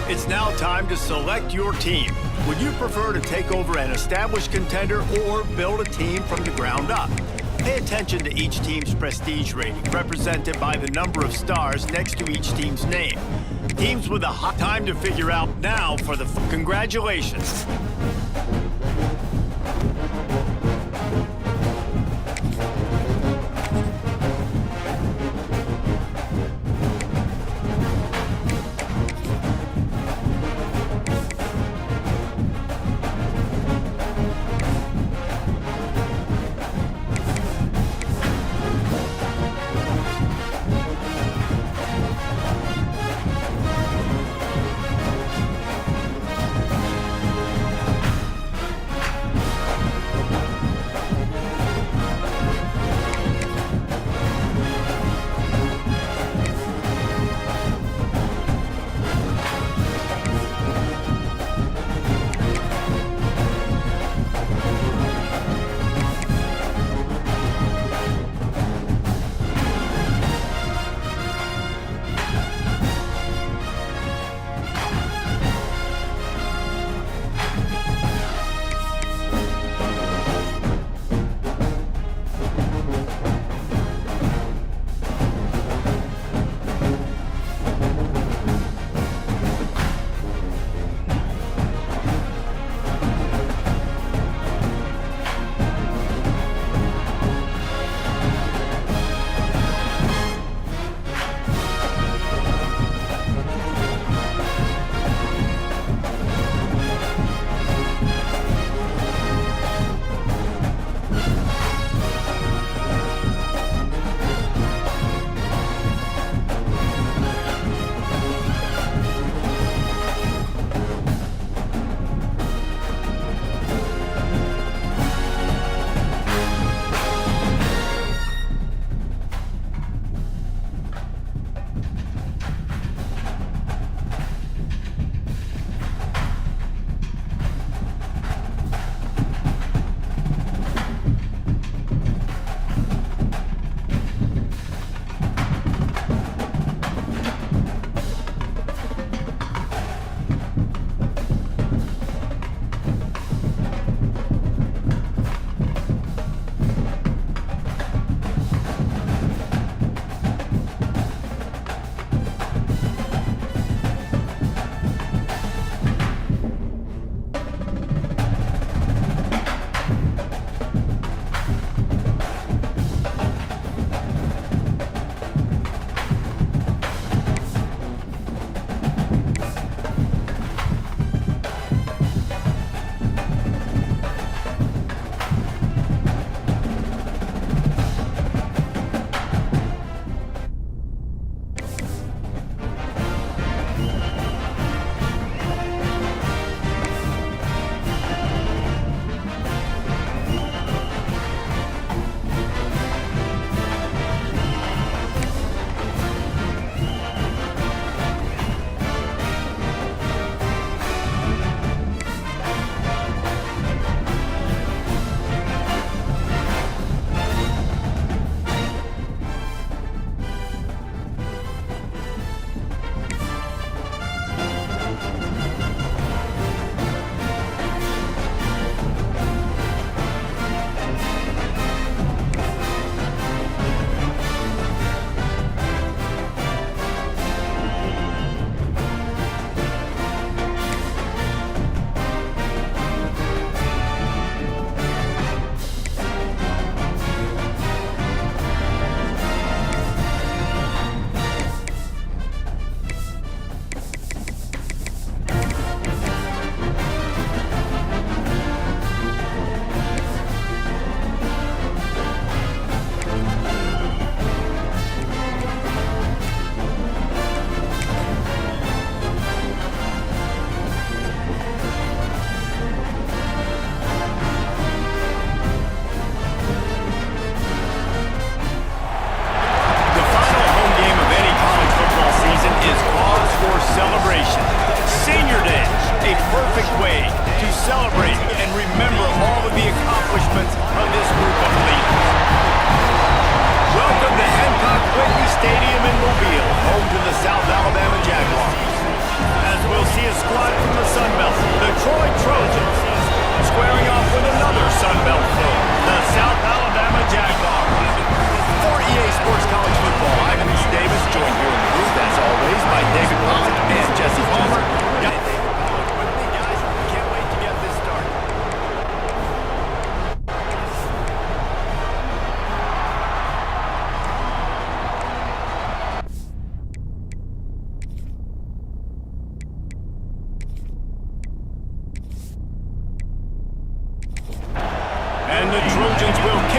It's now time to select your team. Would you prefer to take over an established contender or build a team from the ground up? Pay attention to each team's prestige rating, represented by the number of stars next to each team's name. Teams with a hot time to figure out now for the congratulations.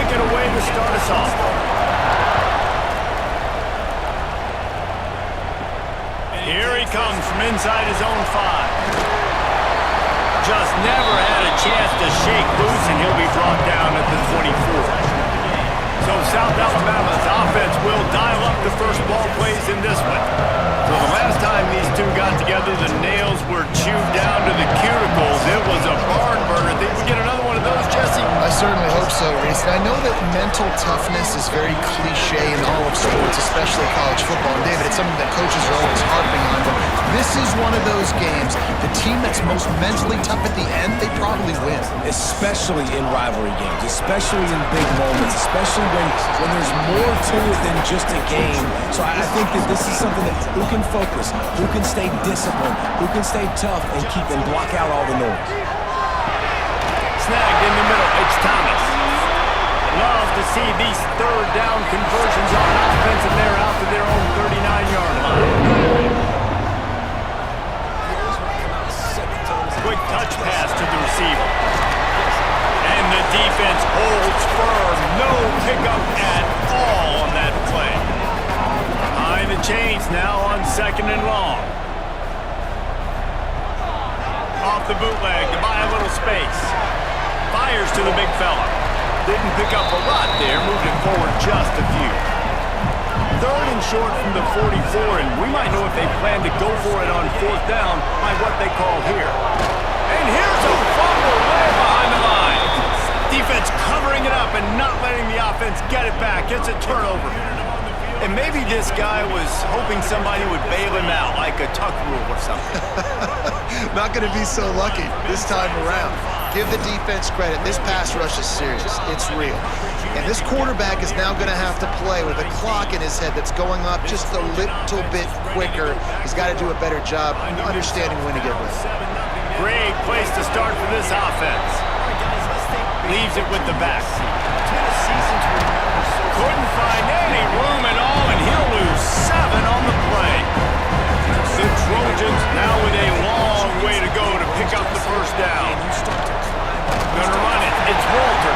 kick it away to start us off. Here he comes from inside his own 5. Just never had a chance to shake loose, and he'll be brought down at the 24. So South Alabama's offense will dial up the first ball plays in this one. So the last time these two got together, the nails were chewed down to the cuticles. It was a barn burner. Think we get another one of those, Jesse? I certainly hope so, Reese. And I know that mental toughness is very cliche in all of sports, especially college football. And David, it's something that coaches are always harping on. But this is one of those games. The team that's most mentally tough at the end, they probably win. Especially in rivalry games, especially in big moments, especially when there's more to it than just a game. So I think that this is something that who can focus, who can stay disciplined, who can stay tough and keep and block out all the noise. Snagged in the middle, it's Thomas. Love to see these third down conversions on offense, and they're out to their own 39-yard line. Quick touch pass to the receiver. And the defense holds firm. No pickup at all on that play. Behind the chains now on 2nd and long. Off the bootleg to buy a little space. Fires to the big fella. Didn't pick up a lot there, moved it forward just a few. 3rd and short from the 44, and we might know if they plan to go for it on 4th down by what they call here. And here's a fumble way behind the line. Defense covering it up and not letting the offense get it back. It's a turnover. And maybe this guy was hoping somebody would bail him out, like a tuck rule or something. Not going to be so lucky this time around. Give the defense credit. This pass rush is serious. It's real. And this quarterback is now going to have to play with a clock in his head that's going up just a little bit quicker. He's got to do a better job understanding when to get rid. Great place to start for this offense. Leaves it with the back. Couldn't find any room at all, and he'll lose 7 on the play. The Trojans now with a long way to go to pick up the first down. Gonna run it. It's Walter.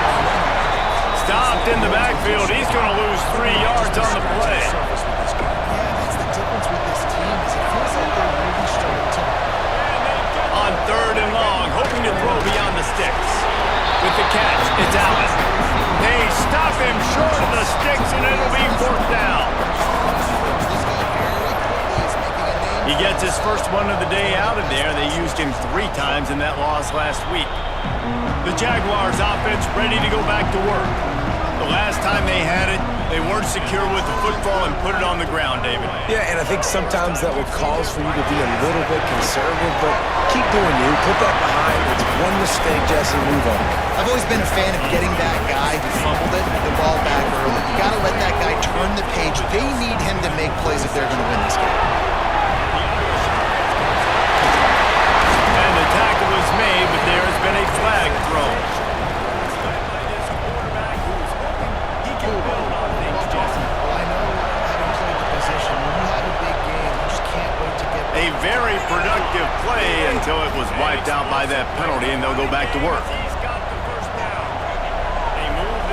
Stopped in the backfield. He's gonna lose 3 yards on the play. That's the difference with this team is it feels like they're really starting to... On 3rd and long, hoping to throw beyond the sticks. With the catch, it's Allen. They stop him short of the sticks, and it'll be 4th down. He gets his first one of the day out of there. They used him 3 times in that loss last week. The Jaguars offense ready to go back to work. The last time they had it, they weren't secure with the football and put it on the ground, David. Yeah, and I think sometimes that will cause for you to be a little bit conservative, but keep doing you. Put that behind. It's one mistake, Jesse, move on. I've always been a fan of getting that guy who fumbled it, the ball back early. You got to let that guy turn the page. They need him to make plays if they're going to win this game. And the tackle was made, but there has been a flag thrown. A very productive play until it was wiped out by that penalty, and they'll go back to work.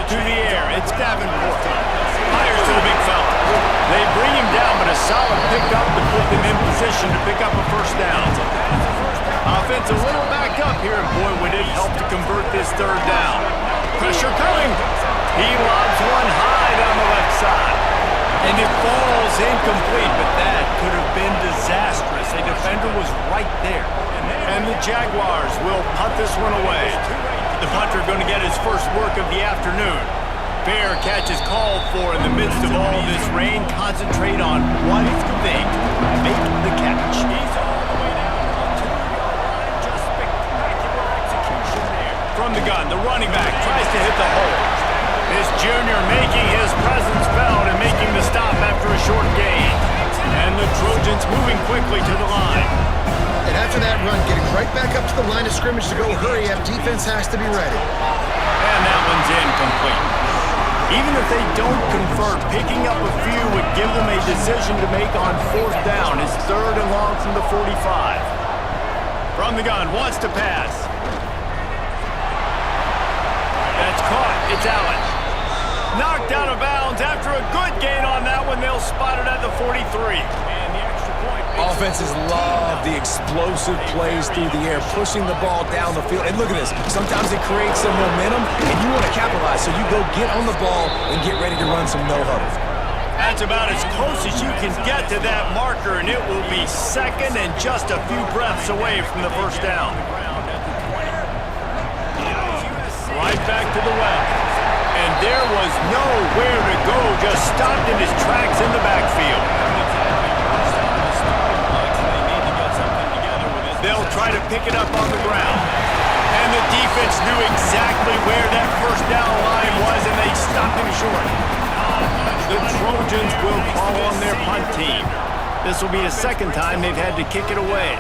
To the air, it's Davenport. Fires to the big fella. They bring him down, but a solid pickup to put them in position to pick up a first down. Offense a little back up here, and boy, would it help to convert this 3rd down. Pressure coming. He lobs one high down the left side. And it falls incomplete, but that could have been disastrous. A defender was right there. And the Jaguars will punt this one away. The punter going to get his first work of the afternoon. Fair catch is called for in the midst of all this rain. Concentrate on one thing. Make the catch. From the gun, the running back tries to hit the hole. This junior making his presence felt and making the stop after a short gain. And the Trojans moving quickly to the line. And after that run, getting right back up to the line of scrimmage to go hurry up, defense has to be ready. And that one's incomplete. Even if they don't convert, picking up a few would give them a decision to make on 4th down. It's 3rd and long from the 45. From the gun, wants to pass. That's caught. It's Allen. Knocked out of bounds after a good gain on that one. They'll spot it at the 43. And the extra point. Offenses love the explosive plays through the air, pushing the ball down the field. And look at this. Sometimes it creates some momentum, and you want to capitalize. So you go get on the ball and get ready to run some no-huddle. That's about as close as you can get to that marker, and it will be second and just a few breaths away from the first down. Right back to the well. And there was nowhere to go, just stopped in his tracks in the backfield. They'll try to pick it up on the ground. And the defense knew exactly where that first down line was, and they stopped him short. The Trojans will call on their punt team. This will be the second time they've had to kick it away.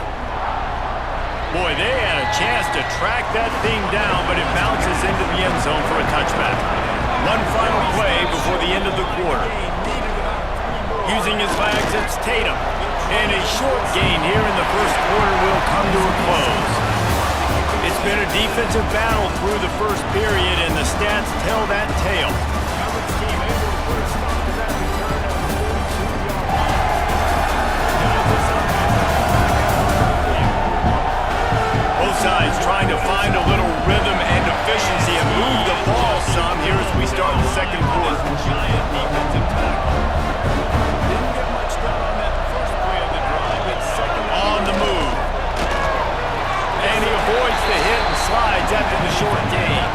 Boy, they had a chance to track that thing down, but it bounces into the end zone for a touchback. One final play before the end of the quarter. Using his legs, it's Tatum. And a short gain here in the first quarter will come to a close. It's been a defensive battle through the first period, and the stats tell that tale. Sides trying to find a little rhythm and efficiency and move the ball some here as we start the second quarter. Giant defensive tackle. Didn't get much done on that first play of the drive. It's second on the move. And he avoids the hit and slides after the short gain.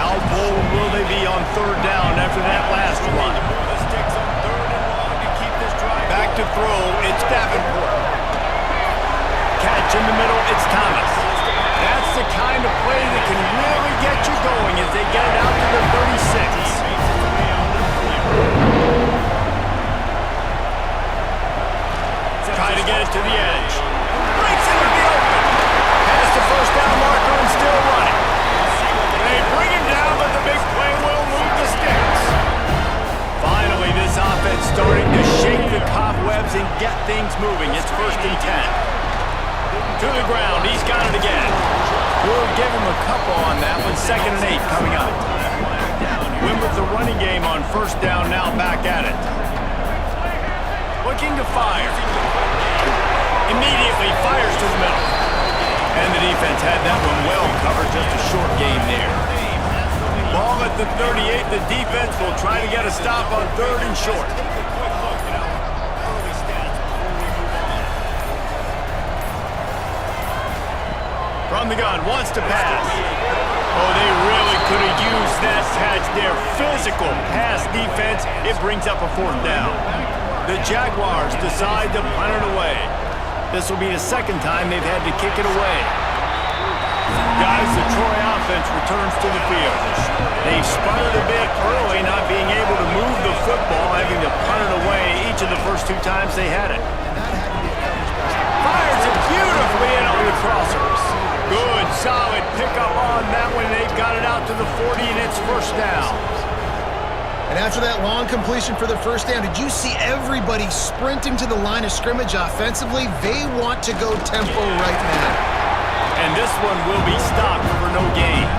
How bold will they be on third down after that last run? Back to throw, it's Davenport. Catch in the middle, it's Thomas. That's the kind of play that can really get you going as they get it out to the 36. Try to get it to the edge. Breaks into the open. Past the first down marker and still running. They bring him down, but the big play will move the sticks. Finally, this offense starting to shake the cobwebs and get things moving. It's 1st and 10. To the ground, he's got it again. We'll give him a couple on that one. 2nd and 8 coming up. Win with the running game on first down, now back at it. Looking to fire. Immediately fires to the middle. And the defense had that one well covered, just a short game there. Ball at the 38, the defense will try to get a stop on 3rd and short. From the gun, wants to pass. Oh, they really could have used that catch there. Physical pass defense. It brings up a 4th down. The Jaguars decide to punt it away. This will be the second time they've had to kick it away. Guys, the Troy offense returns to the field. They've sputtered a bit early, not being able to move the football, having to punt it away each of the first 2 times they had it. Fires it beautifully in over the crossers. Good, solid pickup on that one. They've got it out to the 40, and it's first down. And after that long completion for the first down, did you see everybody sprinting to the line of scrimmage offensively? They want to go tempo right now. And this one will be stopped for no gain.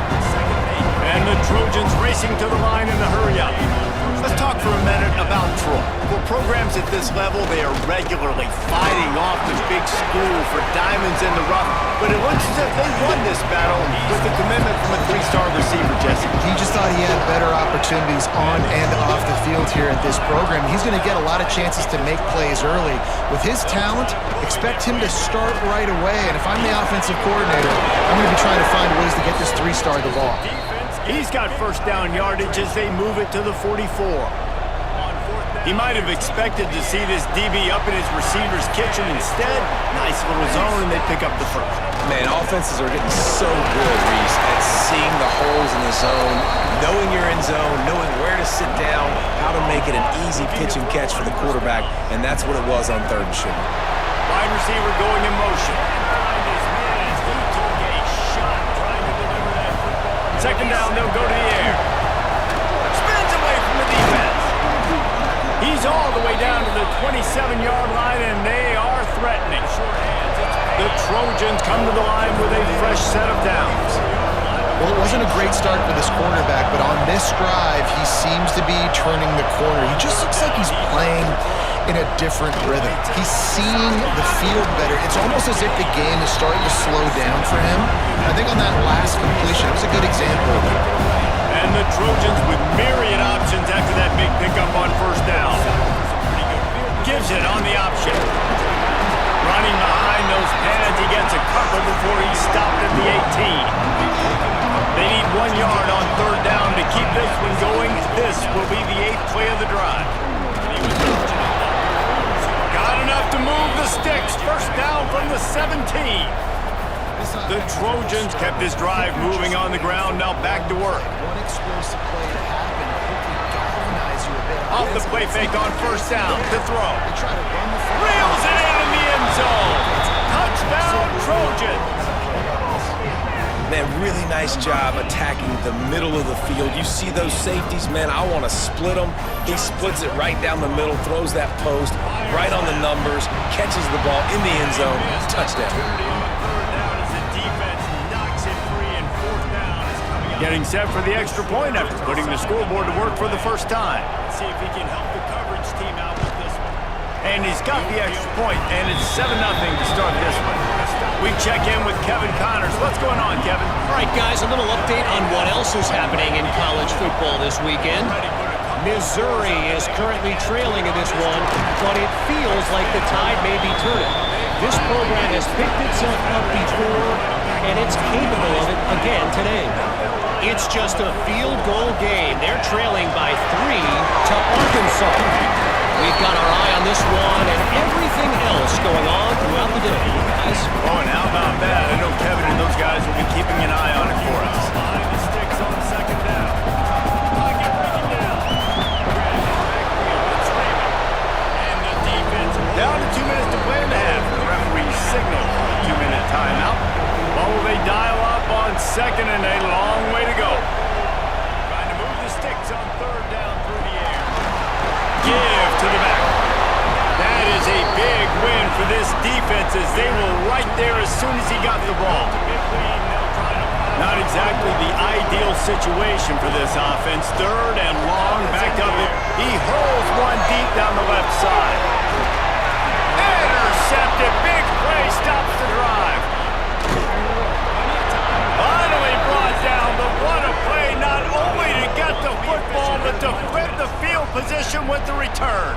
And the Trojans racing to the line in a hurry-up. Let's talk for a minute about Troy. For programs at this level, they are regularly fighting off the big school for diamonds in the rough, but it looks as if they won this battle with the commitment from a 3-star receiver, Jesse. He just thought he had better opportunities on and off the field here at this program. He's going to get a lot of chances to make plays early. With his talent, expect him to start right away, and if I'm the offensive coordinator, I'm going to be trying to find ways to get this 3-star the ball. He's got first down yardage as they move it to the 44. He might have expected to see this DB up in his receiver's kitchen. Instead, nice little zone, and they pick up the first. Man, offenses are getting so good, Reese, at seeing the holes in the zone, knowing you're in zone, knowing where to sit down, how to make it an easy pitch and catch for the quarterback, and that's what it was on 3rd and short. Wide receiver going in motion. Second down, they'll go to the air. Spins away from the defense. He's all the way down to the 27-yard line, and they are threatening. The Trojans come to the line with a fresh set of downs. Well, it wasn't a great start for this cornerback, but on this drive, he seems to be turning the corner. He just looks like he's playing in a different rhythm. He's seeing the field better. It's almost as if the game is starting to slow down for him. I think on that last completion, it was a good example of it. And the Trojans with myriad options after that big pickup on first down. Gives it on the option. Running behind those pads, he gets a couple before he's stopped at the 18. They need 1 yard on third down to keep this one going. This will be the 8th play of the drive. Got enough to move the sticks. First down from the 17. The Trojans kept this drive moving on the ground. Now back to work. One explosive play to happen, hopefully galvanize you a bit. Off the play fake on first down to throw. They try to run the football. Reels it in the end zone. Touchdown, Trojans. Man, really nice job attacking the middle of the field. You see those safeties, man, I want to split them. He splits it right down the middle, throws that post, right on the numbers, catches the ball in the end zone, touchdown. Getting set for the extra point after putting the scoreboard to work for the first time. Let's see if he can help the coverage team out with this one. And he's got the extra point, and it's 7-0 to start this one. We check in with Kevin Connors. What's going on, Kevin? All right, guys, a little update on what else is happening in college football this weekend. Missouri is currently trailing in this one, but it feels like the tide may be turning. This program has picked itself up before, and it's capable of it again today. It's just a field goal game. They're trailing by 3 to Arkansas. We've got our eye on this one and everything else going on throughout the day, guys. Oh, and how about that? I know Kevin and those guys will be keeping an eye on it for us. The sticks on second down. Pocket breaking down. And the defense down to 2 minutes to play in the half. The referee signaled a 2-minute timeout. What will they dial up on second and a long way to go? Trying to move the sticks on third down through the air. Give to the back. That is a big win for this defense as they were right there as soon as he got the ball. Not exactly the ideal situation for this offense. Third and long, back up it. He hurls one deep down the left side. Intercepted. Big play stops the drive. Finally brought down, but what a play, not only to get the football, but to flip the field position with the return.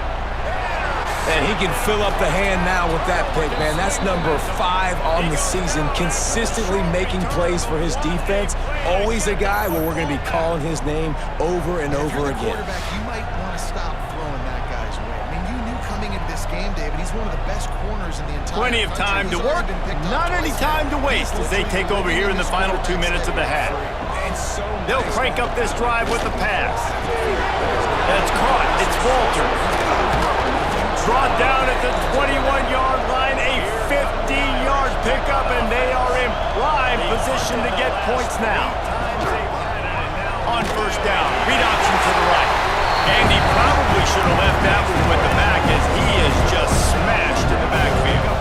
And he can fill up the hand now with that pick, man. That's number 5 on the season, consistently making plays for his defense. Always a guy where we're going to be calling his name over and over again. You might want to stop throwing that guy's way. I mean, you knew coming into this game, David, he's one of the best corners in the entire Plenty of time to work, not any time to waste as they take over here in the final 2 minutes of the half. They'll crank up this drive with the pass. That's caught. It's Walter. Brought down at the 21-yard line, a 15-yard pickup, and they are in prime position to get points now. On first down, read option to the right. And he probably should have left that one with the back as he is just smashed in the backfield.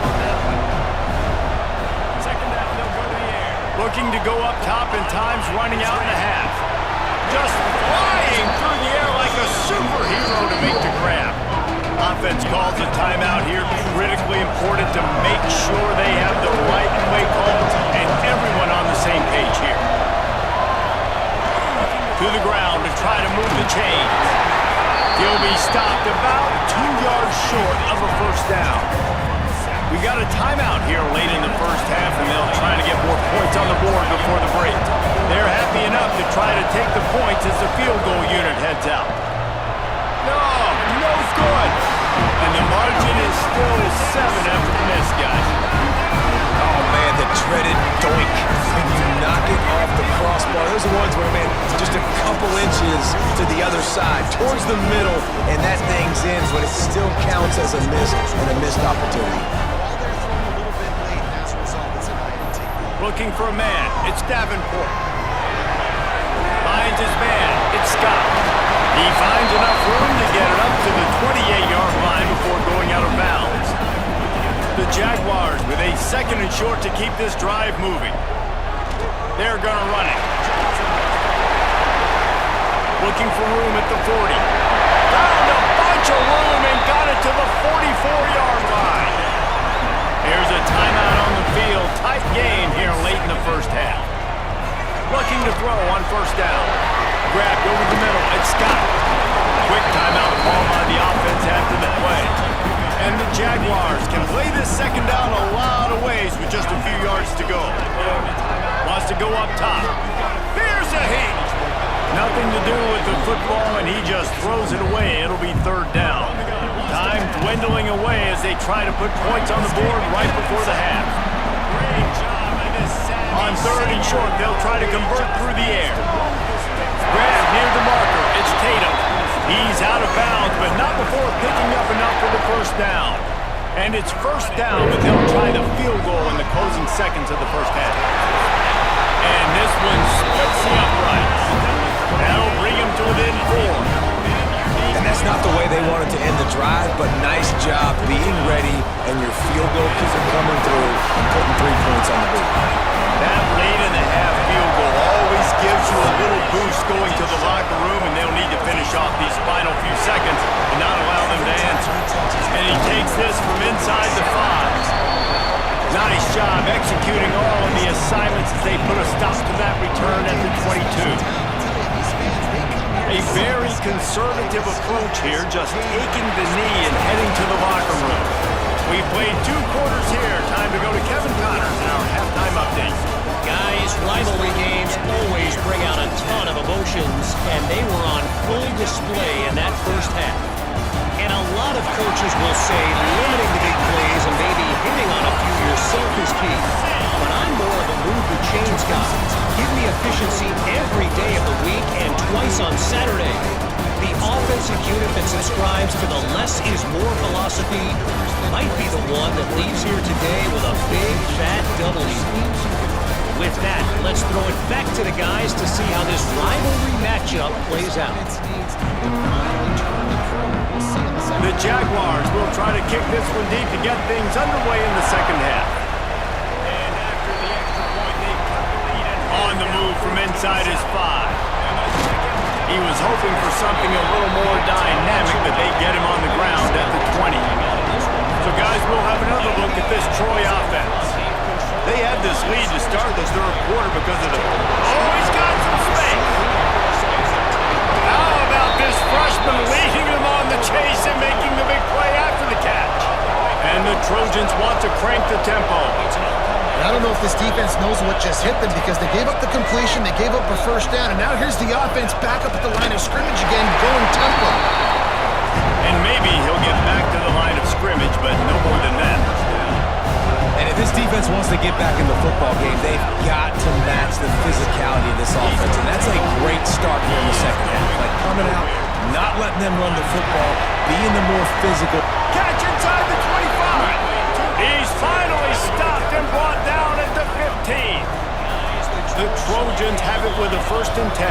Second down, they'll go to the air. Looking to go up top and time's running out in the half. Just flying through the air like a superhero to make the grab. Offense calls a timeout here. Critically important to make sure they have the right play calls and everyone on the same page here. To the ground to try to move the chains. He'll be stopped about 2 yards short of a first down. We got a timeout here late in the first half, and they'll try to get more points on the board before the break. They're happy enough to try to take the points as the field goal unit heads out. No good. And the margin is still 7 after the miss, guys. Oh, man, the dreaded doink. When you knock it off the crossbar. Those are ones where, man, just a couple inches to the other side, towards the middle, and that thing's in, but it still counts as a miss and a missed opportunity. Looking for a man. It's Davenport. Finds his man. It's Scott. He finds enough room to get it up to the 28-yard line before going out of bounds. The Jaguars with a second and short to keep this drive moving. They're going to run it. Looking for room at the 40. Found a bunch of room and got it to the 44-yard line. Here's a timeout on the field. Tight game here late in the first half. Looking to throw on first down. Grabbed over the middle. It's Scott. Quick timeout call by the offense after the play. And the Jaguars can play this second down a lot of ways with just a few yards to go. Wants to go up top. There's a hit. Nothing to do with the football, and he just throws it away. It'll be third down. Time dwindling away as they try to put points on the board right before the half. On third and short, they'll try to convert through the air. Grab near the marker. It's Tatum. He's out of bounds, but not before picking up enough for the first down. And it's first down, but they'll try the field goal in the closing seconds of the first half. And this one splits the uprights. That'll bring him to within 4. And that's not the way they wanted to end the drive, but nice job being ready and your field goal keeper coming through and putting 3 points on the board. That late in the half field goal always gives you a little boost going to the locker room, and they'll need to finish off these final few seconds and not allow them to answer. And he takes this from inside the 5. Nice job executing all of the assignments as they put a stop to that return at the 22. A very conservative approach here, just taking the knee and heading to the locker room. We played 2 quarters here. Time to go to Kevin Connors in our halftime update. Guys, rivalry games always bring out a ton of emotions, and they were on full display in that first half. And a lot of coaches will say limiting the big plays and maybe hitting on a few yourself is key. But I'm more of a move the chains guy. Give me efficiency every day of the week and twice on Saturday. The offensive unit that subscribes to the less is more philosophy might be the one that leaves here today with a big, fat W. With that, let's throw it back to the guys to see how this rivalry matchup plays out. The Jaguars will try to kick this one deep to get things underway in the second half. And after the extra point, they cut the lead and on the move from inside his 5. He was hoping for something a little more dynamic, but they get him on the ground at the 20. So guys, we'll have another look at this Troy offense. They had this lead to start the third quarter because of the... Oh, he's got some space. How about this freshman leading them on the chase and making the big play after the catch? And the Trojans want to crank the tempo. I don't know if this defense knows what just hit them because they gave up the completion, they gave up a first down, and now here's the offense back up at the line of scrimmage again, going tempo. And maybe he'll get back to the line of scrimmage, but no more than that. And if this defense wants to get back in the football game, they've got to match the physicality of this offense, and that's a great start here in the second half. Like coming out, not letting them run the football, being the more physical. Catch inside the 25. He's finally stopped and brought down at the 15. The Trojans have it with a 1st and 10.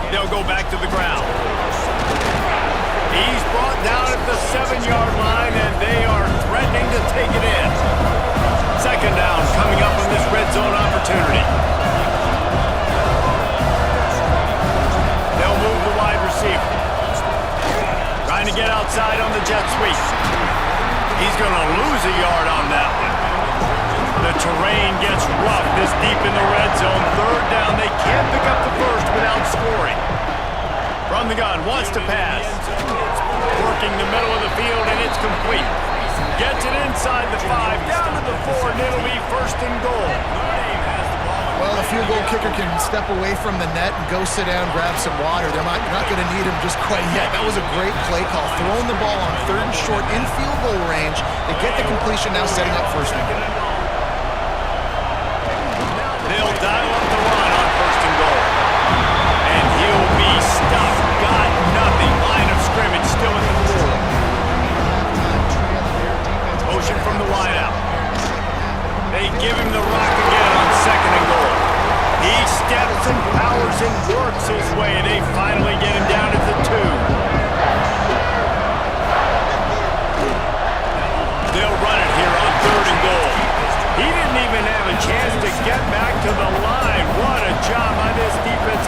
They'll go back to the ground. He's brought down at the 7-yard line, and they are threatening to take it in. Second down coming up on this red zone opportunity. They'll move the wide receiver. Trying to get outside on the jet sweep. He's going to lose a yard on that one. The terrain gets rough this deep in the red zone. Third down, they can't pick up the first without scoring. From the gun, wants to pass. Working the middle of the field, and it's complete. Gets it inside the 5, down to the 4, and it'll be 1st and goal. Well, the field goal kicker can step away from the net and go sit down, grab some water. They're not going to need him just quite yet. That was a great play call. Throwing the ball on 3rd and short in field goal range. They get the completion, now setting up 1st and goal. They'll dial up the run on 1st and goal. And he'll be stopped. Got nothing. Line of scrimmage still in the 4. Motion from the wideout. They give him the rock again on 2nd and goal. He steps and powers and works his way. They finally get him down at the 2. They'll run it here on 3rd and goal. He didn't even have a chance to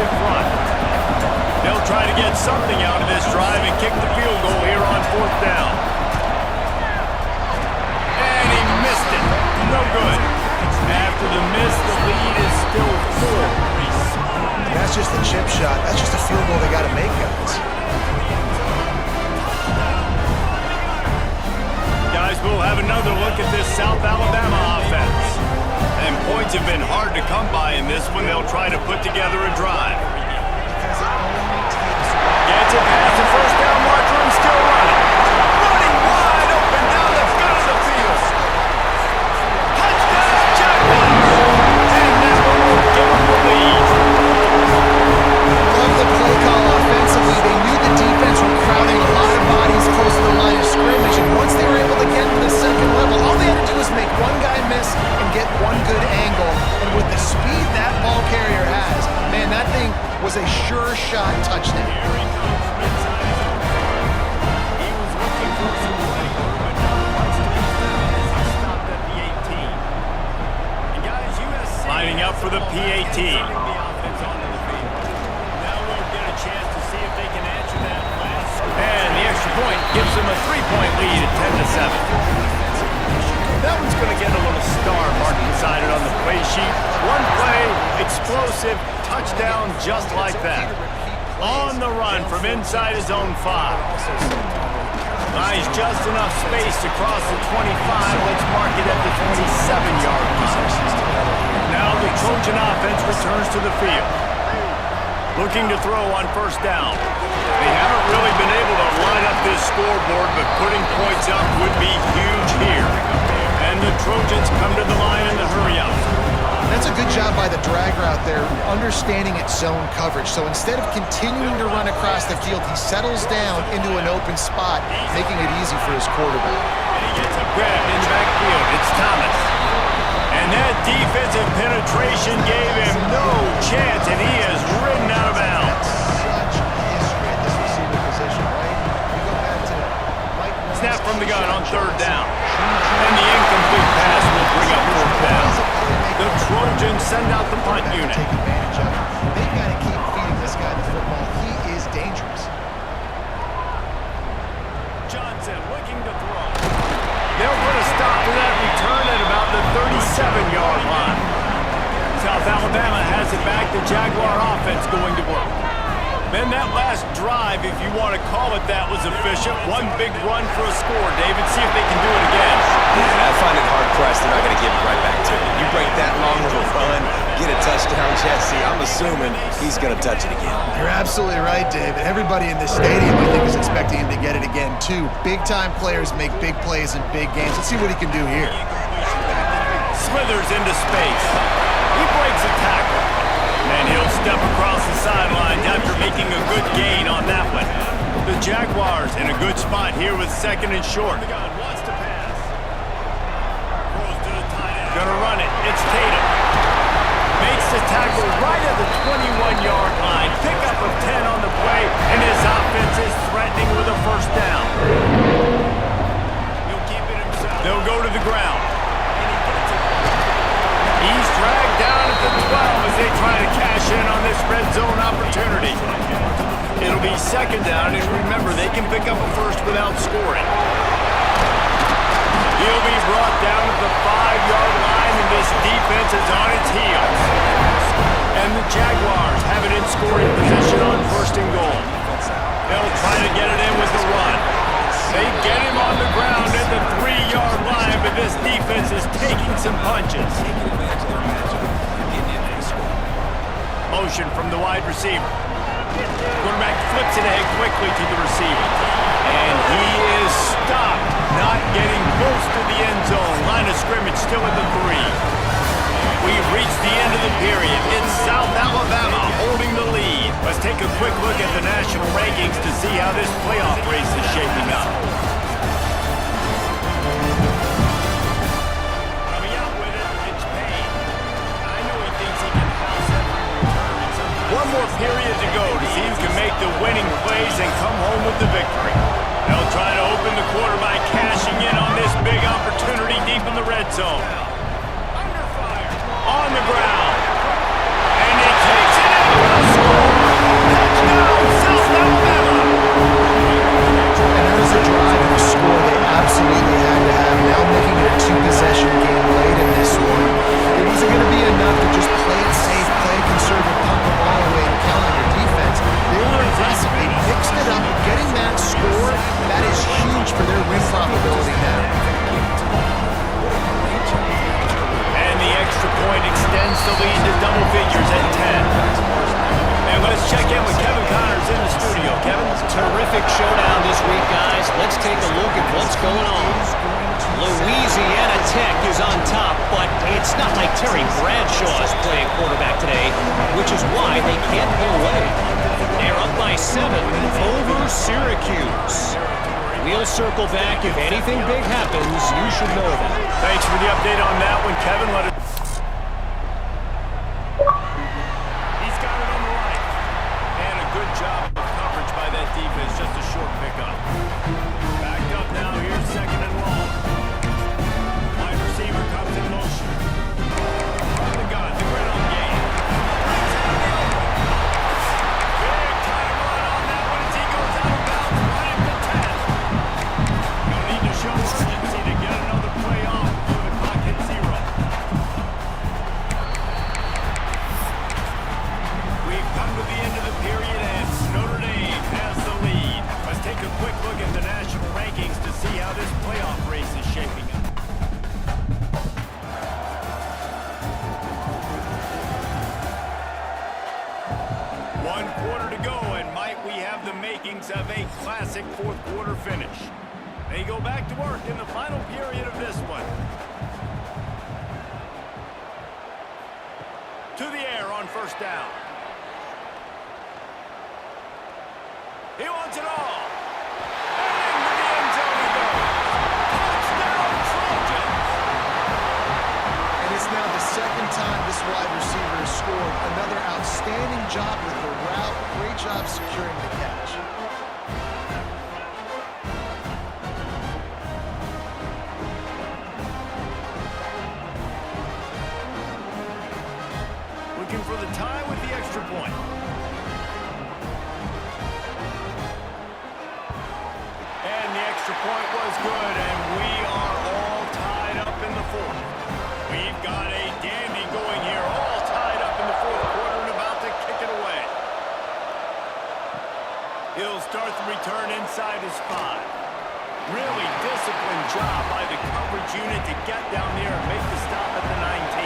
in front. They'll try to get something out of this drive and kick the field goal here on 4th down. And he missed it. No good. After the miss, the lead is still 4. That's just a chip shot. That's just a field goal they got to make, guys. Guys, we'll have another look at this South Alabama offense. And points have been hard to come by in this one. They'll try to put together a drive. Gets it past the first down marker and still running. Running wide open down the gut of the field. Touchdown, Jaguars! And that one will give them the lead. Love the play call offensively. They knew the defense were crowding a lot of bodies close to the line of scrimmage, and once they were able to get to the second level, all they had to do was make one guy miss and get one good angle. And with the speed that ball carrier has, man, that thing was a sure shot touchdown. Lining up for the PAT. Now we'll get a chance to see if they can answer that last. And the extra point gives them a 3-point lead at 10-7. That one's going to get a little star mark beside it on the play sheet. One play, explosive, touchdown just like that. On the run from inside his own 5. Buys just enough space to cross the 25. Let's mark it at the 27-yard line. Now the Trojan offense returns to the field. Looking to throw on 1st down. They haven't really been able to line up this scoreboard, but putting points up would be huge here. And the Trojans come to the line in the hurry-up. That's a good job by the drag route there, understanding its zone coverage. So instead of continuing to run across the field, he settles down into an open spot, making it easy for his quarterback. And he gets a grab in the backfield. It's Thomas. And that defensive penetration gave him no chance, and he is ridden out of bounds. Such history at this receiver position, right? You go back to Mike. Snap from the gun on 3rd down. And the incomplete pass will bring up 4th down. The Trojans send out the punt unit. Take advantage of it. They've got to keep feeding this guy the football. He is dangerous. Johnson looking to throw. They'll put a stop to that return at about the 37-yard line. South Alabama has it back. The Jaguar offense going to work. Then that last drive, if you want to call it that, was efficient. One big run for a score. David, see if they can do it again. Yeah, I find it hard-pressed. They're not going to give it right back to you. You break that long of a run, get a touchdown, Jesse, I'm assuming he's going to touch it again. You're absolutely right, David. Everybody in this stadium, I think, is expecting him to get it again, too. Big-time players make big plays in big games. Let's see what he can do here. Smithers into space. He breaks a tackle. And he'll step across the sidelines after making a good gain on that one. The Jaguars in a good spot here with 2nd and short. Gonna run it. It's Tatum. Makes the tackle right at the 21-yard line. Pickup of 10 on the play, and his offense is threatening with a 1st down. He'll keep it himself. They'll go to the ground. He's dragged down at the 12 as they try to cash in on this red zone opportunity. It'll be 2nd down, and remember, they can pick up a 1st without scoring. He'll be brought down at the 5-yard line, and this defense is on its heels. And the Jaguars have it in scoring position on 1st and goal. They'll try to get it in with the run. They get him on the ground at the 3-yard line, but this defense is taking some punches. Motion from the wide receiver. Quarterback flips it ahead quickly to the receiver. And he is stopped, not getting close to the end zone. Line of scrimmage still at the 3. We've reached the end of the period. It's South Alabama holding the lead. Let's take a quick look at the national rankings to see how this playoff race is shaping up. Coming out with it, it's Payne. I know he thinks he can house every return. One more period to go to see who can make the winning plays and come home with the victory. They'll try to open the quarter by cashing in on this big opportunity deep in the red zone. On the ground. And he takes it in for a score. going on. Louisiana Tech is on top, but it's not like Terry Bradshaw is playing quarterback today, which is why they can't pull away. They're up by 7 over Syracuse. We'll circle back. If anything big happens, you should know that. Thanks for the update on that one, Kevin. He's got it on the right. And a good job of coverage by that defense. Just a short pickup. Backed up now. Here's second and long. Wide receiver comes in motion. From the gun, the ground game. Big time run on that one as he goes out of bounds right at the 10. You'll need to show urgency to get another play off before the clock hits 0. We've come to the end of the period and Notre Dame has the lead. Let's take a quick look at the national rankings to see how this playoff race is shaping up. One quarter to go, and might we have the makings of a classic fourth quarter finish. They go back to work in the final period of this one. To the air on first down. He wants it all. And into the end zone he goes. Touchdown, Trojans! And it's now the second time this wide receiver has scored. Another outstanding job with the route. Great job securing the catch. Looking for the tie with the extra point. And the extra point was good, and we are all tied up in the fourth. We've got a dandy going here, all tied up in the fourth quarter and about to kick it away. He'll start the return inside his 5. Really disciplined job by the coverage unit to get down there and make the stop at the 19.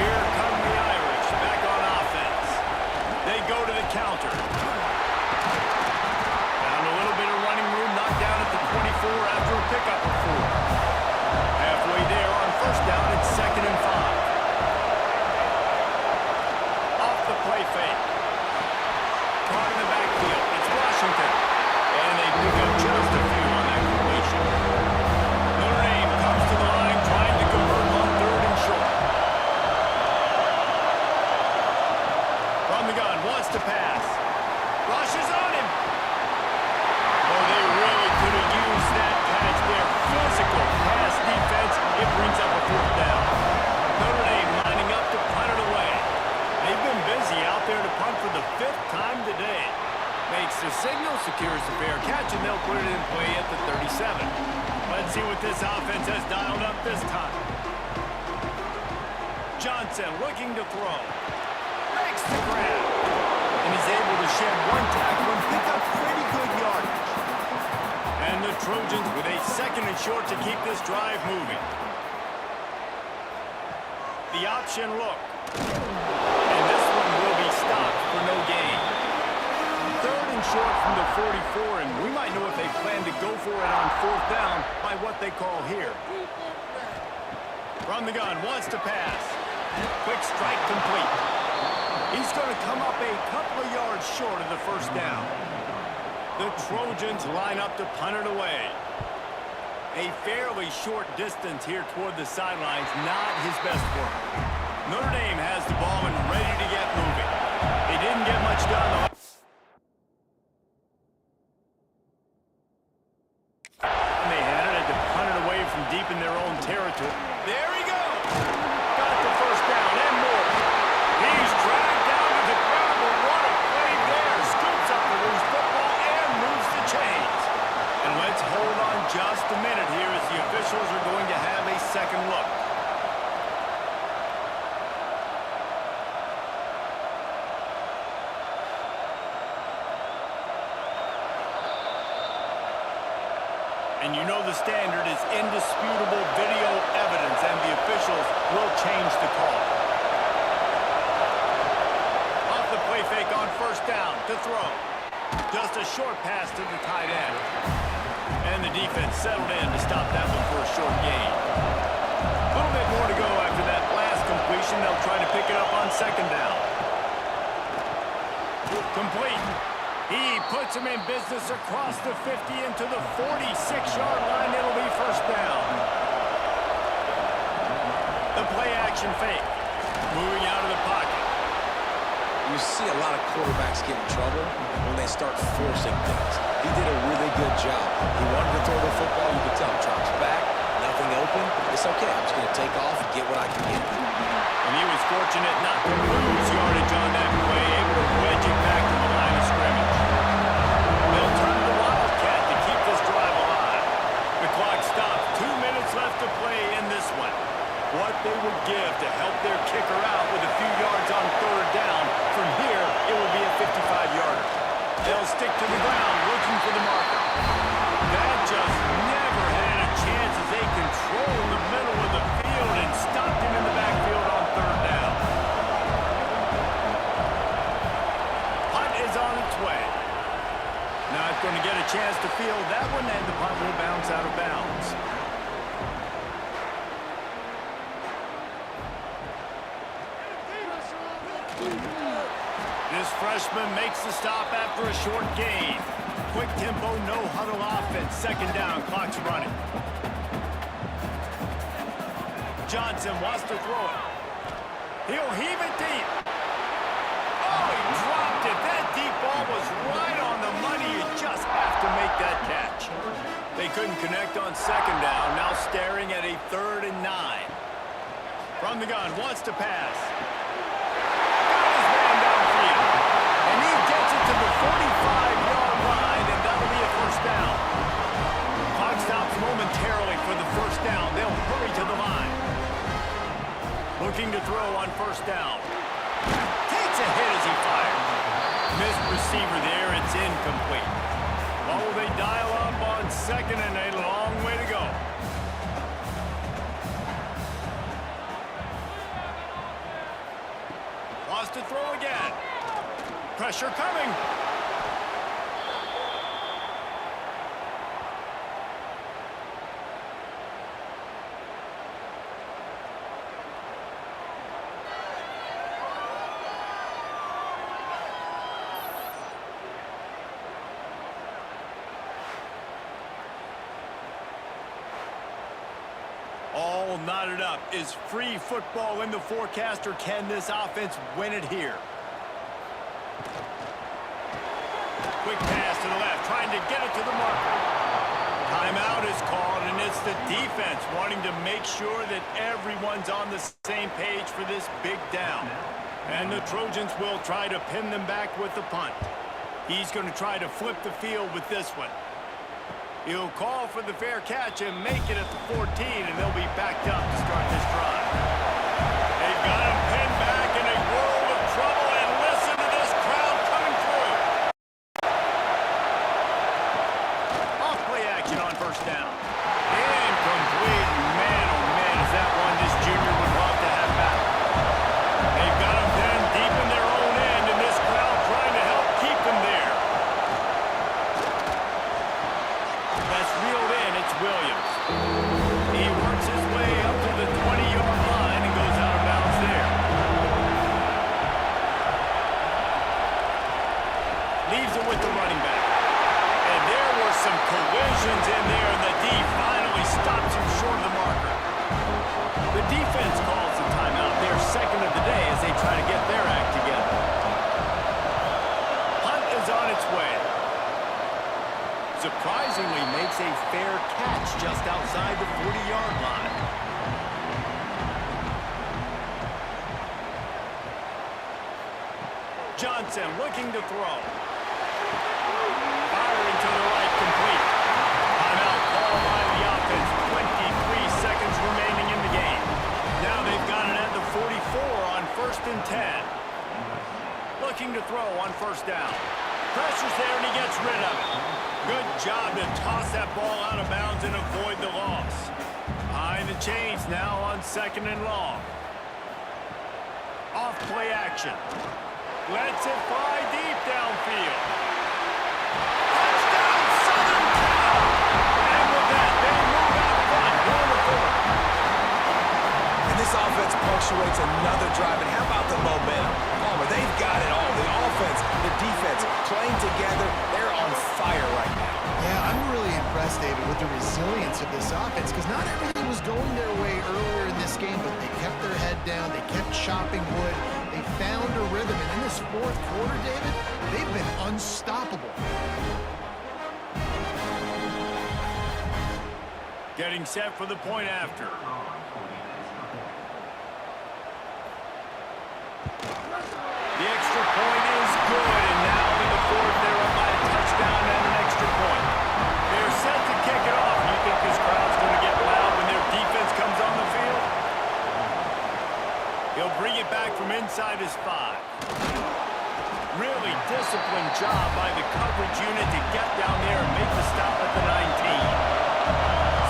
Here come the Irish back on offense. They go to the counter. Found a little bit of running room, knocked down at the 24 after a pickup of 4. Halfway there on first down, it's second and 5. Off the play fake. Caught in the backfield. It's Washington. And they pick up just a few on that completion. Notre Dame comes to the line trying to convert on third and short. From the gun, wants to pass. Rushes on him. Oh, they really could have used that catch there. Physical pass defense. It brings up a fourth down. Notre Dame lining up to punt it away. They've been busy out there to punt for the 5th time today. Makes the signal, secures the fair catch, and they'll put it in play at the 37. Let's see what this offense has dialed up this time. Johnson looking to throw. Makes the grab. And he's able to shed one tackle and pick up pretty good yardage. And the Trojans with a second and short to keep this drive moving. The option look. And this one will be stopped for no gain. Third and short from the 44, and we might know if they plan to go for it on fourth down by what they call here. From the gun, wants to pass. Quick strike complete. He's going to come up a couple of yards short of the first down. The Trojans line up to punt it away. A fairly short distance here toward the sidelines, not his best work. Notre Dame has the ball and ready to get moving. They didn't get much done. They had it to punt it away from deep in their own territory. There he goes. Got the first down and more. He's dragged down to the ground, but what a play there. Scoops up the loose football and moves the chains. And let's hold on just a minute here as the officials are going to have a second look. And you know the standard is indisputable video evidence, and the officials will change the call. Off the play fake on first down to throw. Just a short pass to the tight end. And And the defense settled in to stop that one for a short gain. A little bit more to go after that last completion. They'll try to pick it up on second down. Complete. He puts him in business across the 50 into the 46-yard line. It'll be first down. The play action fake. Moving out of the pocket. You see a lot of quarterbacks get in trouble when they start forcing things. He did a really good job. He wanted to throw the football. You could tell. Drops back. Nothing open. It's okay. I'm just going to take off and get what I can get. And he was fortunate not to lose yardage on that play. Able to wedge it back to the line of scrimmage. They'll turn the Wildcat to keep this drive alive. The clock stops. 2 minutes left to play in this one. What they would give to help their kicker out with a few yards on third down. From here, it will be a 55-yarder. They'll stick to the ground looking for the marker. That just never had a chance as they controlled the middle of the field and stopped him in the backfield on third down. Punt is on its way. Not going to get a chance to field that one, and the punt will bounce out of bounds. This freshman makes the stop after a short gain. Quick tempo, no huddle offense. Second down, clock's running. Johnson wants to throw it. He'll heave it deep. Oh, he dropped it. That deep ball was right on the money. You just have to make that catch. They couldn't connect on second down. Now staring at a 3rd and 9. From the gun, wants to pass. And he gets it to the 45-yard line, and that'll be a first down. Clock stops momentarily for the first down. They'll hurry to the line. Looking to throw on first down. Takes a hit as he fires. Missed receiver there. It's incomplete. What will they dial up on second, and a long way to go. Wants to throw again. Pressure coming. All knotted up. Is free football in the forecast, or can this offense win it here? Quick pass to the left, trying to get it to the marker. Timeout is called, and it's the defense wanting to make sure that everyone's on the same page for this big down. And the Trojans will try to pin them back with the punt. He's going to try to flip the field with this one. He'll call for the fair catch and make it at the 14, and they'll be backed up to start this drive. They've got him pinned back in a world of trouble, and listen to this crowd coming through. Off play action on first down. Incomplete. Man, oh man, is that one this junior would love to have back. They've got him pinned deep in their own end, and this crowd trying to help keep him there. That's reeled in. It's Williams. He works his way up to the 20-yard line and goes out of bounds there. Leaves it with the running back. And there were some collisions in there, and the D finally stops him short of the marker. The defense calls the timeout. They're second of the day as they try to get their act together. Hunt is on its way. Surprisingly makes a fair catch just outside the 40-yard line. Johnson looking to throw. Firing to the right, complete. Timeout called by the offense. 23 seconds remaining in the game. Now they've got it at the 44 on 1st and 10. Looking to throw on first down. Pressure's there, and he gets rid of it. Good job to toss that ball out of bounds and avoid the loss. Behind the chains now on 2nd and long. Off play action. Lets it fly deep downfield. Touchdown, Southern Cal! David, with the resilience of this offense, because not everything was going their way earlier in this game, but they kept their head down, they kept chopping wood, they found a rhythm, and in this fourth quarter, David, they've been unstoppable. Getting set for the point after. The extra point is good, and now in the fourth, they're up by a touchdown and an extra point. They're set to kick it off. You think this crowd's going to get loud when their defense comes on the field? He'll bring it back from inside his 5. Really disciplined job by the coverage unit to get down there and make the stop at the 19.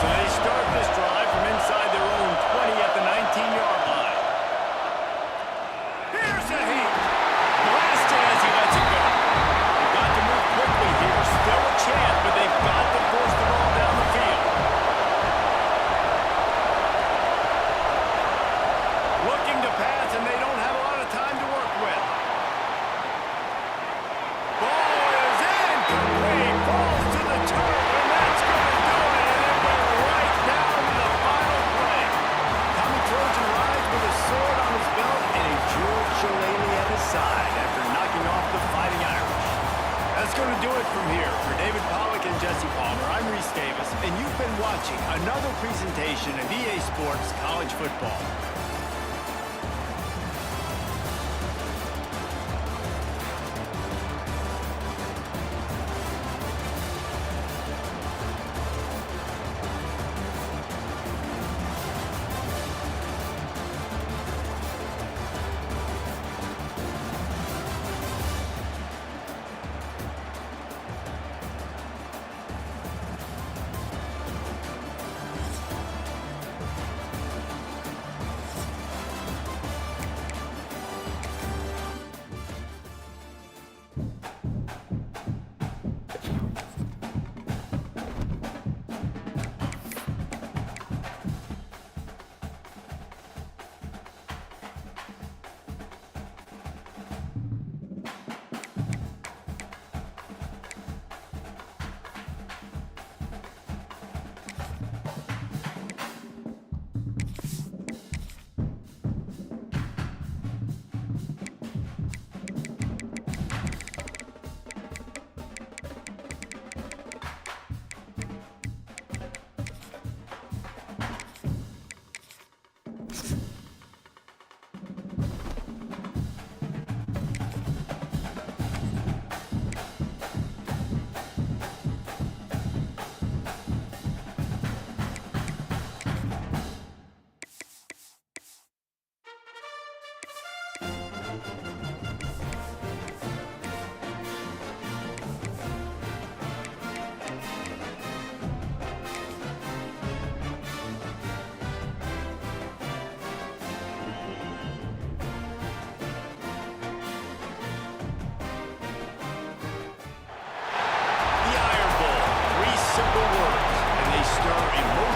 So they start this drive from inside their own 20 at the 19-yard line. Here's a heat. Blasted as he lets it go. They've got to move quickly here. Still a chance, but they've got to force the ball down the field. Looking to pass, and they don't have a lot of time to work with. Ball is in. Complete. Falls to the turf, and that's going to do it. And it went right down to the final play. Tommy Trojan rides with a sword on his belt and a George Shillelagh at his side after knocking off the Fighting Irish. That's going to do it from here. For David Pollack and Jesse Palmer, I'm Reese Davis, and you've been watching another presentation of EA Sports College Football.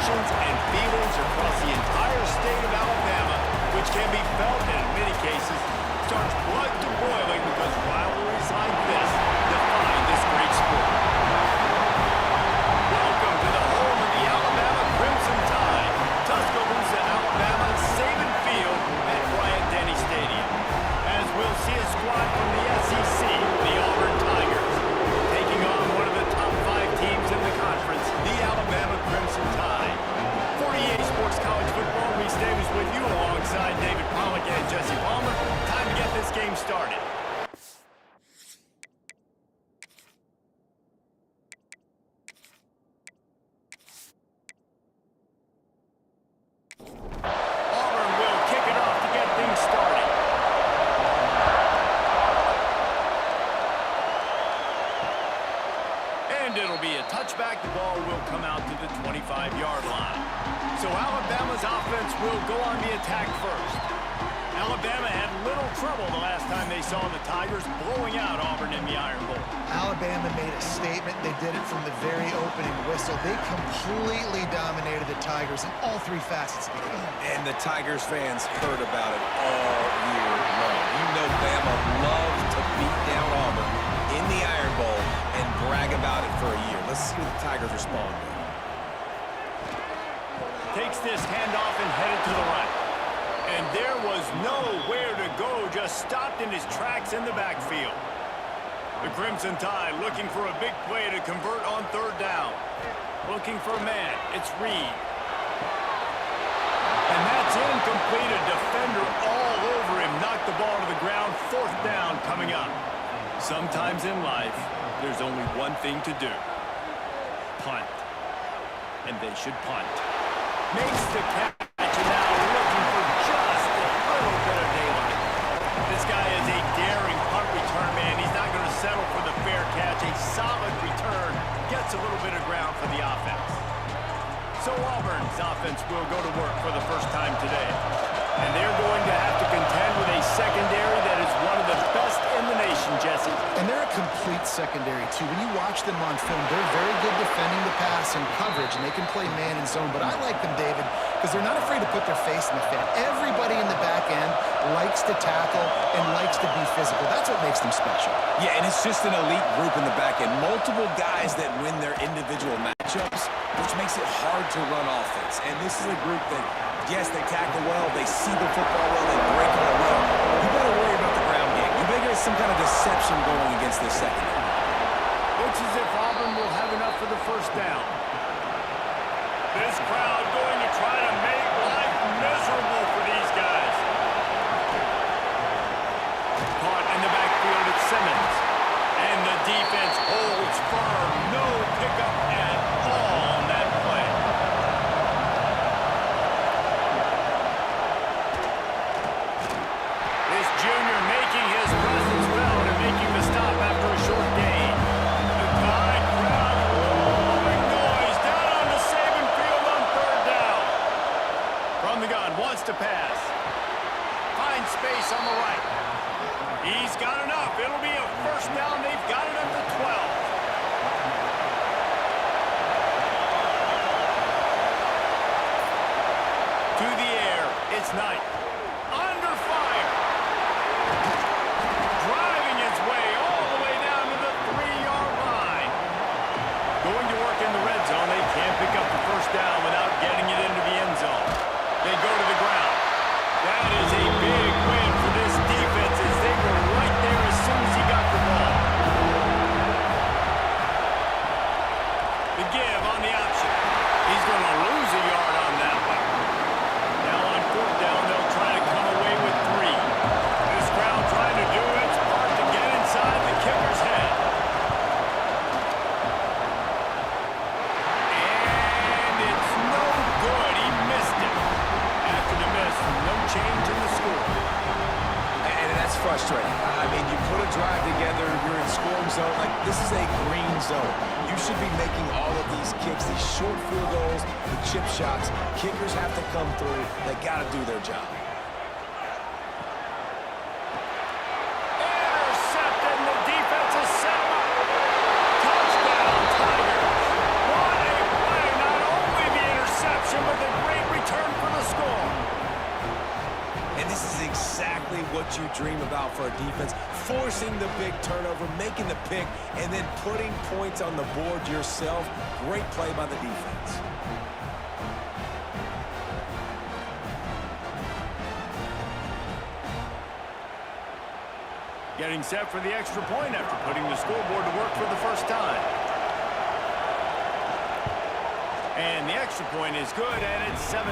And feelings across the entire state of Alabama, which can be felt and in many cases starts blood to boiling because rivalries like this define this great sport. Welcome to the home of the Alabama Crimson Tide, Tuscaloosa, Alabama, Saban Field at Bryant-Denny Stadium. As we'll see a squad from the SEC, the Auburn Tigers, taking on one of the top 5 teams in the conference, the Alabama Crimson Tide. For EA Sports College Football, Reese Davis with you alongside David Pollack and Jesse Palmer. Time to get this game started. Auburn will kick it off to get things started. And it'll be a touchback. The ball will come out to the 25-yard line. So Alabama's offense will go on the attack first. Alabama had little trouble the last time they saw the Tigers blowing out Auburn in the Iron Bowl. Alabama made a statement. They did it from the very opening whistle. They completely dominated the Tigers in all 3 facets of the game. And the Tigers fans heard about it all year long. You know Bama loved to beat down Auburn in the Iron Bowl and brag about it for a year. Let's see what the Tigers respond with. fakes this handoff and headed to the right. And there was nowhere to go, just stopped in his tracks in the backfield. The Crimson Tide looking for a big play to convert on third down. Looking for a man, it's Reed. And that's incomplete, a defender all over him, knocked the ball to the ground, fourth down coming up. Sometimes in life, there's only one thing to do. Punt. And they should punt. Makes the catch, and now looking for just a little bit of daylight. This guy is a daring punt return man. He's not going to settle for the fair catch. A solid return gets a little bit of ground for the offense. So Auburn's offense will go to work for the first time today. And they're going to have to contend with a secondary that is one of the best in the nation, Jesse. And they're a complete secondary, too. When you watch them on film, they're very good defending the pass and coverage, and they can play man and zone. But I like them, David, because they're not afraid to put their face in the fan. Everybody in the back end likes to tackle and likes to be physical. That's what makes them special. Yeah, and it's just an elite group in the back end. Multiple guys that win their individual matchups, which makes it hard to run offense. And this is a group that, yes, they tackle well, they see the football well, they break it well. You better worry about the ground game. You better get some kind of deception going against this secondary. Looks as if Auburn will have enough for the first down. This crowd going to try to make life miserable for these guys. Caught in the backfield, it's Simmons. And the defense holds firm. No pickup at all on that play. This junior making his presence felt and making the stop after a short gain. The Tide crowd roaring noise down on the Saban field on third down. From the gun, wants to pass. Finds space on the right. He's got enough. It'll be a first down. They've got it up to 12. To the air. It's Knight. Under fire. Driving his way all the way down to the 3-yard line. Going to work in the red zone. They can't pick up the first down without getting it into the end zone. They go to the ground. That is a big win for this defense as they were right there as soon as he got the ball. The give on the option. He's going to lose a yard on that one. Now on fourth down, they'll try to come away with 3. This crowd trying to do its part to get inside the kicker's head. And it's no good. He missed it. After the miss, no change in the score. And that's frustrating. I mean, you put a drive together, you're in scoring zone. Like, this is a green zone. You should be making all of these kicks, these short field goals, the chip shots. Kickers have to come through. They got to do their job. Intercepted, and the defense is set up. Touchdown, Tigers. What a play. Not only the interception, but the great return for the score. And this is exactly what you dream about for a defense. Forcing the big turnover, making the pick, and then putting points on the board yourself. Great play by the defense. Getting set for the extra point after putting the scoreboard to work for the first time. And the extra point is good, and it's 7-0.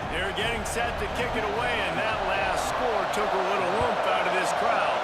They're getting set to kick it away, and that last score took a little oomph out of this crowd.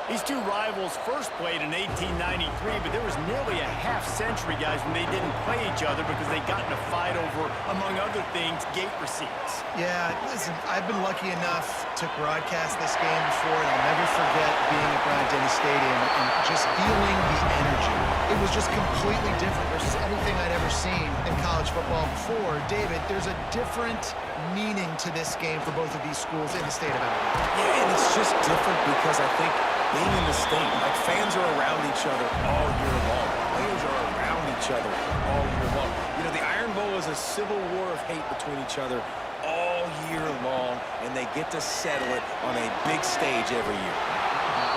These two rivals first played in 1893, but there was nearly a half-century, guys, when they didn't play each other because they got in a fight over, among other things, gate receipts. Yeah, listen, I've been lucky enough to broadcast this game before, and I'll never forget being at Bryant-Denny Stadium and just feeling the energy. It was just completely different versus anything I'd ever seen in college football before. David, there's a different meaning to this game for both of these schools in the state of Alabama. Yeah, and it's just different because I think being in the state, like, fans are around each other all year long. Players are around each other all year long. You know, the Iron Bowl is a civil war of hate between each other all year long, and they get to settle it on a big stage every year.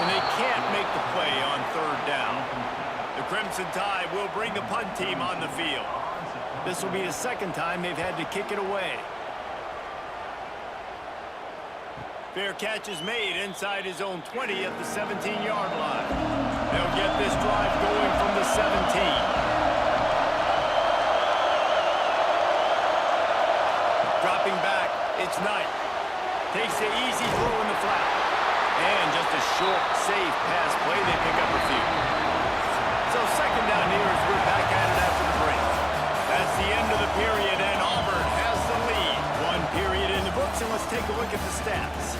And they can't make the play on third down. The Crimson Crimson Tide will bring the punt team on the field. This will be the second time they've had to kick it away. Fair catch is made inside his own 20 at the 17-yard line. They'll get this drive going from the 17. Dropping back, it's Knight. Takes the easy throw in the flat. And just a short, safe pass play, they pick up a few. So second down here as we're back at it after the break. That's the end of the period, and Auburn has the lead. One period in the books, and let's take a look at the stats.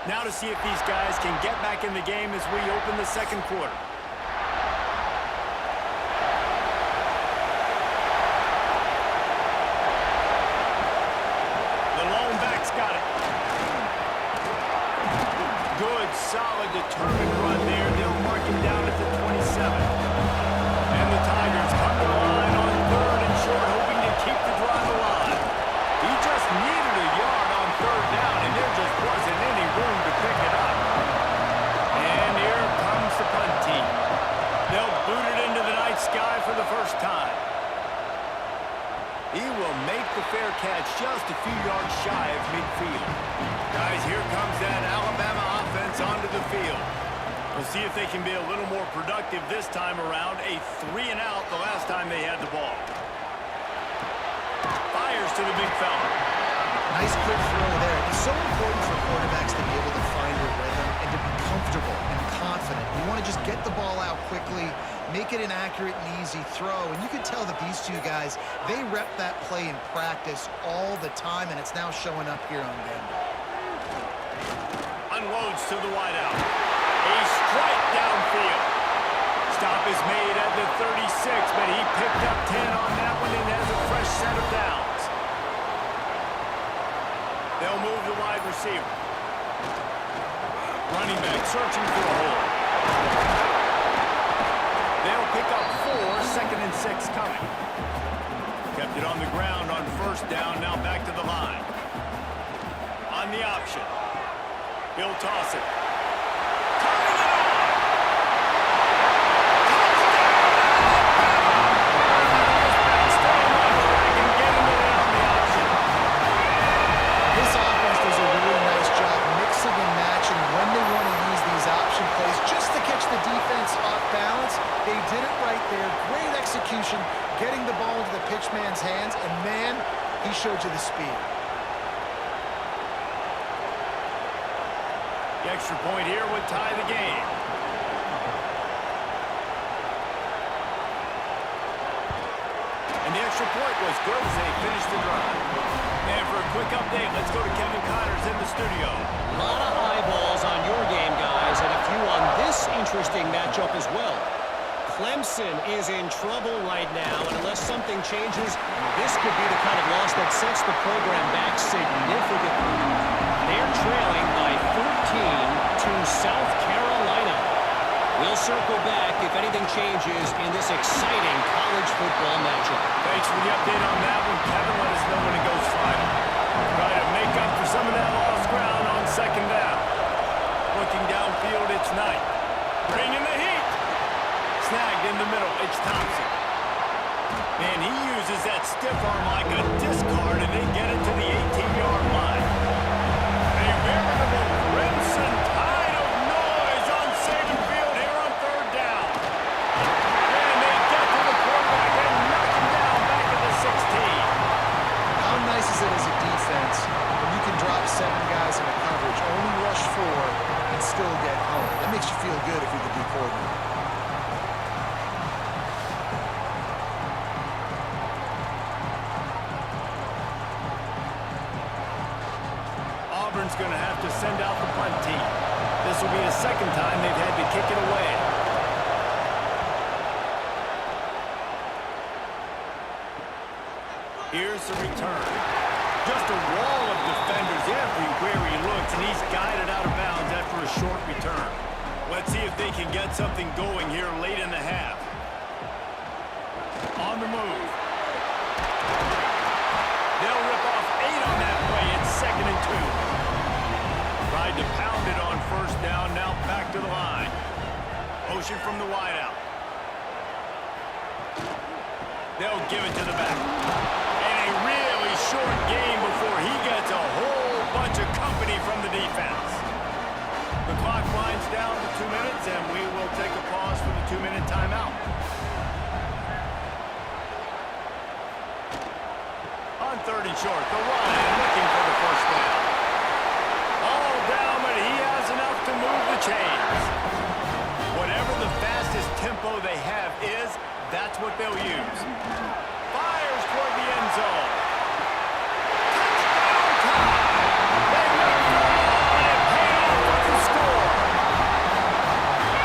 Now to see if these guys can get back in the game as we open the second quarter. The lone back's got it. Good, solid, determined run there. They'll mark him down at the 27. And the Tigers come to the line on third and short, hoping to keep the drive alive. He just needed a yard on third down, and there just wasn't any room to pick it up. And here comes the punt team. They'll boot it into the night sky for the first time. He will make the fair catch just a few yards shy of midfield. Guys, here comes that Alabama offense onto the field. We'll see if they can be a little more productive this time around. A 3-and-out the last time they had the ball. Fires to the big fella. Nice quick throw there. It's so important for quarterbacks to be able to find their rhythm and to be comfortable and confident. You want to just get the ball out quickly, make it an accurate and easy throw. And you can tell that these two guys, they rep that play in practice all the time, and it's now showing up here on Denver. Unloads to the wideout. A strike downfield. Stop is made at the 36, but he picked up 10 on that one and has a fresh set of downs. They'll move the wide receiver. Running back searching for a hole. They'll pick up 4, second and 6 coming. Kept it on the ground on first down, now back to the line. On the option. He'll toss it. They did it right there. Great execution, getting the ball into the pitchman's hands, and man, he showed you the speed. The extra point here would tie the game. And the extra point was good as they finished the drive. And for a quick update, let's go to Kevin Connors in the studio. A lot of eyeballs on your game, guys, and a few on this interesting matchup as well. Clemson is in trouble right now, and unless something changes, this could be the kind of loss that sets the program back significantly. They're trailing by 13 to South Carolina. We'll circle back if anything changes in this exciting college football matchup. Thanks for the update on that one, Kevin. Let us know when it goes final. Try to make up for some of that lost ground on second down. Looking downfield, it's Knight. Bringing the heat. Snagged in the middle, it's Thompson. And he uses that stiff arm like a discard, and they get it to the 18-yard line. A veritable crimson tide of noise on Saban Field here on third down. And they get to the quarterback and knock him down back at the 16. How nice is it as a defense when you can drop 7 guys in a coverage, only rush 4, and still get home? That makes you feel good if you're the D coordinator. Auburn's going to have to send out the punt team. This will be the second time they've had to kick it away. Here's the return. Just a wall of defenders everywhere he looks, and he's guided out of bounds after a short return. Let's see if they can get something going here late in the half. On the move. They'll rip off 8 on that play. It's second and first down, now back to the line. Motion from the wideout. They'll give it to the back. And a really short game before he gets a whole bunch of company from the defense. The clock winds down to 2 minutes, and we will take a pause for the 2-minute timeout. On 3rd and short, the Ryan looking for the first down. All down, but he has enough to move the chains. Whatever the fastest tempo they have is, that's what they'll use. Fires toward the end zone. Touchdown time! They make the ball and pay off with the score.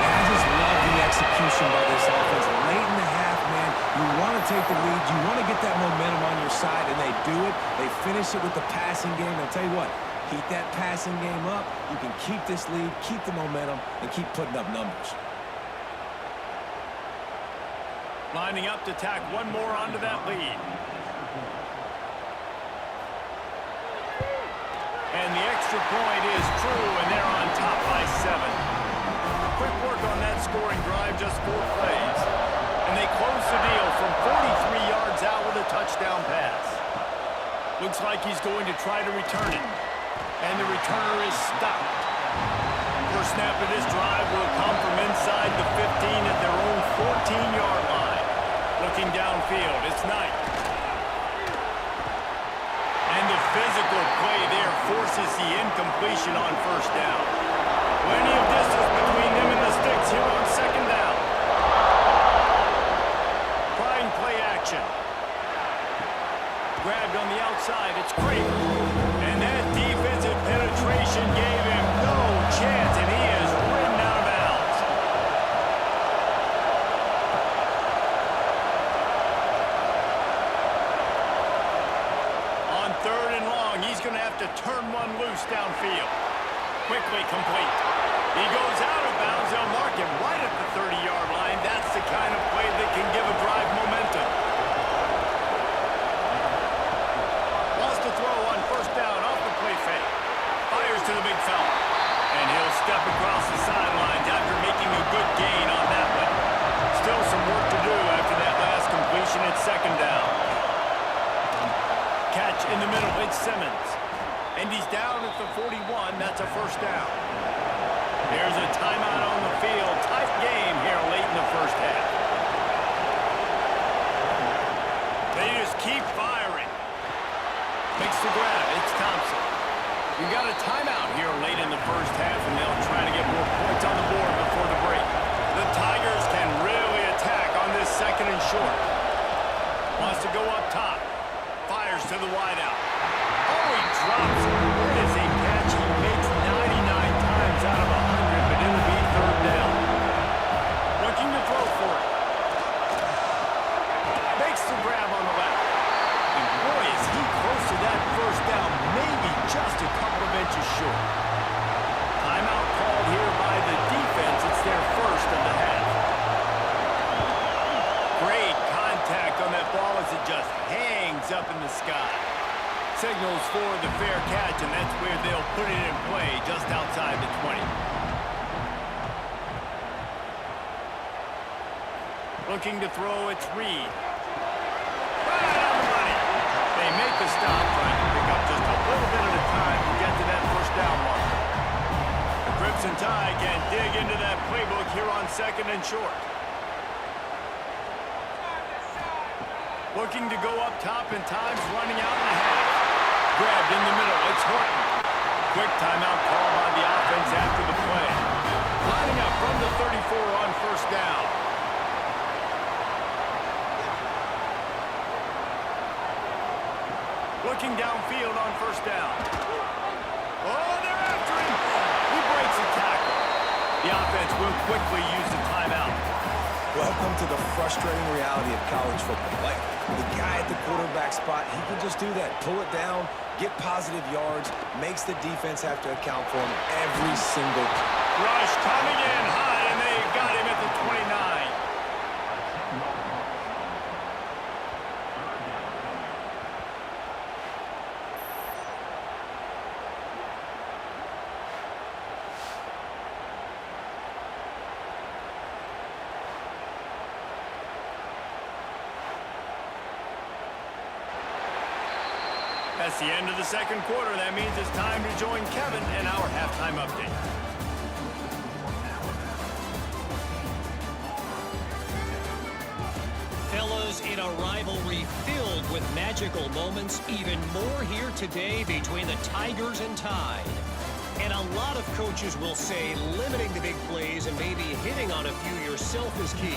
And I just love the execution by this offense. Late in the half, man, you want to take the lead. You want to get that momentum on your side, and they do it. They finish it with the passing game. I'll tell you what, keep that passing game up. You can keep this lead, keep the momentum, and keep putting up numbers. Lining up to tack one more onto that lead. And the extra point is true, and they're on top by 7. Quick work on that scoring drive, just 4 plays. And they close the deal from 43 yards out with a touchdown pass. Looks like he's going to try to return it. And the returner is stopped. First snap of this drive will come from inside the 15 at their own 14-yard line. Looking downfield, it's Knight. And the physical play there forces the incompletion on first down. Plenty of distance between them and the sticks here on 2nd down. Trying play action. Grabbed on the outside, it's Kramer. And that defensive penetration gave him no chance, and he is ridden out of bounds. On 3rd and long, he's going to have to turn one loose downfield. Quickly complete. He goes out of bounds. They'll mark him right at the 30-yard line. That's the kind of play that can give a drive momentum. Wants to throw on first down off the play fake. Fires to the big fella. And he'll step across the sidelines after making a good gain on that one. Still some work to do after that last completion at 2nd down. Catch in the middle, it's Simmons. And he's down at the 41, that's a first down. There's a timeout on the field. Tight game here late in the first half. They just keep firing. Makes the grab, it's Thompson. You got a timeout here late in the first half, and they'll try to get more points on the board before the break. The Tigers can really attack on this 2nd and short. Wants to go up top. Fires to the wideout. Oh, he drops it. That is a catch he makes 99 times out of 100, but it'll be 3rd down. Looking to throw for it. Makes the grab on the left. And boy, is he close to that first down, maybe just a couple of inches short. Timeout called here by the defense. It's their first of the half. Great contact on that ball as it just hangs up in the sky. Signals for the fair catch, and that's where they'll put it in play, just outside the 20. Looking to throw, it's Reed. Right on the money. They make the stop, trying to pick up just a little bit at a time to get to that first down mark. The Crimson Tide can dig into that playbook here on 2nd and short. Looking to go up top, and time's running out in the half. Grabbed in the middle, it's Horton. Quick timeout call by the offense after the play. Lining up from the 34 on first down. Looking downfield on first down. Oh, they're after him. He breaks a tackle. The offense will quickly use the timeout. Welcome to the frustrating reality of college football. Like, the guy at the quarterback spot, he can just do that. Pull it down, get positive yards, makes the defense have to account for him every single time. Rush coming in high, and they got him at the 29. That's the end of the second quarter. That means it's time to join Kevin in our halftime update. Fellas, in a rivalry filled with magical moments, even more here today between the Tigers and Tide. And a lot of coaches will say limiting the big plays and maybe hitting on a few yourself is key.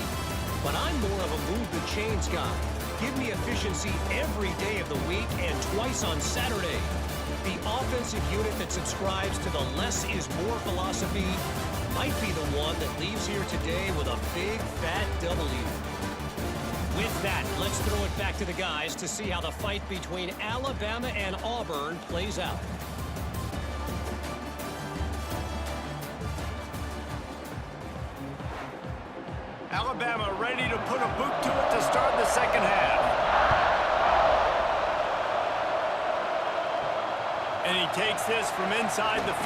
But I'm more of a move the chains guy. Give me efficiency every day of the week and twice on Saturday. The offensive unit that subscribes to the less is more philosophy might be the one that leaves here today with a big fat W. With that, let's throw it back to the guys to see how the fight between Alabama and Auburn plays out. Alabama ready to put a boot to it to start the second half. And he takes this from inside the 5.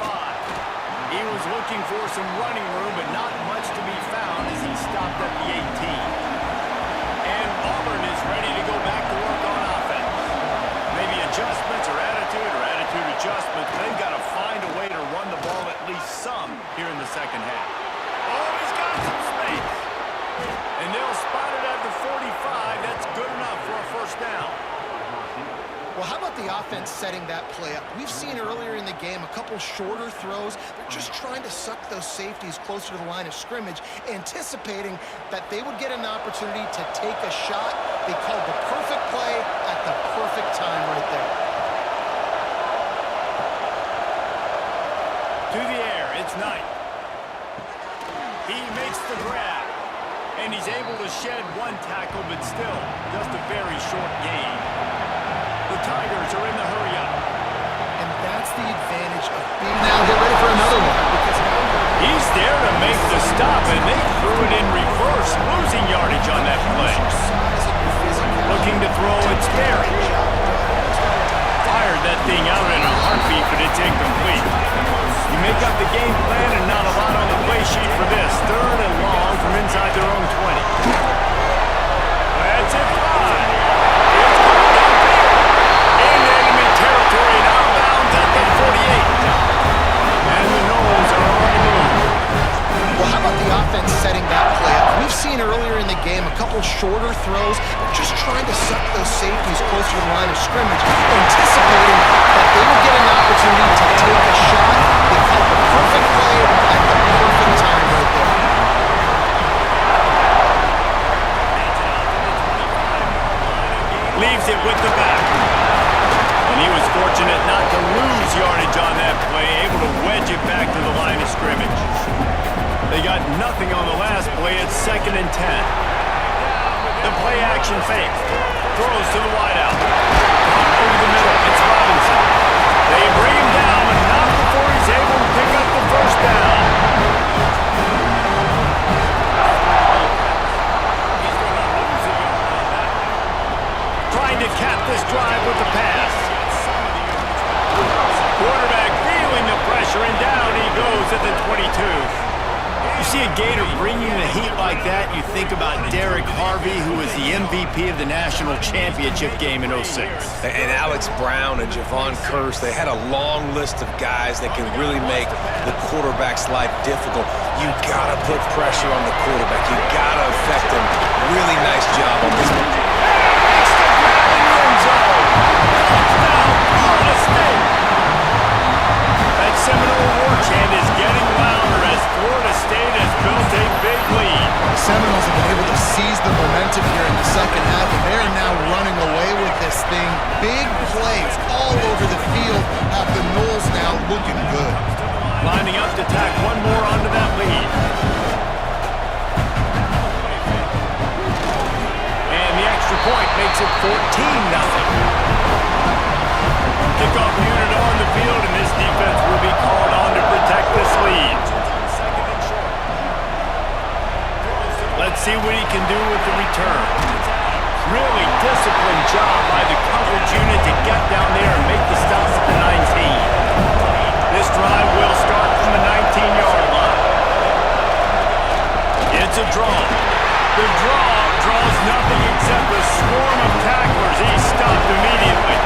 He was looking for some running room, but not much to be found as he stopped at the 18. And Auburn is ready to go back to work on offense. Maybe adjustments or attitude adjustments. They've got to find a way to run the ball at least some here in the second half. Oh, he's got some space. And they'll spot it at the 45. That's good enough for a first down. Well, how about the offense setting that play up? We've seen earlier in the game a couple shorter throws. They're just trying to suck those safeties closer to the line of scrimmage, anticipating that they would get an opportunity to take a shot. They called the perfect play at the perfect time right there. To the air, it's Knight. He makes the grab. And he's able to shed one tackle, but still just a very short gain. The Tigers are in the hurry-up. And that's the advantage of being now get ready for another one. He's there to make the stop, and they threw it in reverse, losing yardage on that play. Looking to throw, it's Barry. Fired that thing out in a heartbeat, but it's incomplete. You make up the game plan and not a lot on the play sheet for this. 3rd and long from inside their own 20. That's it, 5. It's going downfield. In enemy territory and out of bounds at the 48. And the Noles are on the move. Well, how about the offense setting that play up? We've seen earlier in the game a couple shorter throws. They're just trying to suck those safeties closer to the line of scrimmage, anticipating that they would get an opportunity to take a shot. They called the perfect play at the perfect time right there. Leaves it with the back. And he was fortunate not to lose yardage on that play, able to wedge it back to the line of scrimmage. They got nothing on the last play. It's 2nd and 10. The play action fake. Throws to the wideout. Over the middle. It's Robinson. They bring him down, but not before he's able to pick up the first down. Trying to cap this drive with the pass. Quarterback feeling the pressure, and down he goes at the 22. You see a Gator bringing the heat like that, you think about Derek Harvey, who was the MVP of the national championship game in 06. And Alex Brown and Javon Curse, they had a long list of guys that can really make the quarterback's life difficult. You gotta put pressure on the quarterback. You gotta affect him. Really nice job on this one. Extra grab in the end zone. Touchdown, Florida State. That Seminole war chant is getting louder as Florida State has built a big lead. The Seminoles have been able to seize the momentum here in the second half, and they're now running away with this thing. Big plays all over the field have the Noles now looking good. Lining up to tack one more onto that lead. And the extra point makes it 14-0. Kickoff unit on the field, and this defense will be called on to protect this lead. Let's see what he can do with the return. Really disciplined job by the coverage unit to get down there and make the stop at the 19. This drive will start from the 19-yard line. It's a draw. The draw draws nothing except a swarm of tacklers. He's stopped immediately.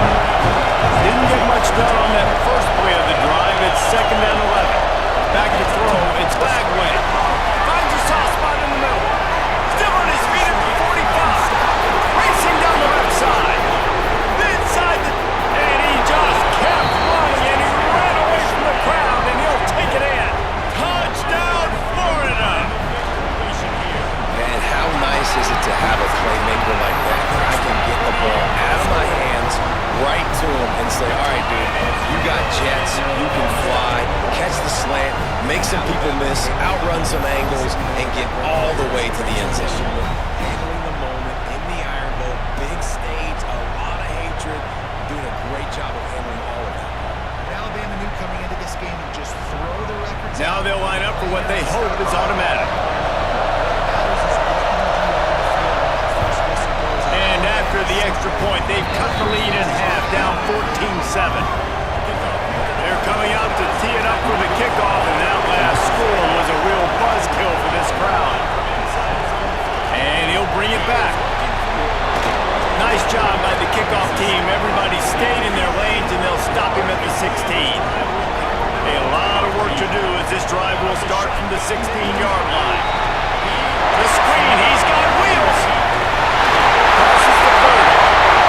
all right, dude, you got jets, you can fly, catch the slant, make some people miss, outrun some angles, and get all the way to the end zone. Handling the moment in the Iron Bowl, big stage, a lot of hatred, doing a great job of handling all of that. Alabama knew coming into this game to just throw the records. Now they'll line up for what they hope is automatic. And after the extra point, they've cut the lead in half, down 14-7. They're coming out to tee it up for the kickoff, and that last score was a real buzzkill for this crowd. And he'll bring it back. Nice job by the kickoff team. Everybody stayed in their lanes, and they'll stop him at the 16. A lot of work to do as this drive will start from the 16-yard line. The screen, he's got wheels. Crosses the 30.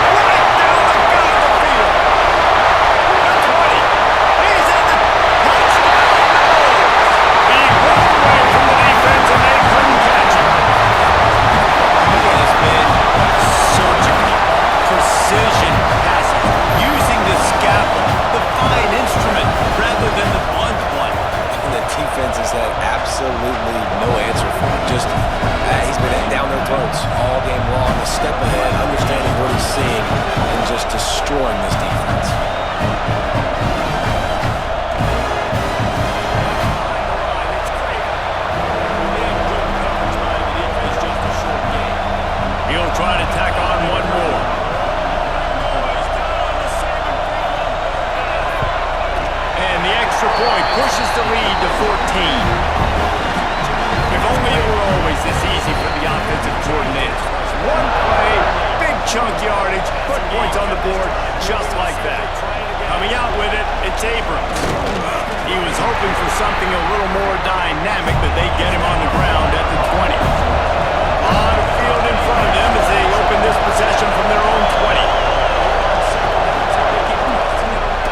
Right down the gut of the field. The 20. He's in the touchdown. He broke away from the defense, and they couldn't catch him. He has been surgical, precision passing, using the scalpel, the fine instrument, rather than the blunt one. And the defense has had absolutely no answer for him. Just, he's been down their throats all game long, a step ahead, understanding what he's seeing, and just destroying this defense. He'll try to tack on one more. And the extra point pushes the lead to 14. If only it were always this easy for the offensive coordinators. One play, big chunk yardage, put points on the board just like that. Coming out with it, it's Abrams. He was hoping for something a little more dynamic, but they get him on the ground at the 20. On the field in front of them as they open this possession from their own 20.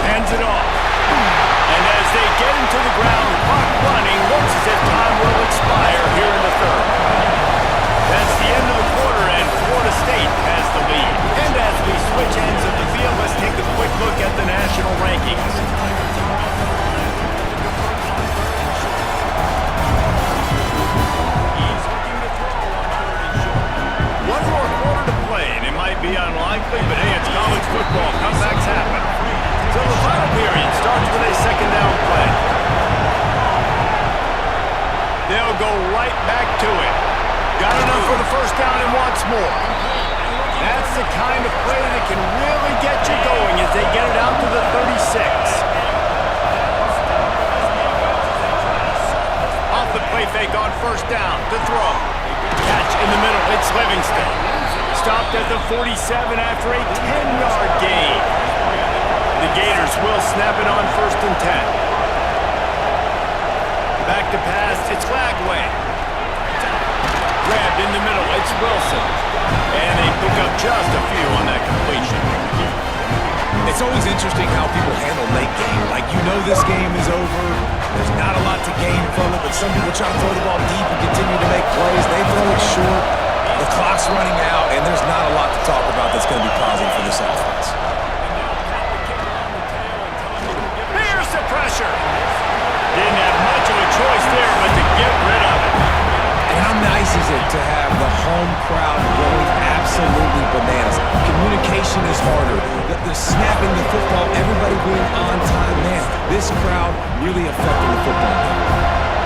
Hands it off. And as they get him to the ground, clock running, looks as if time will expire here in the third. That's the end of the quarter, and Florida State has the lead. And as we switch ends of the field, let's take a quick look at the national rankings. One more quarter to play, and it might be unlikely, but hey, it's college football. Comebacks happen. So the final period starts with a second down play. They'll go right back to it. Got enough for the first down and wants more. That's the kind of play that can really get you going as they get it out to the 36. Off the play fake on first down to throw. Catch in the middle, it's Livingston. Stopped at the 47 after a 10-yard gain. The Gators will snap it on first and 10. Back to pass, it's Lagway. Grabbed in the middle, it's Wilson. And they pick up just a few on that completion. It's always interesting how people handle late game. Like, you know this game is over. There's not a lot to gain from it, but some people try to throw the ball deep and continue to make plays. They throw it short. The clock's running out, and there's not a lot to talk about that's going to be positive for this offense. Here's the pressure. Didn't have much of a choice there, but to get rid of it. And how nice is it to have the home crowd going absolutely bananas? Communication is harder. The snapping the football, everybody being on time. Man, this crowd really affecting the football game.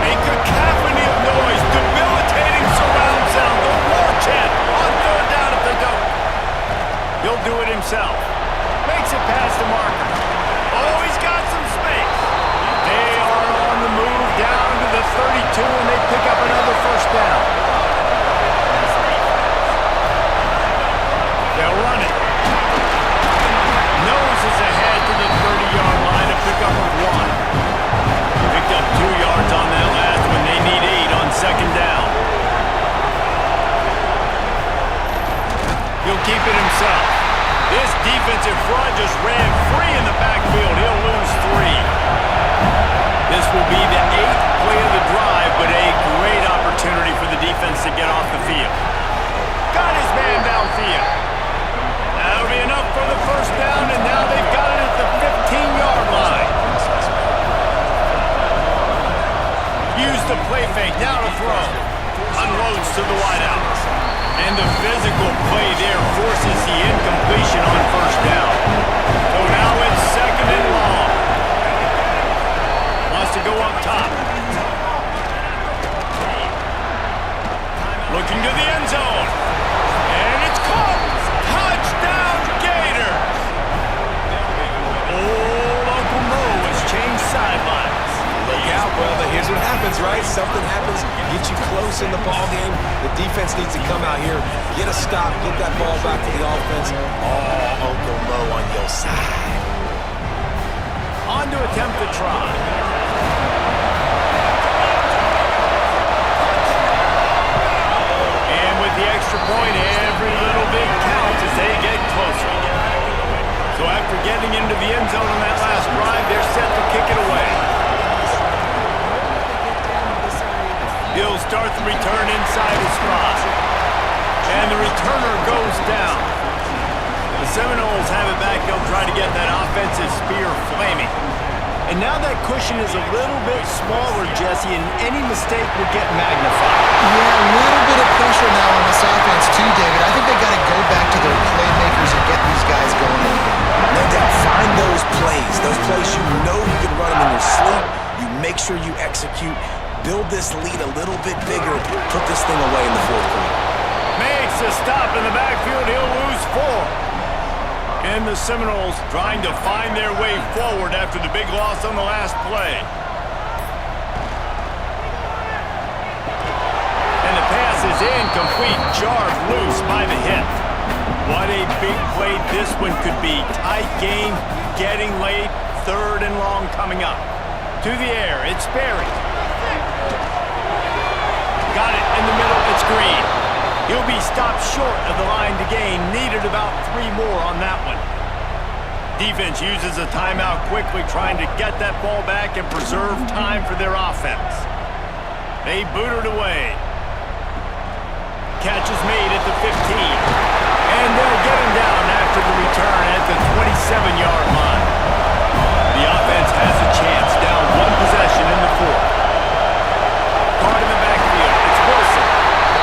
A cacophony of noise, debilitating surround sound, the war chant on third down if they don't. He'll do it himself. Makes it past the marker. Oh, he's got some space. They are on the move down to the 32, and they pick up another first down. They'll run it. Noses ahead to the 30-yard line, a pickup of 1. Picked up 2 yards on that last one. They need 8 on second down. He'll keep it himself. This defensive front just ran free in the backfield. He'll lose 3. This will be the 8th play of the drive, but a great opportunity for the defense to get off the field. Got his man downfield. That'll be enough for the first down, and now they've got it at the completion on first down. So now it's second and long. Wants to go up top. Looking to the end zone. And it's caught. Touchdown, Gators. Old Uncle Mo has changed sidelines. Look out, brother. Here's what happens, right? Something happens, get you close in the ball game. The defense needs to come out here, get a stop, get that ball back to the offense. Oh, Uncle Mo on your side. On to attempt the try. And with the extra point, every little bit counts as they get closer. So after getting into the end zone on that last drive, they're set to kick it away. He'll start the return inside his spot. And the returner goes down. The Seminoles have it back. They'll try to get that offensive spear flaming. And now that cushion is a little bit smaller, Jesse, and any mistake will get magnified. Yeah, a little bit of pressure now on this offense too, David. I think they got to go back to their playmakers and get these guys going in again. No doubt, find those plays you know you can run them in your sleep. You make sure you execute. Build this lead a little bit bigger. Put this thing away in the fourth quarter. Makes a stop in the backfield. He'll lose 4. And the Seminoles trying to find their way forward after the big loss on the last play. And the pass is incomplete, jarred loose by the hip. What a big play this one could be. Tight game, getting late, third and long coming up. To the air, it's Berry. Got it in the middle, it's Green. He'll be stopped short of the line to gain. Needed about 3 more on that one. Defense uses a timeout quickly, trying to get that ball back and preserve time for their offense. They boot it away. Catch is made at the 15. And they'll get him down after the return at the 27-yard line. The offense has a chance, down 1 possession in the fourth. Card in the backfield, it's Wilson.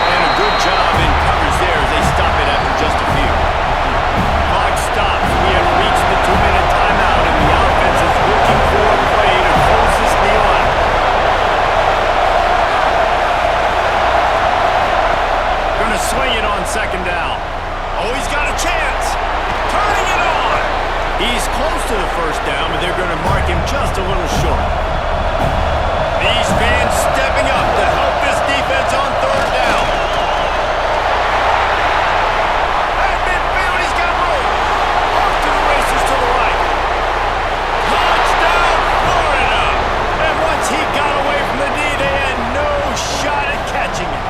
And a good job in coverage there as they stop it after just a few. Clock stops. We have reached the 2-minute timeout, and the offense is looking for a play to close this deal out. Gonna swing it on second down. Oh, he's got a chance. Turning it on. He's close to the first down, but they're going to mark him just a little short. These fans stepping up to help this defense on third down. At midfield, he's got room. Off to the races to the right. Touchdown, Florida. And once he got away from the D, they had no shot at catching him.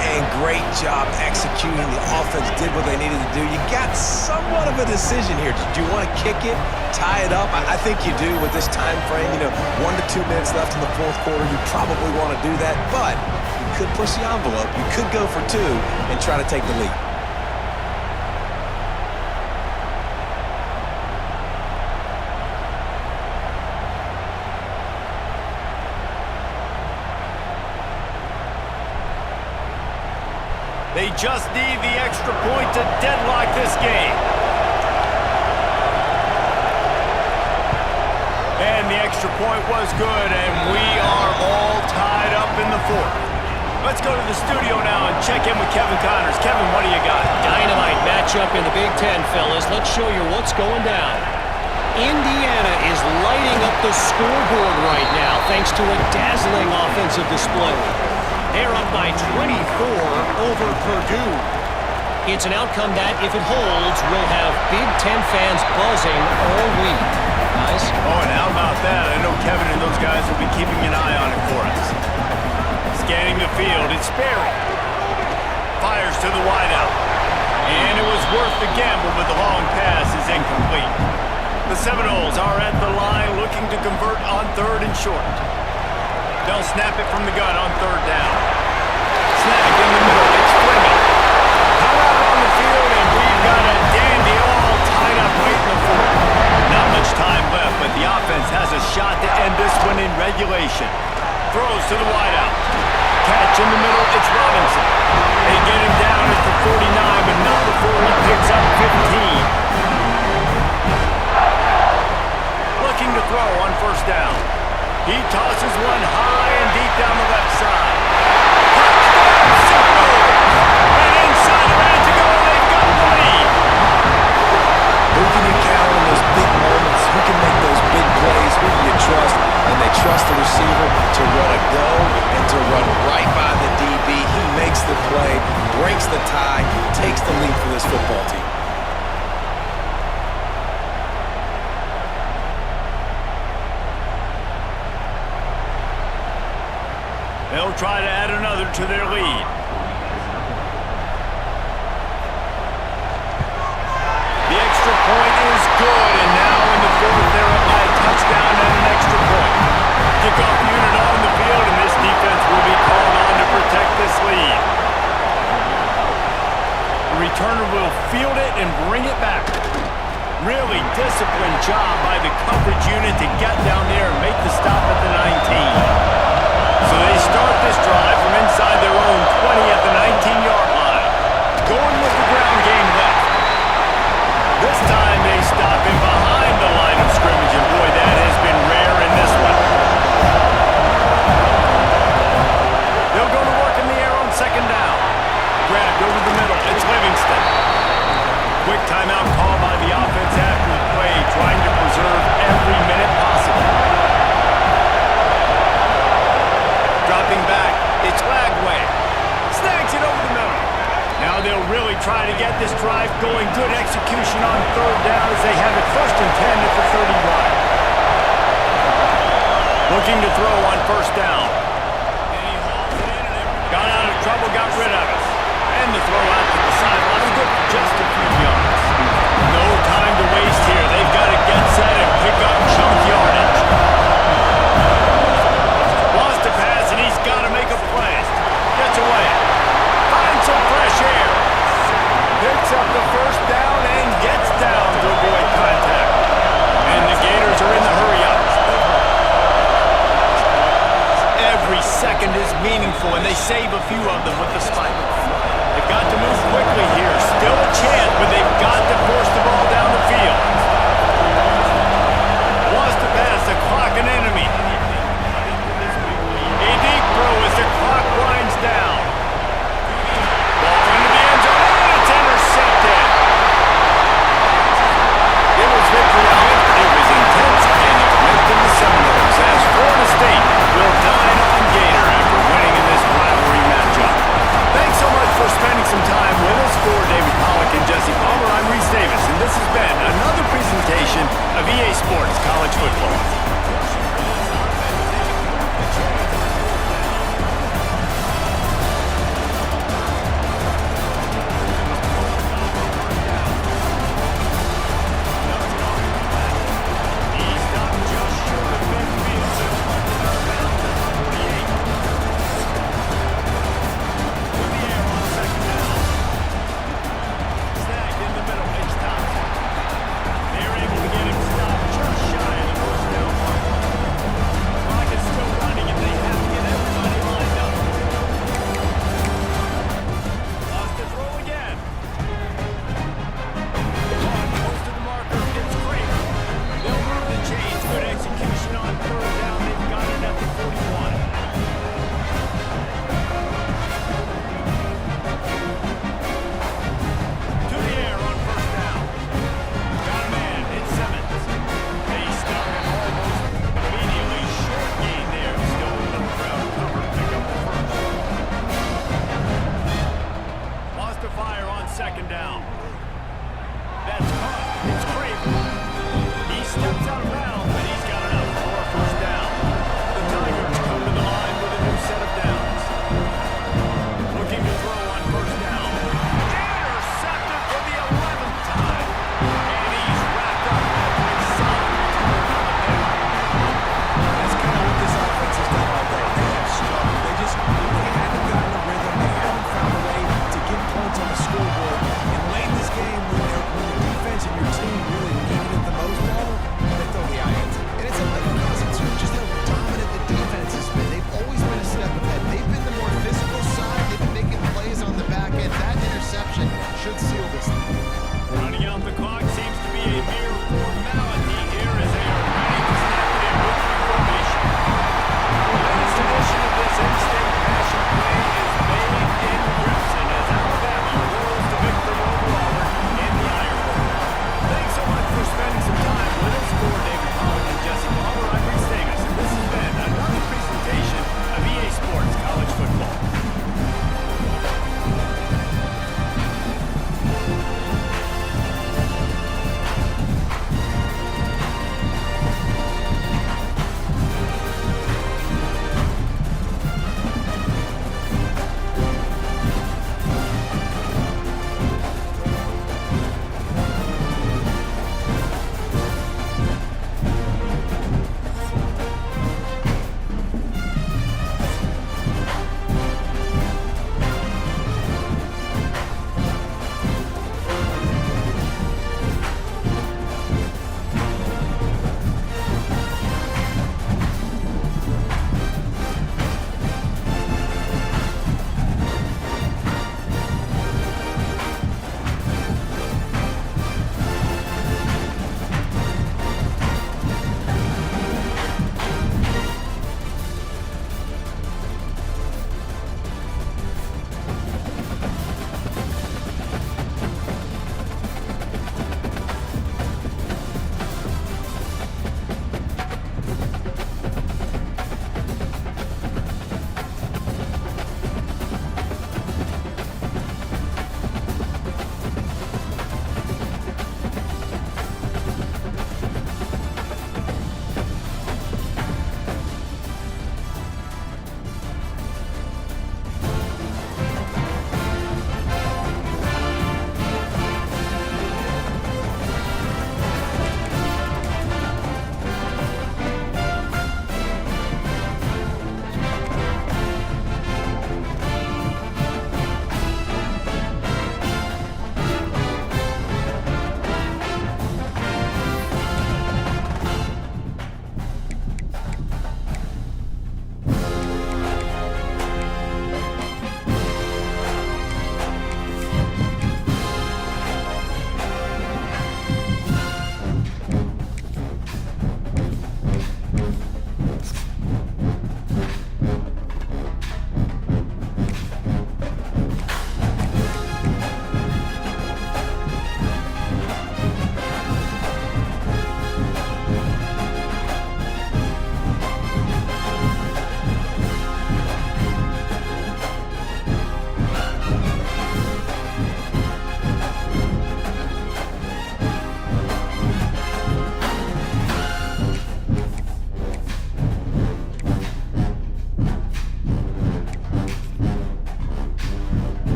And great job executing. The offense did what they needed to do. You got somewhat of a decision here. Do you want to kick it, tie it up? I think you do with this time frame. 1 to 2 minutes left in the fourth quarter. You probably want to do that, but you could push the envelope. You could go for 2 and try to take the lead. They just need the extra point to deadlock this game. And the extra point was good, and we are all tied up in the fourth. Let's go to the studio now and check in with Kevin Connors. Kevin, what do you got? Dynamite matchup in the Big Ten, fellas. Let's show you what's going down. Indiana is lighting up the scoreboard right now thanks to a dazzling offensive display. They're up by 24 over Purdue. It's an outcome that, if it holds, will have Big Ten fans buzzing all week. Guys? Oh, and how about that? I know Kevin and those guys will be keeping an eye on it for us. Scanning the field, it's Berry. Fires to the wideout. And it was worth the gamble, but the long pass is incomplete. The Seminoles are at the line looking to convert on third and short. They'll snap it from the gun on third down. Snap in the middle, it's Fleming. Come out on the field, and we've got a dandy all tied up late in the fourth. Not much time left, but the offense has a shot to end this one in regulation. Throws to the wideout. Catch in the middle, it's Robinson. They get him down at the 49, but not before before he picks up 15. Looking to throw on first down. He tosses one high and deep down the left side. Touchdown, and inside the red to go, they've got the lead. Who can you count in those big moments? Who can make those big plays? Who can you trust? And they trust the receiver to run a go and to run right by the DB. He makes the play, breaks the tie, takes the lead for this football team. They'll try to add another to their lead. The extra point is good, and now in the fourth, they're up by a touchdown and an extra point. Kickoff unit on the field, and this defense will be called on to protect this lead. The returner will field it and bring it back. Really disciplined job by the coverage unit to get down there and make the stop at the 19. So they start this drive from inside their own 20 at the 19-yard line. Going with the ground game left. This time they stop him behind the line of scrimmage, and boy, that has been rare in this one. They'll go to work in the air on second down. Grabbed over the middle. It's Livingston. Quick timeout call by the offense after the play, trying to preserve every minute possible. Dropping back, it's Lagway. Snags it over the middle. Now they'll really try to get this drive going. Good execution on third down as they have it first and 10 at the 31. Looking to throw on first down. Got out of trouble, got rid of it. And the throw out to the sideline, good for just a few yards. No time to waste here. They've got to get set and pick up chunk yardage. Lost a pass, and he's got to make a play. Gets away. Finds some fresh air. Picks up the first down and gets down to avoid contact. And the Gators are in the hurry-up. Every second is meaningful, and they save a few of them with the spike. They've got to move quickly here. Still a chance, but they've got to force the ball down the field. Lost a pass, a clock an enemy. A deep throw as the clock winds down. Ball into the end zone, and it's intercepted. It was victory on it. It was intense, and it went to the Seminoles as Florida State will dine on Gator after winning in this rivalry matchup. Thanks so much for spending some time with us. For David Pollack and Jesse Palmer, I'm Reese Davis, and this has been another presentation of EA Sports College Football.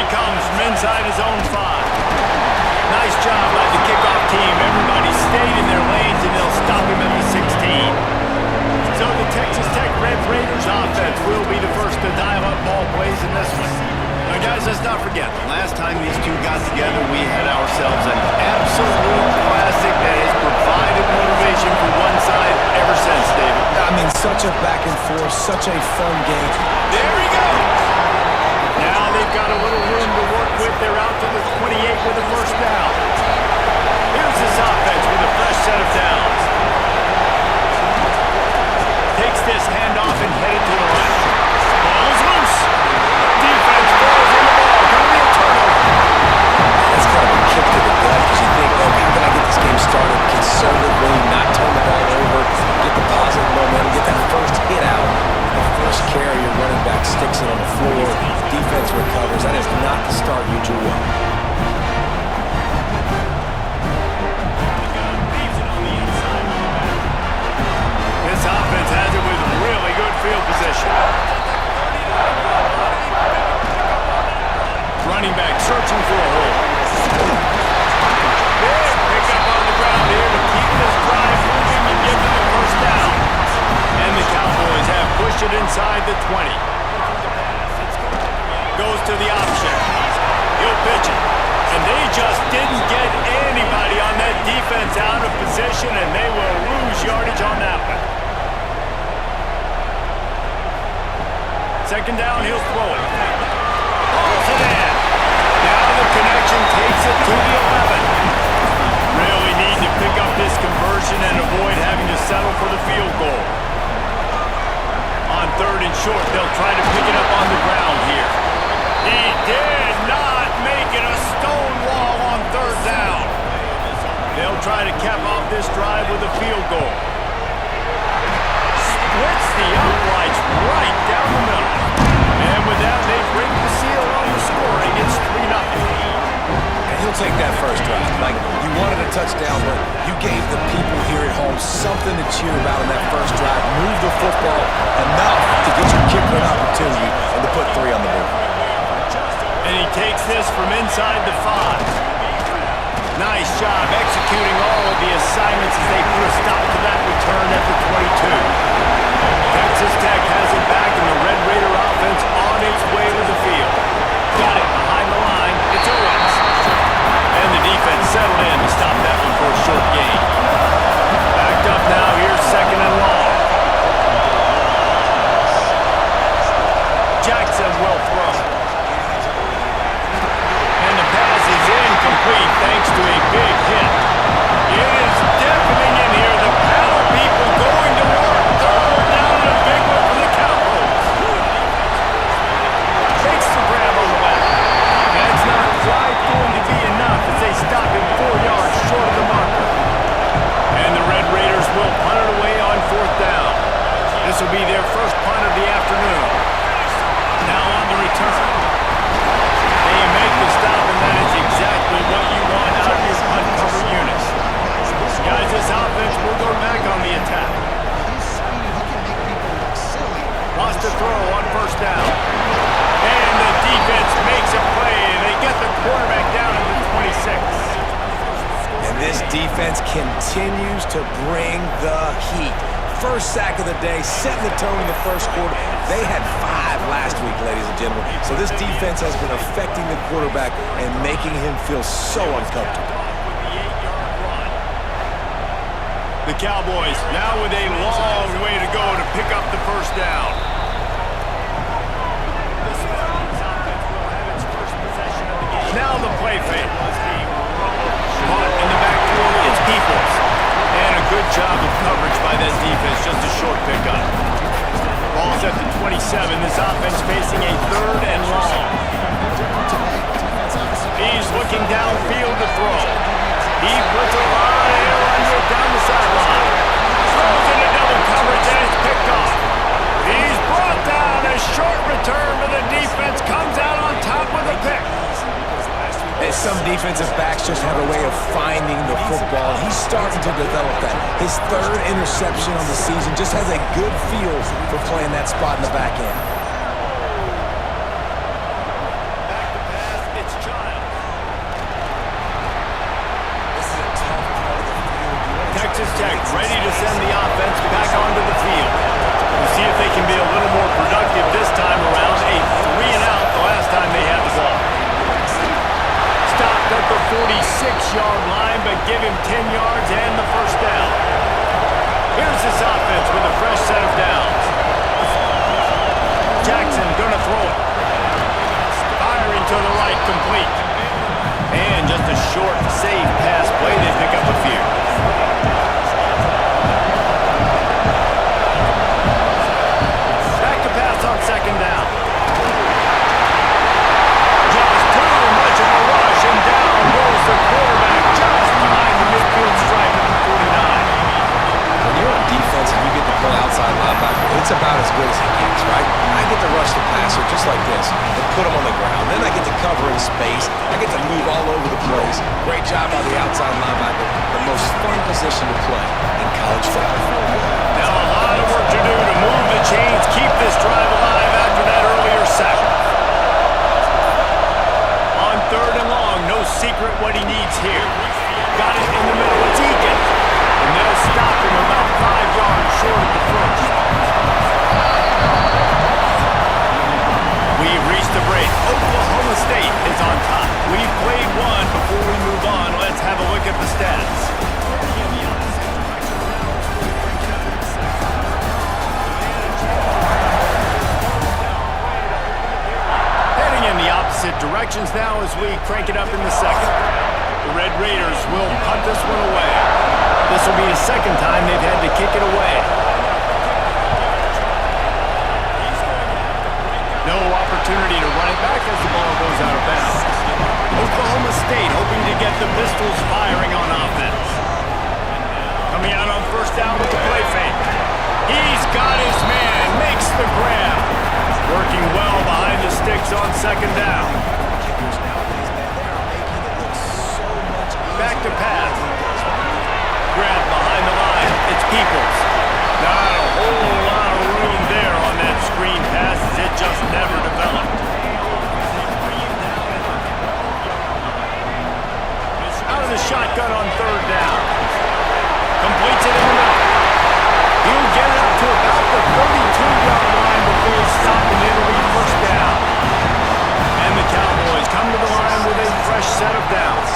he comes from inside his own 5. Nice job by the kickoff team. Everybody stayed in their lanes, and they'll stop him at the 16. So the Texas Tech Red Raiders offense will be the first to dial up ball plays in this one. Now, guys, let's not forget, the last time these two got together, we had ourselves an absolute classic that has provided motivation for one side ever since, David. I mean, such a back and forth, such a fun game. There he goes. Now they've got a little room to work with. They're out to the 28 with a first down. Here's this offense with a fresh set of downs. Takes this handoff and headed to the left. Ball's loose. Defense falls on the ball. Gonna be a turnover. That's kind of a kick to the gut because you think, oh, how can I get this game started conservatively, not turn the ball over, get the positive momentum, get that first hit out. The first carry, your running back sticks it on the floor. Defense recovers. That is not the start you drew up. This offense has it with really good field position. Running back searching for a hole. Big pickup on the ground here to keep this drive moving and give them the first down. And the Cowboys have pushed it inside the 20. Goes to the option. He'll pitch it. And they just didn't get anybody on that defense out of position, and they will lose yardage on that one. Second down, he'll throw it. Balls it in. Now the connection takes it to the 11. Really need to pick up this conversion and avoid having to settle for the field goal. On third and short, they'll try to pick it up on the ground here. He did not make it a stone wall on third down. They'll try to cap off this drive with a field goal. Splits the uprights right down the middle. And with that, they break the seal on the scoring. It's 3-0. And he'll take that first drive. Like, you wanted a touchdown, but you gave the people here at home something to cheer about in that first drive. Move the football enough to get your kicker an opportunity and to put 3 on the board. And he takes this from inside the 5. Nice job executing all of the assignments as they put a stop to that return at the 22. Texas Tech has it back, and the Red Raider offense on its way to the field. Got it behind the line. It's Owens. And the defense settled in to stop that one for a short gain. Backed up now. Here's second and long. Jackson will throw. And the pass is incomplete thanks to a big hit. It is deafening in here. The panel people going to work. Third down and a big one for the Cowboys. Takes the grab on the back. And it's not quite going to be enough as they stop him 4 yards short of the marker. And the Red Raiders will punt it away on fourth down. This will be their first punt of the afternoon. Now on the return. They make the stop, and that is exactly what you want out of your punt cover units. Guys, this offense will go back on the attack. Lost a throw on first down. And the defense makes a play, and they get the quarterback down at the 26. And this defense continues to bring the heat. First sack of the day, setting the tone in the first quarter. They had 5 last week, ladies and gentlemen. So this defense has been affecting the quarterback and making him feel so uncomfortable. The Cowboys now with a long way to go to pick up the first down. Now the play fake. Caught in the backfield, it's Peoples. And a good job of coverage by that defense, just a short pickup. Ball's at the 27. This offense facing a third and long. He's looking downfield to throw. He puts a lot of air under it down the sideline. Throws into double coverage and it's picked off. He's brought down. A short return, but the defense comes out on top with a pick. And some defensive backs just have a way of finding the football. He's starting to develop that. His 3rd interception on the season just has a good feel for playing that spot in the back end. 6-yard line, but give him 10 yards and the first down. Here's this offense with a fresh set of downs. Jackson gonna throw it. Firing to the right, complete. And just a short, safe pass play. They pick up a few. Back to pass on second down. Just too much of a rush, and down goes the quarterback just behind the midfield stripe at the 49. When you're on defense and you get to play outside linebacker, it's about as good as it gets, right? I get to rush the passer just like this and put him on the ground. Then I get to cover in space. I get to move all over the place. Great job by the outside linebacker. The most fun position to play in college football. Now a lot of work to do to move the chains, keep this drive alive after that earlier sack. On third and long, no secret what he needs here. Got it in the middle, it's Egan. And they'll stop him about 5 yards short of the first. We've reached the break. Oklahoma State is on top. We've played one. Before we move on, let's have a look at the stats. Heading in the opposite directions now as we crank it up in the second. The Red Raiders will punt this one away. This will be the second time they've had to kick it away. No opportunity to run it back as the ball goes out of bounds. Oklahoma State hoping to get the pistols firing on offense. Coming out on first down with the play fake. He's got his man, makes the grab. Working well behind the sticks on second down. Back to pass. Grab behind the line. It's Peoples. Not a whole lot of room there on that screen pass as it just never developed. Out of the shotgun on third down. Completes it in the middle. He'll get it up to about the 32-yard line before he's stopped and it'll be first down. And the Cowboys come to the line with a fresh set of downs.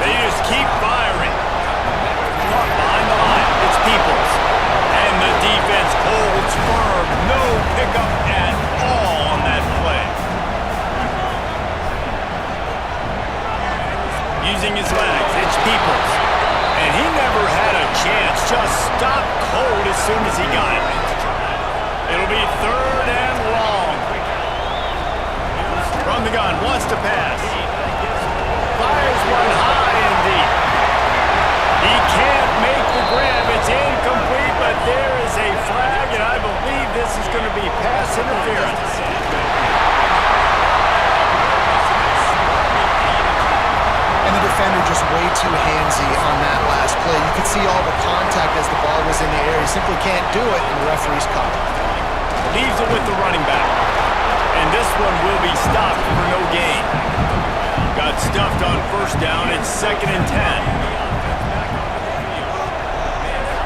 They just keep firing. Caught behind the line. It's Peoples. And the defense holds firm. No pickup at all on that play. Using his legs. It's Peoples. And he never had a chance. Just stopped cold as soon as he got it. It'll be third and long. From the gun. Wants to pass. Fires one high and deep. He can't make the grab. It's incomplete, but there is a flag, and I believe this is going to be pass interference. And the defender just way too handsy on that last play. You could see all the contact as the ball was in the air. He simply can't do it, and the referee's caught it. Leaves it with the running back. And this one will be stopped for no gain. Got stuffed on first down. It's 2nd and 10.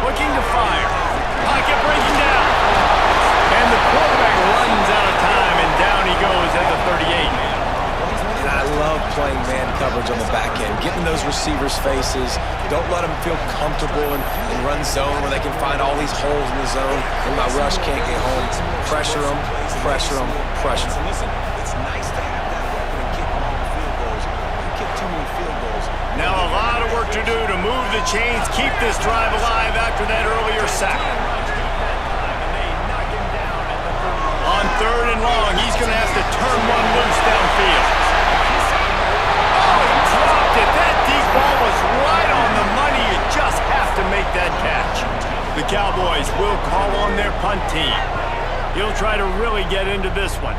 Looking to fire. Pocket breaking down. And the quarterback runs out of time, and down he goes at the 38. And I love playing man coverage on the back end, getting those receivers' faces. Don't let them feel comfortable in run zone where they can find all these holes in the zone and my rush can't get home. Pressure them, pressure them, pressure them. Listen, it's nice to have that weapon and kick long field goals. You kick too many field goals. Now a lot of work to do to move the chains, keep this drive alive after that earlier sack. On third and long, he's going to have to turn one loose downfield. Oh, he dropped it. That deep ball was right on the money. You just have to make that catch. The Cowboys will call on their punt team. He'll try to really get into this one.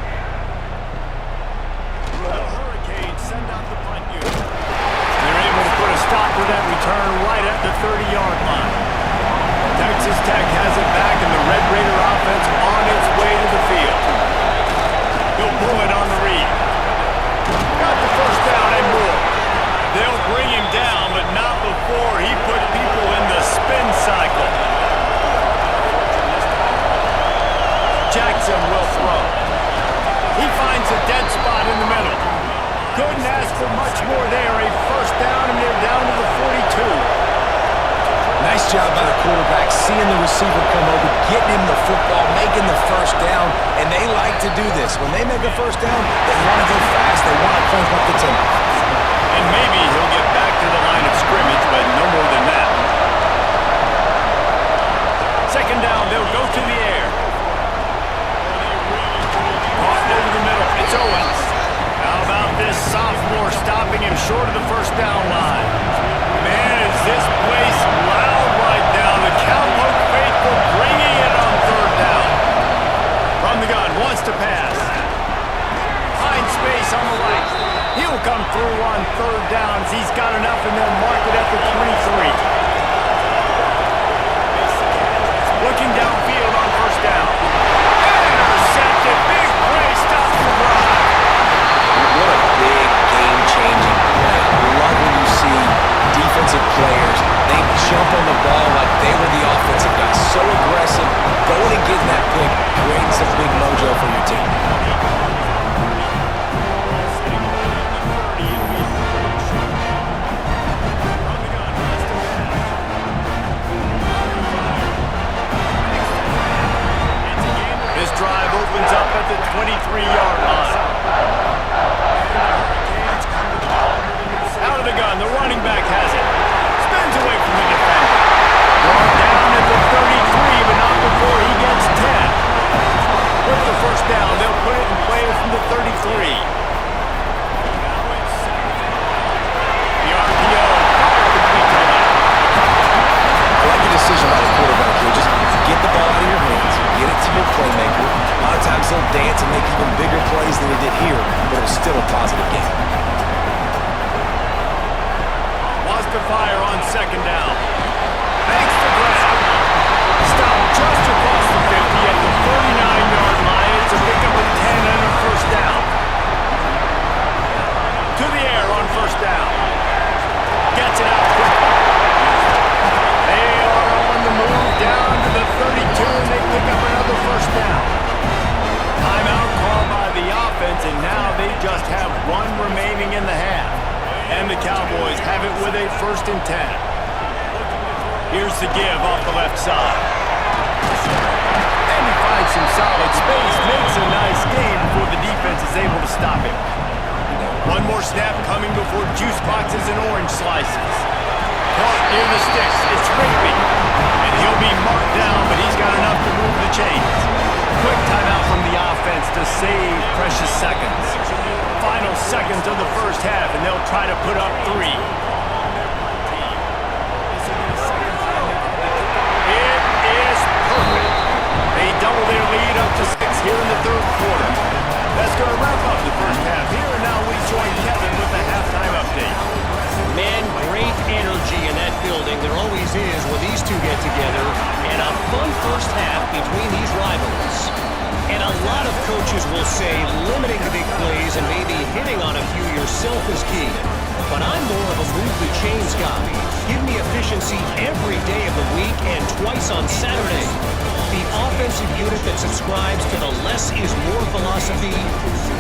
The Hurricanes send out the punt unit. They're able to put a stop to that return right at the 30-yard line. Texas Tech has it back, and the Red Raider offense on its way to the field. He'll pull it on the read. Got the first down and more. They'll bring him down, but not before he put people in the spin cycle. Jackson will throw. He finds a dead spot in the middle. Couldn't ask for much more there. A first down, and they're down to the 42. Nice job by the quarterback, seeing the receiver come over, getting him the football, making the first down, and they like to do this. When they make a first down, they want to go fast, they want to crank up the tempo. And maybe he'll get back to the line of scrimmage, but no more than that. Second down, they'll go to the air. Caught over the middle, it's Owens. How about this sophomore stopping him short of the first down line? Man, is this place loud right now. The Cowboy faithful bringing it on third down. From the gun, wants to pass. Finds space on the right. He'll come through on third downs. He's got enough, and they'll mark it at the 23. Looking downfield on first down. Intercepted. Big play. Stops the drive. What a big game-changing play. I love when you see defensive players, they jump on the ball like they were the offensive guys. So aggressive, going and getting that pick, creating some big mojo for your team. This drive opens up at the 23-yard line. Out of the gun, the running back has it. Spins away from the defender. Brought down at the 33, but not before he gets 10. With the first down, they'll put it in play from the 33. The RPO, fired between timeout. I like the decision by the quarterback here. Just get the ball out of your hands, get it to your playmaker. A lot of times they'll dance and make even bigger plays than they did here, but it was still a positive game. To fire on second down. Makes the grab. Stop just across the 50 at the 49-yard line. It's a pickup of 10 and a first down. To the air on first down. Gets it out quickly. They are on the move down to the 32, and they pick up another first down. Timeout called by the offense, and now they just have one remaining in the half. And the Cowboys have it with a 1st and 10. Here's the give off the left side. And he finds some solid space, makes a nice gain before the defense is able to stop him. One more snap coming before juice boxes and orange slices. Caught near the sticks, it's Rigby. And he'll be marked down, but he's got enough to move the chains. Quick timeout from the offense to save precious seconds. Final seconds of the first half, and they'll try to put up 3. It is perfect. They double their lead up to 6 here in the third quarter. That's going to wrap up the first half here, and now we join Kevin with the halftime update. Man, great energy in that building. There always is when these two get together, and a fun first half between these rivals. And a lot of coaches will say limiting the big plays and maybe hitting on a few yourself is key. But I'm more of a move the chains guy. Give me efficiency every day of the week and twice on Saturday. The offensive unit that subscribes to the less is more philosophy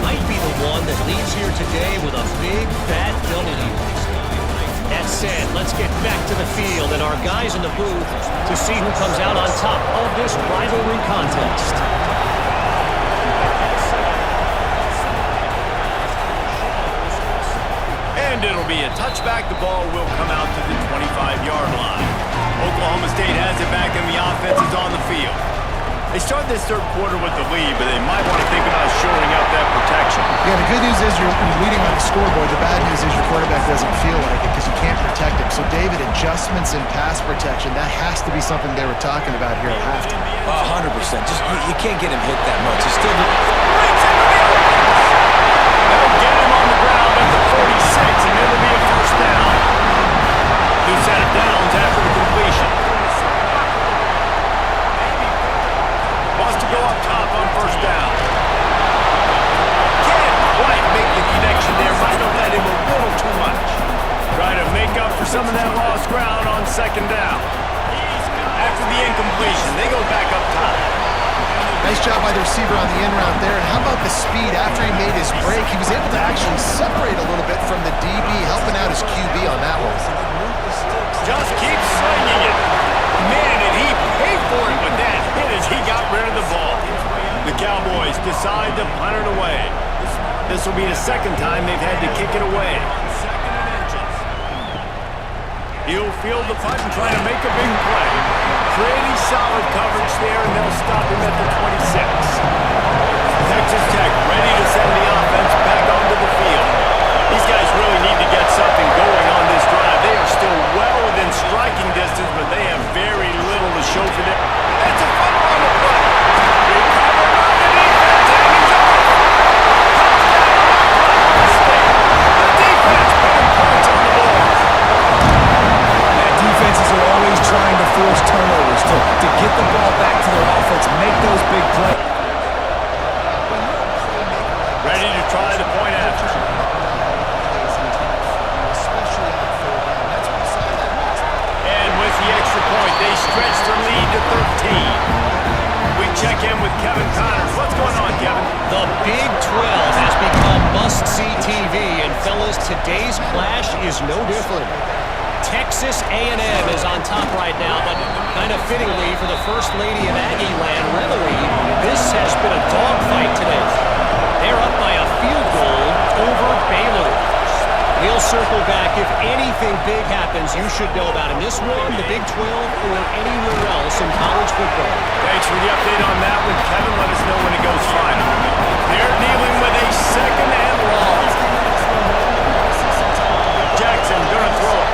might be the one that leaves here today with a big, fat W. That said, let's get back to the field and our guys in the booth to see who comes out on top of this rivalry contest. And it'll be a touchback. The ball will come out to the 25-yard line. Oklahoma State has it back, and the offense is on the field. They start this third quarter with the lead, but they might want to think about shoring up that protection. Yeah, the good news is you're leading on the scoreboard. The bad news is your quarterback doesn't feel like it because you can't protect him. So, David, adjustments in pass protection, that has to be something they were talking about here at halftime. 100%. Just you can't get him hit that much. He's still... They'll get him on the ground at the 46, and it'll be a first down. 2 set of downs after the completion. Wants to go up top on first down. Can't quite make the connection there. Might have let him a little too much. Try to make up for some of that lost ground on second down. After the incompletion, they go back up top. Nice job by the receiver on the in route there. And how about the speed after he made his break? He was able to actually separate a little bit from the DB, helping out his QB on that one. Just keep slinging it. Man, did he pay for it with that hit as he got rid of the ball. The Cowboys decide to punt it away. This will be the second time they've had to kick it away. He'll field the punt and try to make a big play. Pretty solid coverage there, and they'll stop him at the 26. Texas Tech ready to send the offense back onto the field. These guys really need to get something going on this drive. They are still well within striking distance, but they have very little to show for them. That's a fumble on the play. Recovered by the defense, and he's off. Touchdown. The defense putting points on the board. Defenses are always trying to force turnovers to get the ball back to their offense, make those big plays. Ready to try the point after. And with the extra point, they stretch the lead to 13. We check in with Kevin Connors. What's going on, Kevin? The Big 12 has become must-see TV, and fellas, today's clash is no different. Texas A&M is on top right now, but kind of fittingly for the First Lady of Aggie Land, really, this has been a dogfight today. They're up by a field goal over Baylor. We'll circle back. If anything big happens, you should know about it. This one, the Big 12, or anywhere else in college football. Thanks for the update on that one, Kevin. Let us know when it goes final. They're dealing with a second and long. Jackson gonna throw it.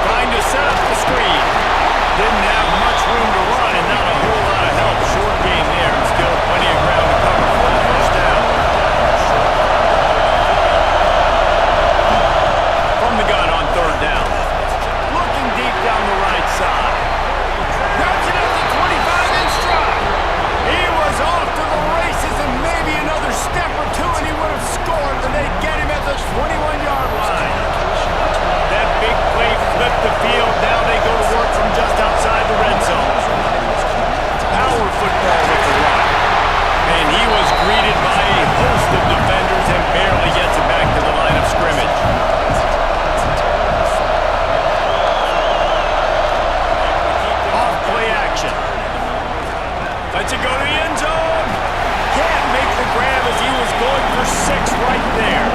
Trying to set up the screen. Didn't have much room to run and not a whole lot of help. Short gain there and still plenty of ground to cover for the first down. From the gun on third down. Looking deep down the right side. Grabs it at the 25 in stride. He was off to the races and maybe another step or two and he would have scored, but they get him at the 21-yard line. That big play flipped the field. Now they go to work from just outside the red zone. Power football with the run. And he was greeted by a host of defenders and barely gets it back to the line of scrimmage. Off play action. Lets it go to the end zone. Can't make the grab as he was going for 6 right there.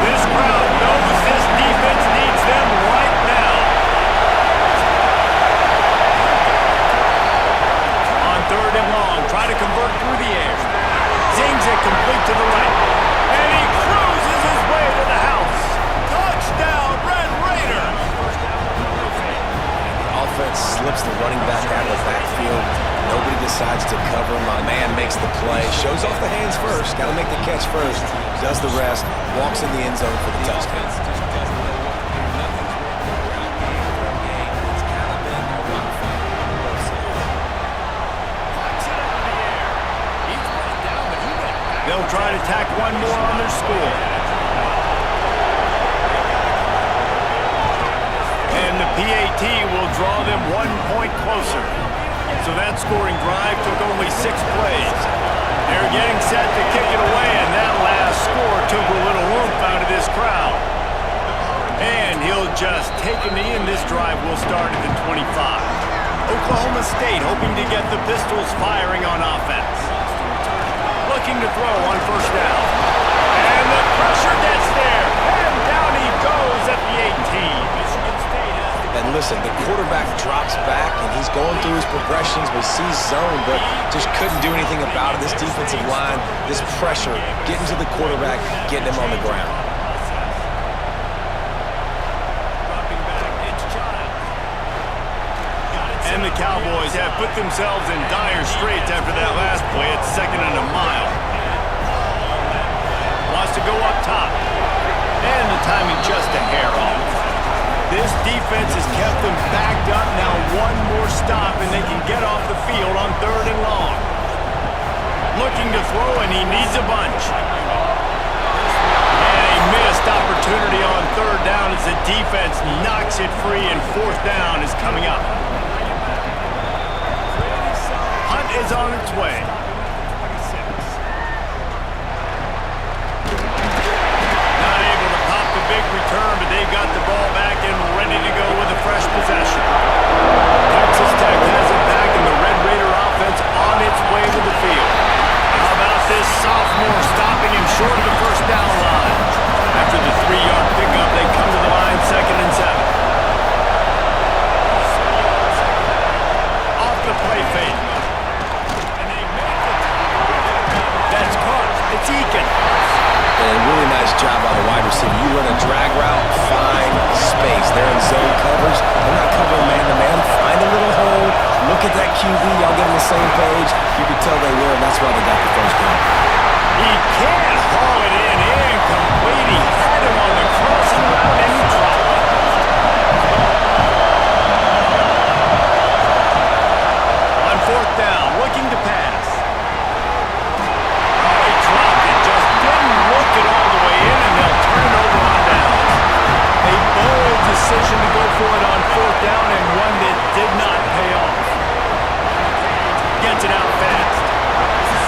This crowd knows this defense needs them right now. On third and long, try to convert through the air. Zings it complete to the right. And he cruises his way to the house. Touchdown, Red Raiders! Offense slips the running back out of the backfield. Nobody decides to cover him. My man makes the play. Shows off the hands first. Got to make the catch first. Does the rest. Walks in the end zone for the touchdown. They'll try to tack one more on their score. And the PAT will draw them 1 point closer. So that scoring drive took only 6 plays. They're getting set to kick it away, and that last score took a little oomph out of this crowd. And he'll just take a knee, and this drive will start at the 25. Oklahoma State hoping to get the Pistols firing on offense. Looking to throw on first down. And the pressure gets there. And down he goes at the 18. And listen, the quarterback drops back, and he's going through his progressions. We see zone, but just couldn't do anything about it. This defensive line, this pressure, getting to the quarterback, getting him on the ground. And the Cowboys have put themselves in dire straits after that last play. It's 2nd and a mile. Wants to go up top. And the timing just a hair off. This defense has kept them backed up. Now one more stop and they can get off the field on third and long. Looking to throw and he needs a bunch. And a missed opportunity on third down as the defense knocks it free and fourth down is coming up. Hunt is on its way. Not able to pop the big return, but they've got the ball back and ready to go with a fresh possession. Texas Tech has it back, and the Red Raider offense on its way to the field. How about this sophomore stopping him short of the first down line? After the 3-yard pickup, they come to the line, 2nd and 7. Off the play fake. And they make it. That's caught. It's Eakin. And really nice job by the wide receiver. You run a drag route, find space. They're in zone coverage. They're not covering man-to-man. Find a little hole. Look at that QB. Y'all get on the same page. You can tell they will, and that's why they got the first down. He can't haul it in. Incomplete. He had him on the crossing route, and he dropped it. On 4th down, looking to pass. Oh, he dropped it. Just didn't look it all the way in, and they'll turn it over on down. A bold decision to go for it on 4th down, and one that did not pay off. Gets it out fast.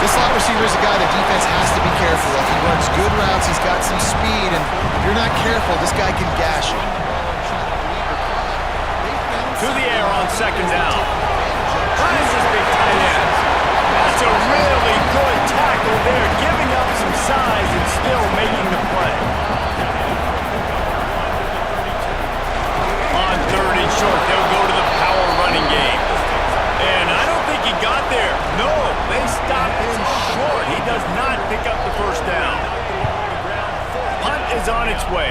This slot receiver is a guy the defense has to be careful of. He runs good routes, he's got some speed, and if you're not careful, this guy can gash you. To the air on 2nd down. Finds his big tight end. That's a really good tackle there, giving up some size and still making the play. On 3rd and short, they'll go to the power running game. And I don't think he got there. No, they stopped him short. He does not pick up the first down. Punt is on its way.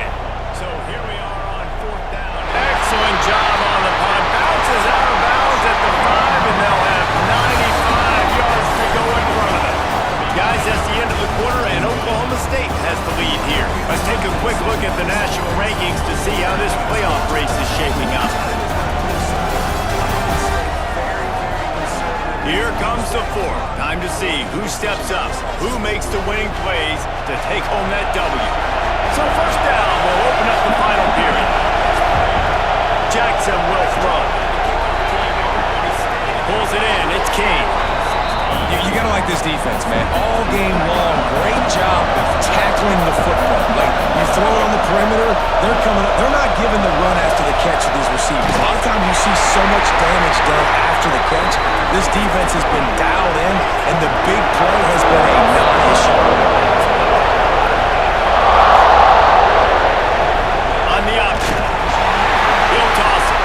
So here we are on 4th down. Excellent job on the punt. Bounces out of bounds at the 5, and they'll have 95 yards to go in front of them. Guys, that's the end of the quarter, and Oklahoma State has the lead here. Let's take a quick look at the national rankings to see how this playoff race is shaping up. Here comes the 4th. Time to see who steps up, who makes the winning plays to take home that W. So 1st down will open up the final period. Jackson will throw. Pulls it in. It's King. You gotta like this defense, man. All game long, great job tackling the football. Like, you throw it on the perimeter, they're coming up. They're not giving the run after the catch to these receivers. A lot of times you see so much damage done after the catch. This defense has been dialed in, and the big play has been a non-issue. On the option. He'll toss it.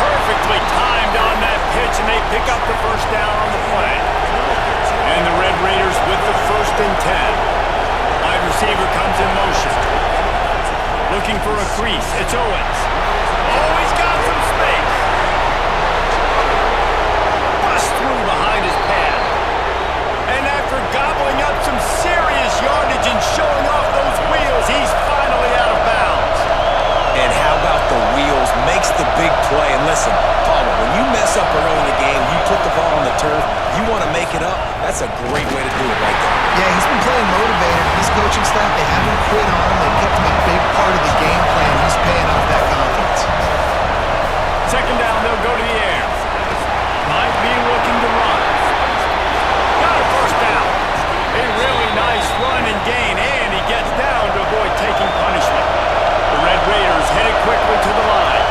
Perfectly timed on that pitch, and they pick up the first down on the play. And the Red Raiders with the 1st and 10. Wide receiver comes in motion. Looking for a crease. It's Owens. Oh, he's got some space. Bust through behind his pad. And after gobbling up some serious yardage and showing off those wheels, he's finally out of bounds. And how about the wheels? Makes the big play. And listen, Palmer, when you mess up early in the game, you put the ball on the turf, you want to make it up, that's a great way to do it right there. Yeah, he's been playing motivated. His coaching staff, they haven't quit on him. They've kept him a big part of the game plan. He's paying off that confidence. 2nd down, they'll go to the air. Might be looking to run. Got a 1st down. A really nice run and gain, and he gets down to avoid taking punishment. The Red Raiders headed quickly to the line.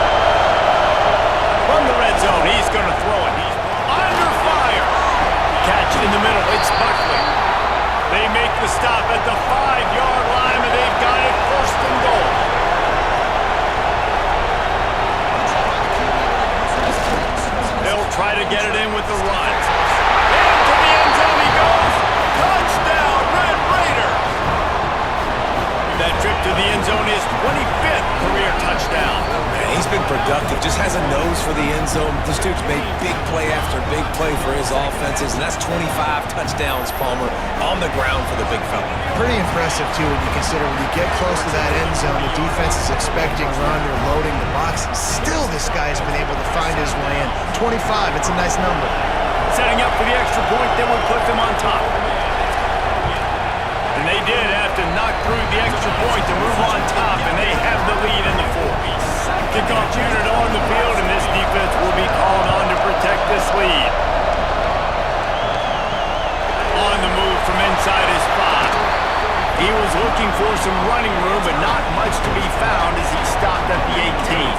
From the red zone, he's going to throw it. He's under fire. Catch in the middle. It's Buckley. They make the stop at the 5-yard line, and they've got it 1st and goal. They'll try to get it in with the run. Into the end zone he goes. Touchdown, Red Raider. That trip to the end zone is 25th career touchdown. Man, he's been productive, just has a nose for the end zone. This dude's made big play after big play for his offenses, and that's 25 touchdowns, Palmer, on the ground for the big fella. Pretty impressive, too, when you consider when you get close to that end zone, the defense is expecting run, they're loading the box. Still, this guy's been able to find his way in. 25, it's a nice number. Setting up for the extra point that will put them on top. And they did have to knock through the extra point to move on top, and they have the lead in the 4th. Kickoff unit on the field, and this defense will be called on to protect this lead. from inside his 5. He was looking for some running room, but not much to be found as he stopped at the 18.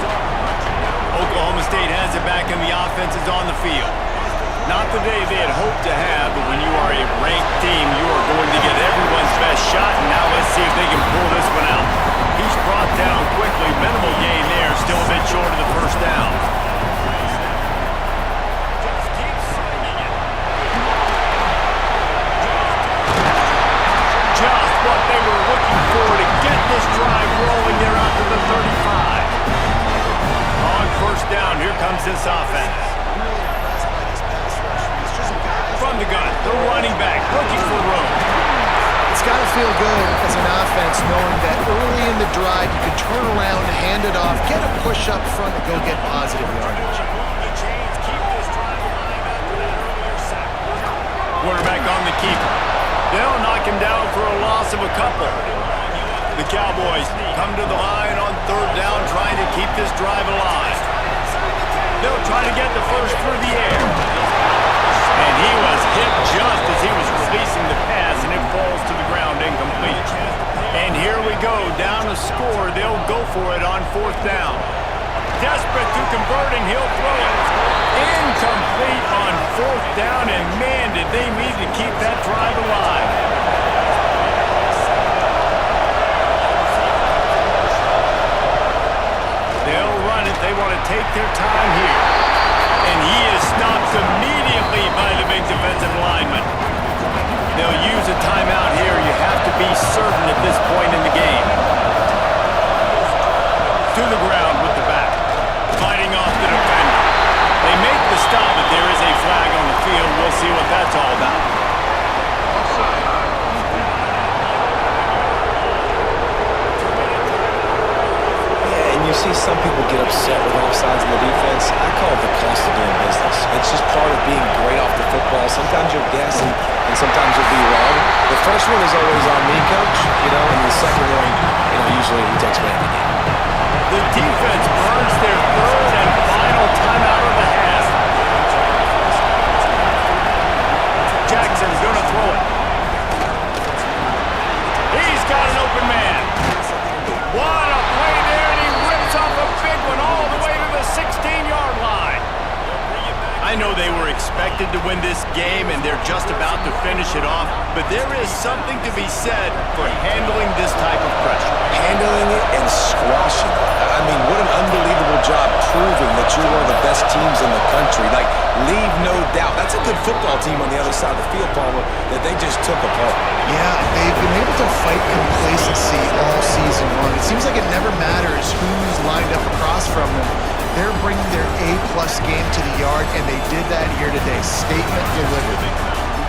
Oklahoma State has it back, and the offense is on the field. Not the day they had hoped to have, but when you are a ranked team, you are going to get everyone's best shot, and now let's see if they can pull this one out. He's brought down quickly. Minimal gain there, still a bit short of the first down. Just what they were looking for to get this drive rolling there out to the 35. On first down, here comes this offense. From the gun, the running back looking for room. It's got to feel good as an offense knowing that early in the drive you can turn around, hand it off, get a push up front, and go get positive yardage. Quarterback on the keeper. They'll knock him down for a loss of a couple. The Cowboys come to the line on third down, trying to keep this drive alive. They'll try to get the first through the air. And he was hit just as he was releasing the pass, and it falls to the ground incomplete. And here we go, down a score. They'll go for it on fourth down. Desperate to convert, and he'll throw it. Incomplete on fourth down, and man, did they need to keep that drive alive. They'll run it. They want to take their time here. And he is stopped immediately by the big defensive lineman. They'll use a timeout here. You have to be certain at this point in the game. To the ground with the back. Fighting off the defender. They make the stop, but there is a flag on the field. We'll see what that's all about. You see some people get upset with offsides in the defense. I call it the cost of doing business. It's just part of being great off the football. Sometimes you'll guess and sometimes you'll be wrong. The first one is always on me, coach, and the second one, usually he takes me every game. The defense burns their third and final timeout of the half. Jackson's going to throw it. He's got an open man. What a play there, and he rips off a big one all the way to the 16-yard line. I know they were expected to win this game, and they're just about to finish it off, but there is something to be said for handling this type of pressure. Handling it and squashing it. I mean, what an unbelievable job proving that you're one of the best teams in the country. Like, leave no doubt. That's a good football team on the other side of the field, Palmer, that they just took apart. Yeah, they've been able to fight complacency all season long. It seems like it never matters who's lined up across from them. They're bringing their A-plus game to the yard, and they did that here today. Statement delivered.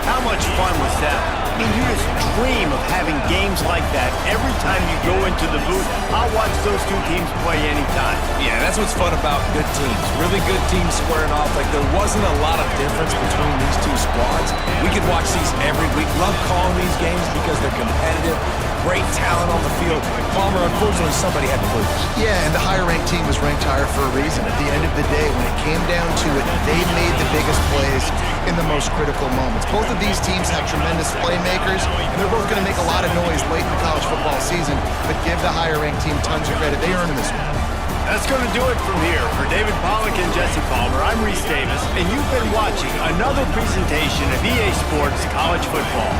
How much fun was that? I mean, you just dream of having games like that every time you go into the booth. I'll watch those two teams play anytime. Yeah, that's what's fun about good teams. Really good teams squaring off. Like, there wasn't a lot of difference between these two squads. We could watch these every week. Love calling these games because they're competitive. Great talent on the field. Palmer, unfortunately, somebody had to lose. Yeah, and the higher-ranked team was ranked higher for a reason. At the end of the day, when it came down to it, they made the biggest plays in the most critical moments. Both of these teams have tremendous playmakers, and they're both going to make a lot of noise late in the college football season, but give the higher-ranked team tons of credit. They earned this one. That's going to do it from here. For David Pollack and Jesse Palmer, I'm Reese Davis, and you've been watching another presentation of EA Sports College Football.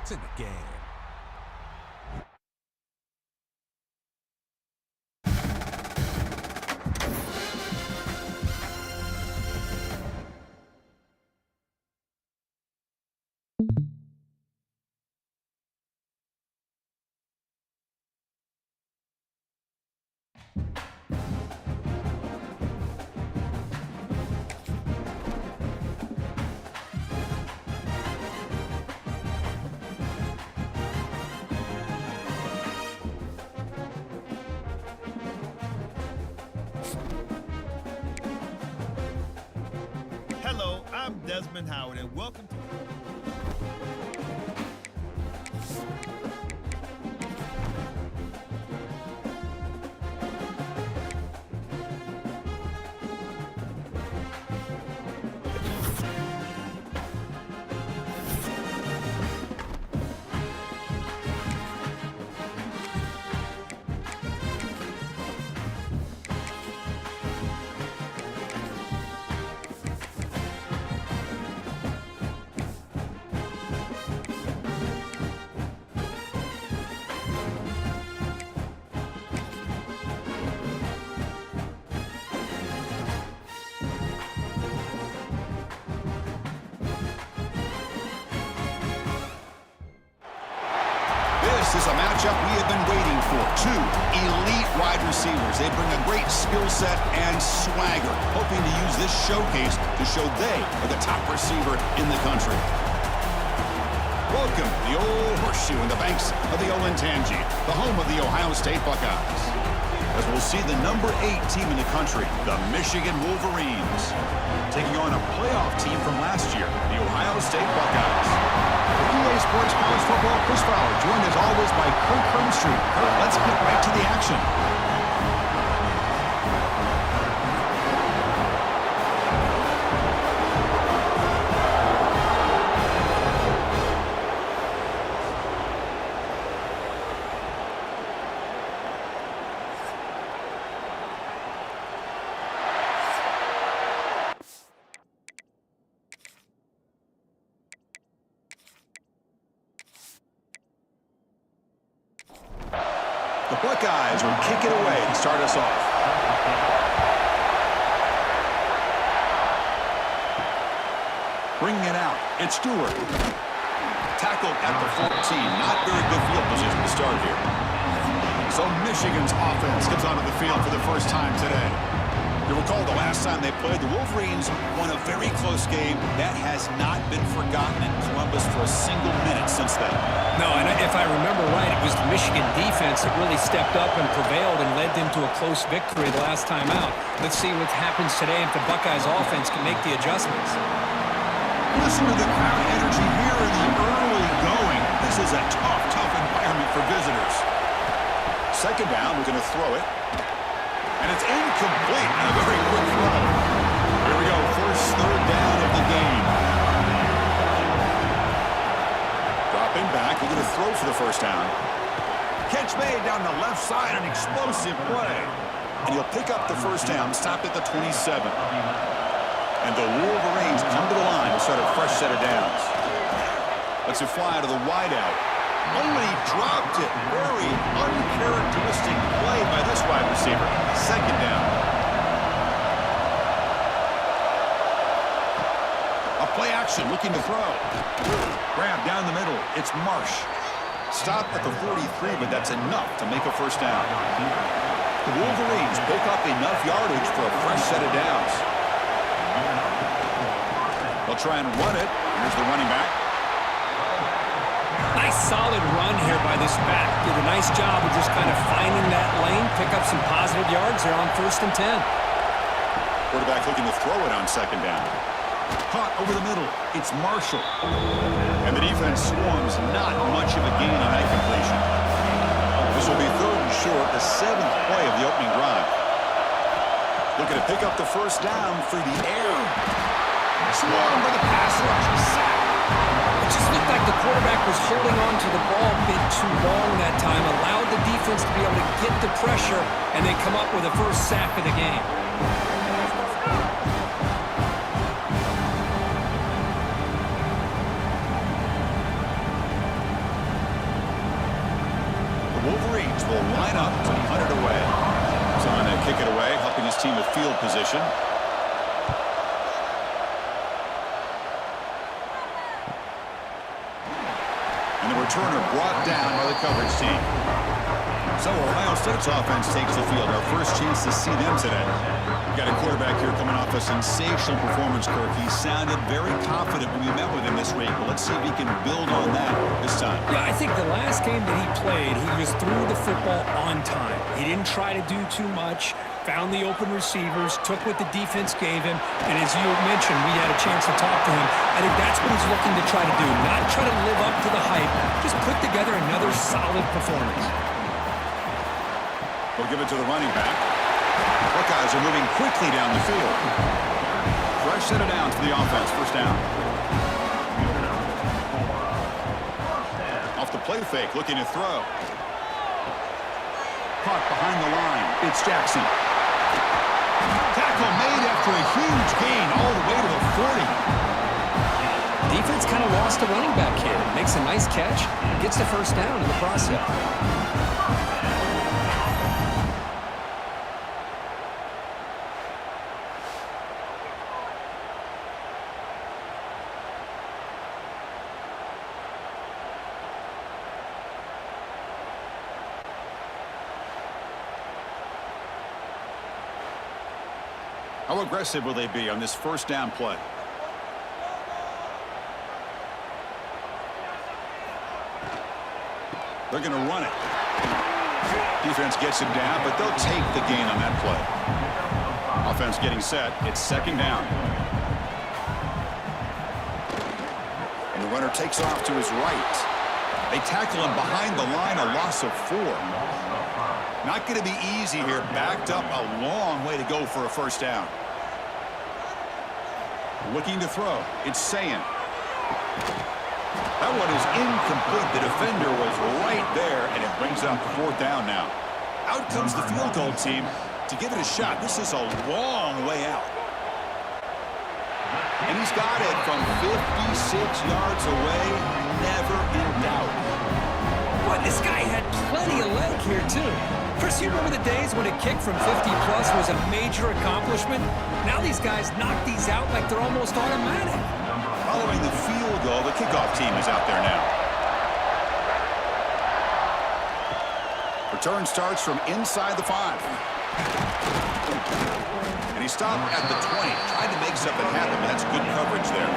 It's in the game. Hello, I'm Desmond Howard, and welcome to... This is a matchup we have been waiting for. Two elite wide receivers. They bring a great skill set and swagger, hoping to use this showcase to show they are the top receiver in the country. Welcome to the old horseshoe in the banks of the Olentangy, the home of the Ohio State Buckeyes. As we'll see the number 8 team in the country, the Michigan Wolverines, taking on a playoff team from last year, the Ohio State Buckeyes. EA Sports College Football Chris Fowler, joined as always by Kirk Hermstreet. Kirk, let's get right to the action. The Buckeyes will kick it away to start us off. Bringing it out, it's Stewart. Tackled at the 14. Not very good field position to start here. So Michigan's offense comes onto the field for the first time today. You'll recall the last time they played, the Wolverines won a very close game. That has not been forgotten in Columbus for a single minute since then. No, and if I remember right, it was the Michigan defense that really stepped up and prevailed and led them to a close victory the last time out. Let's see what happens today if the Buckeyes offense can make the adjustments. Listen to the crowd energy here in the early going. This is a tough environment for visitors. Second down, we're going to throw it. And it's incomplete. A very quick throw. Here we go, first third down of the game. Dropping back, we're going to throw for the first down. Catch made down the left side, an explosive play. And he'll pick up the first down, stopped at the 27. And the Wolverines come to the line to start a fresh set of downs. Let's it fly to the wideout. Only dropped it. Very uncharacteristic play by this wide receiver. Second down. A play action looking to throw. Grab down the middle. It's Marsh. Stopped at the 43, but that's enough to make a first down. The Wolverines pick up enough yardage for a fresh set of downs. They'll try and run it. Here's the running back. Nice solid run here by this back. Did a nice job of just kind of finding that lane, pick up some positive yards there on 1st and 10. Quarterback looking to throw it on second down. Caught over the middle. It's Marshall. And the defense swarms. Not much of a gain on that completion. This will be third and short, the 7th play of the opening drive. Looking to pick up the first down through the air. Swarmed by the pass rush. Sack. It just looked like the quarterback was holding on to the ball a bit too long that time, allowed the defense to be able to get the pressure, and they come up with the first sack of the game. offense will line up to punt it away. He's on to kick it away, helping his team with field position. And the returner brought down by the coverage team. So Ohio State's offense takes the field. Our first chance to see them today. We've got a quarterback here coming off a sensational performance, Kirk. He sounded very confident when we met with him this week. But let's see if he can build on that this time. Yeah, I think the last game that he played, he just threw the football on time. He didn't try to do too much, found the open receivers, took what the defense gave him, and as you mentioned, we had a chance to talk to him. I think that's what he's looking to try to do, not try to live up to the hype, just put together another solid performance. We'll give it to the running back. Buckeyes are moving quickly down the field. Fresh set it down to the offense. First down. Off the play fake, looking to throw. Caught behind the line. It's Jackson. Tackle made after a huge gain all the way to the 40. Defense kind of lost a running back here. Makes a nice catch, gets the first down in the process. How aggressive will they be on this first down play? They're going to run it. Defense gets him down, but they'll take the gain on that play. Offense getting set. It's second down. And the runner takes off to his right. They tackle him behind the line, a loss of 4. Not going to be easy here. Backed up a long way to go for a first down. Looking to throw. It's Sayin. That one is incomplete. The defender was right there, and it brings up fourth down now. Out comes the field goal team to give it a shot. This is a long way out. And he's got it from 56 yards away. Never in doubt. Boy, this guy had plenty of leg here, too. Chris, you remember the days when a kick from 50-plus was a major accomplishment? Now these guys knock these out like they're almost automatic. Following the field goal, the kickoff team is out there now. Return starts from inside the 5. And he stopped at the 20. Tried to make something happen, but that's good coverage there.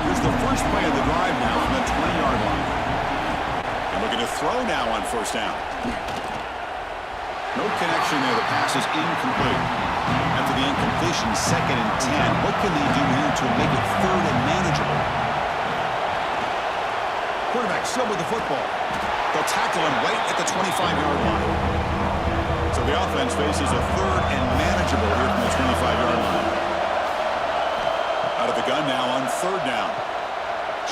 Here's the first play of the drive now from the 20-yard line. And looking to throw now on first down. No connection there. The pass is incomplete. After the incompletion, second and 10. What can they do here to make it third and manageable? Quarterback still with the football. They'll tackle him right at the 25-yard line. So the offense faces a third and manageable here from the 25-yard line. Out of the gun now on third down.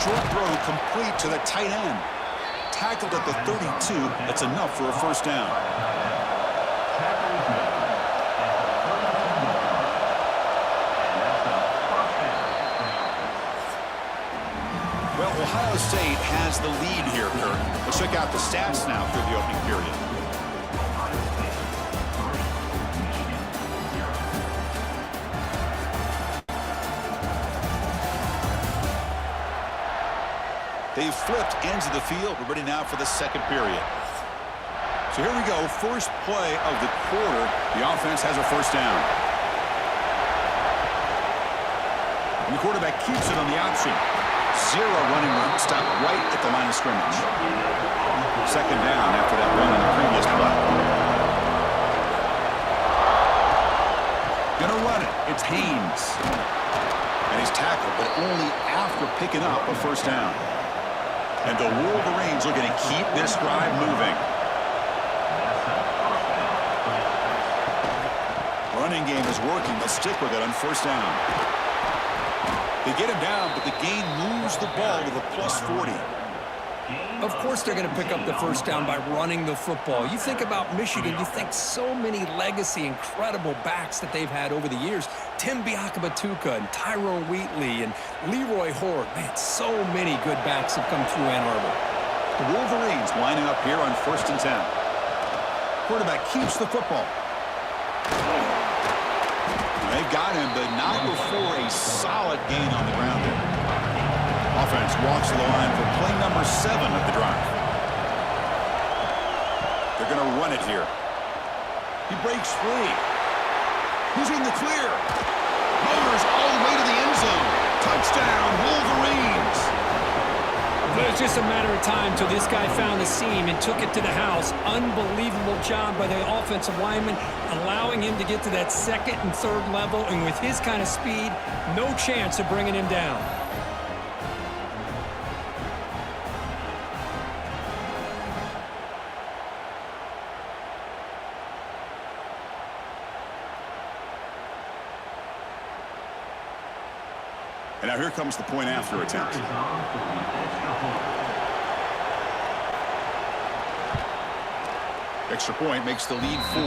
Short throw complete to the tight end. Tackled at the 32. That's enough for a first down. Well, Ohio State has the lead here, Kirk. Let's check out the stats now through the opening period. They've flipped ends of the field. We're ready now for the second period. So here we go. First play of the quarter. The offense has a first down. And the quarterback keeps it on the option. Zero running room. Stop right at the line of scrimmage. Second down after that run on the previous play. Gonna run it. It's Haynes. And he's tackled, but only after picking up a first down. And the Wolverines are going to keep this drive moving. Running game is working. They'll stick with it on first down. They get him down, but the gain moves the ball to the plus 40. Of course they're going to pick up the first down by running the football. You think about Michigan, you think so many legacy, incredible backs that they've had over the years. Tim Biakabatuka and Tyrone Wheatley and Leroy Horde. Man, so many good backs have come through Ann Arbor. The Wolverines lining up here on first and 10. Quarterback keeps the football. They've got him, but not before a solid gain on the ground there. Offense walks to the line for play number 7 of the drive. They're going to run it here. He breaks free. He's in the clear. Motors all the way to the end zone. Touchdown, Wolverines. It was just a matter of time till this guy found the seam and took it to the house. Unbelievable job by the offensive lineman, allowing him to get to that second and third level, and with his kind of speed, no chance of bringing him down. And now here comes the point after attempt. Extra point makes the lead 4.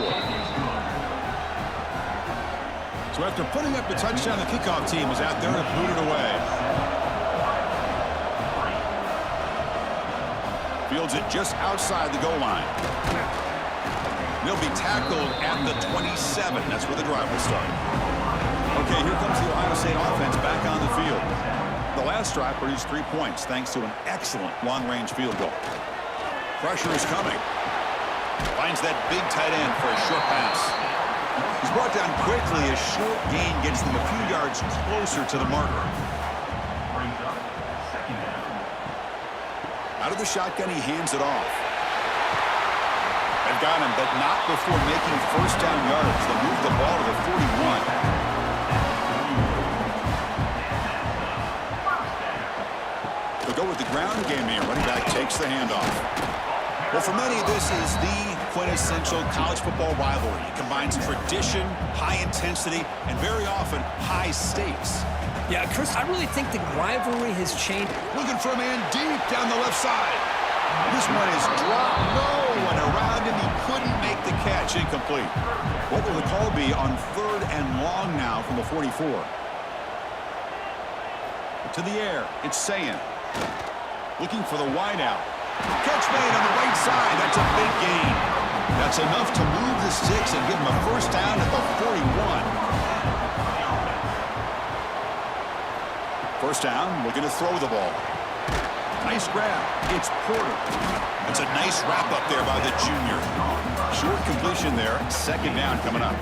So after putting up the touchdown, the kickoff team was out there to boot it away. Fields it just outside the goal line. They'll be tackled at the 27. That's where the drive will start. Okay, here comes the Ohio State offense back on the field. The last drive produced 3 points thanks to an excellent long-range field goal. Pressure is coming. Finds that big tight end for a short pass. He's brought down quickly. A short gain gets them a few yards closer to the marker. Out of the shotgun, he hands it off. They've got him, but not before making first down yards. They move the ball to the 41. Go with the ground game here. Running back takes the handoff. Well, for many, this is the quintessential college football rivalry. It combines tradition, high intensity, and very often high stakes. Yeah, Chris, I really think the rivalry has changed. Looking for a man deep down the left side. This one is dropped. No one around him. He couldn't make the catch. Incomplete. What will the call be on 3rd and long now from the 44? To the air. It's Sayin. Looking for the wideout. Catch made on the right side. That's a big gain. That's enough to move the sticks and give him a first down at the 41. First down, looking to throw the ball. Nice grab. It's Porter. That's a nice wrap up there by the junior. Short completion there. Second down coming up.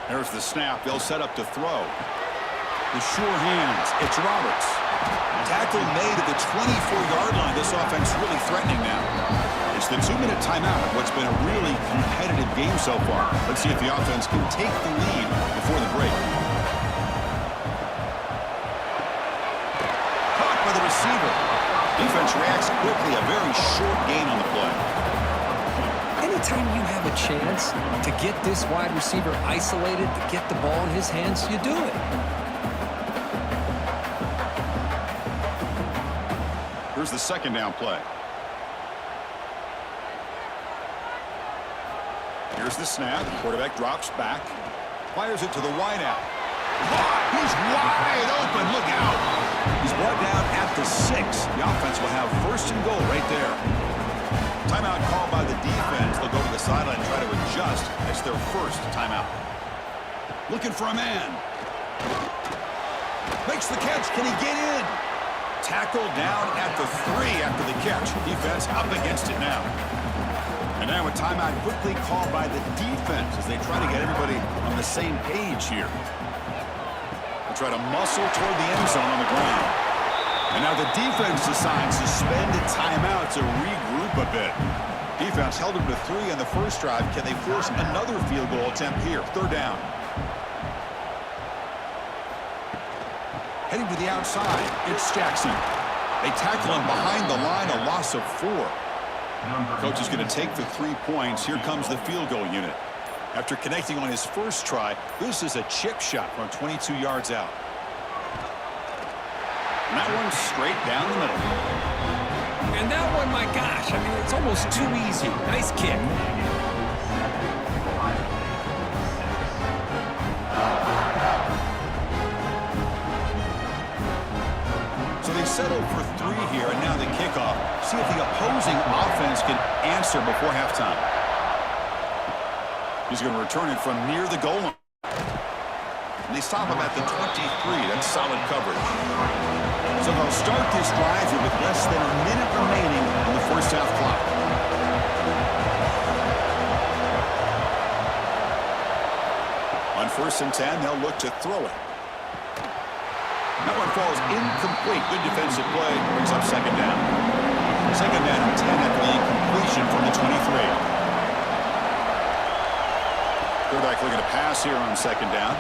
There's the snap. They'll set up to throw. The sure hands. It's Roberts. Tackle made at the 24-yard line. This offense really threatening now. It's the 2-minute timeout of what's been a really competitive game so far. Let's see if the offense can take the lead before the break. Caught by the receiver. Defense reacts quickly. A very short gain on the play. Anytime you have a chance to get this wide receiver isolated, to get the ball in his hands, you do it. Here's the second down play. Here's the snap. Quarterback drops back. Fires it to the wideout. He's wide open. Look out. He's brought down at the 6. The offense will have first and goal right there. Timeout called by the defense. They'll go to the sideline and try to adjust. That's their first timeout. Looking for a man. Makes the catch. Can he get in? Tackled down at the 3 after the catch. Defense up against it now. And now a timeout quickly called by the defense as they try to get everybody on the same page here. They'll try to muscle toward the end zone on the ground. And now the defense decides to spend a timeout to regroup a bit. Defense held them to 3 on the first drive. Can they force another field goal attempt here? Third down. Heading to the outside, it's Jackson. They tackle him behind the line, a loss of 4. Coach is going to take the 3 points. Here comes the field goal unit. After connecting on his first try, this is a chip shot from 22 yards out. And that one's straight down the middle. And that one, my gosh, I mean, it's almost too easy. Nice kick. So they settled for 3 here, and now the kickoff. see if the opposing offense can answer before halftime. He's going to return it from near the goal line. And they stop him at the 23. That's solid coverage. So they'll start this drive here with less than a minute remaining on the first half clock. On 1st and 10, they'll look to throw it. That one falls incomplete. Good defensive play. Brings up 2nd down. 2nd down and 10 after the incompletion from the 23. Quarterback looking to pass here on 2nd down.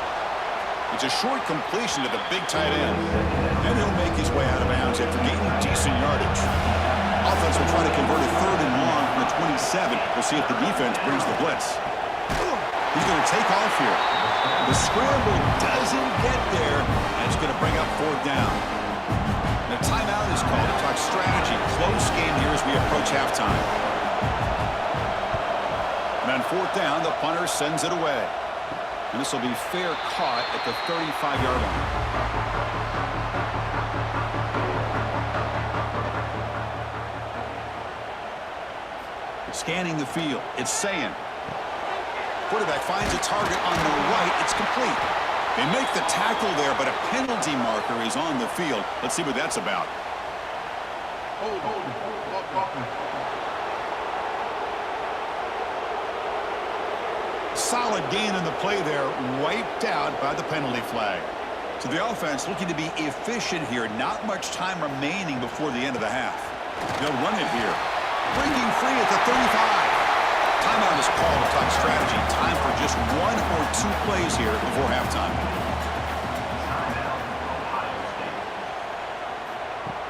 It's a short completion to the big tight end. And he'll make his way out of bounds after gaining decent yardage. Offense will try to convert a 3rd and long from the 27. We'll see if the defense brings the blitz. He's going to take off here. The scramble doesn't get there, and it's going to bring up 4th down. And a timeout is called to talk strategy. Close game here as we approach halftime. And on 4th down, the punter sends it away. And this will be fair caught at the 35-yard line. Scanning the field, it's saying. Quarterback finds a target on the right. It's complete. They make the tackle there, but a penalty marker is on the field. Let's see what that's about. Solid gain in the play there, wiped out by the penalty flag. So the offense looking to be efficient here. Not much time remaining before the end of the half. They'll run it here. Breaking free at the 35. Timeout is called to talk strategy. Time for just 1 or 2 plays here before halftime.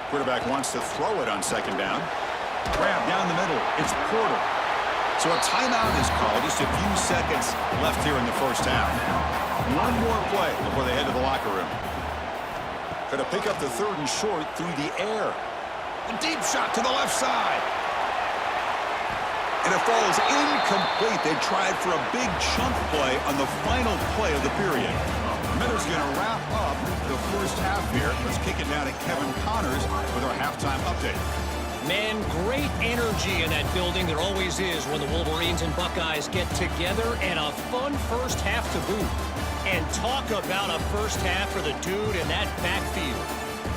Quarterback wants to throw it on 2nd down. Grab down the middle. It's Porter. So a timeout is called. Just a few seconds left here in the first half. 1 more play before they head to the locker room. Going to pick up the 3rd and short through the air. A deep shot to the left side. And it falls incomplete. They tried for a big chunk play on the final play of the period. Miller's going to wrap up the first half here. Let's kick it down to Kevin Connors with our halftime update. Man, great energy in that building. There always is when the Wolverines and Buckeyes get together, and a fun first half to boot. And talk about a first half for the dude in that backfield.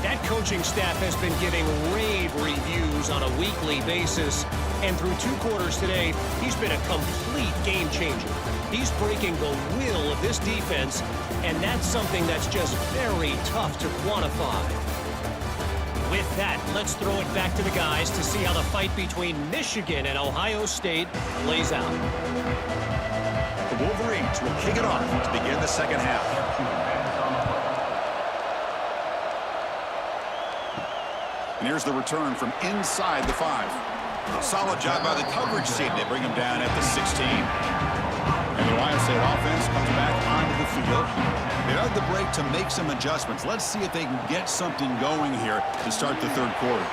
That coaching staff has been giving rave reviews on a weekly basis. And through 2 quarters today, he's been a complete game changer. He's breaking the will of this defense, and that's something that's just very tough to quantify. With that, let's throw it back to the guys to see how the fight between Michigan and Ohio State plays out. The Wolverines will kick it off to begin the second half. And here's the return from inside the 5. Solid job by the coverage team. They bring him down at the 16. And the Ohio State offense comes back onto the field. They had the break to make some adjustments. Let's see if they can get something going here to start the 3rd quarter.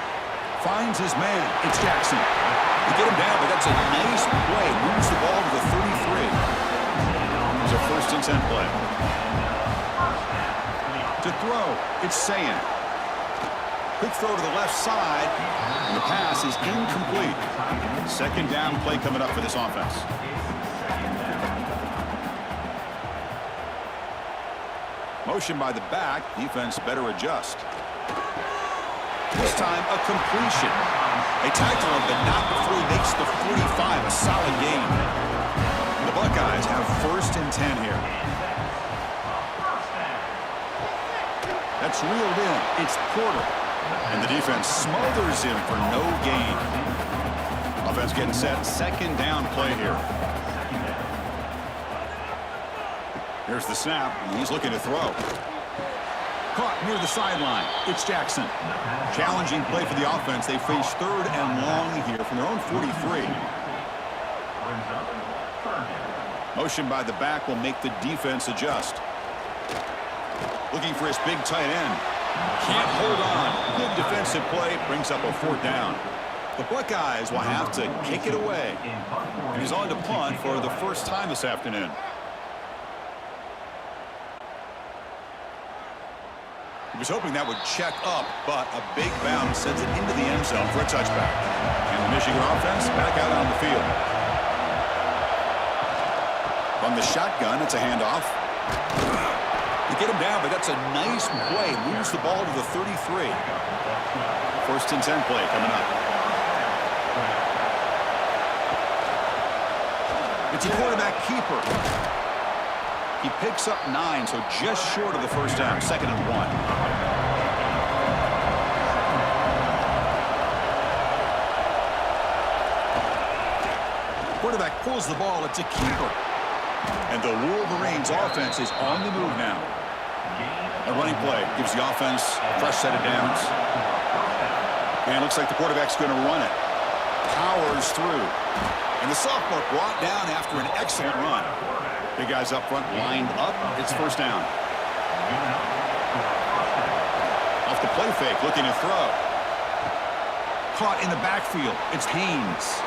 Finds his man. It's Jackson. They get him down, but that's a nice play. Moves the ball to the 33. It's a 1st and 10 play. To throw, it's Sayin. Quick throw to the left side, and the pass is incomplete. 2nd down play coming up for this offense. Motion by the back, defense better adjust. This time, a completion. They tackle him, but not before he makes the 45, a solid gain. The Buckeyes have 1st and 10 here. That's reeled in. It's Porter. And the defense smothers him for no gain. Offense getting set. 2nd down play here. Here's the snap. And he's looking to throw. Caught near the sideline. It's Jackson. Challenging play for the offense. They face 3rd and long here from their own 43. Motion by the back will make the defense adjust. Looking for his big tight end. Can't hold on. Good defensive play. Brings up a 4th down. The Buckeyes will have to kick it away. And he's on to punt for the first time this afternoon. He was hoping that would check up, but a big bounce sends it into the end zone for a touchback. And the Michigan offense back out on the field. From the shotgun, it's a handoff. You get him down, but that's a nice play. Moves the ball to the 33. First and 10 play coming up. It's a quarterback keeper. He picks up 9, so just short of the first down. 2nd and 1. Quarterback pulls the ball. It's a keeper. And the Wolverines offense is on the move now. A running play gives the offense a fresh set of downs. And it looks like the quarterback's going to run it. Powers through. And the sophomore brought down after an excellent run. Big guys up front lined up. It's first down. Off the play fake, looking to throw. Caught in the backfield. It's Haynes.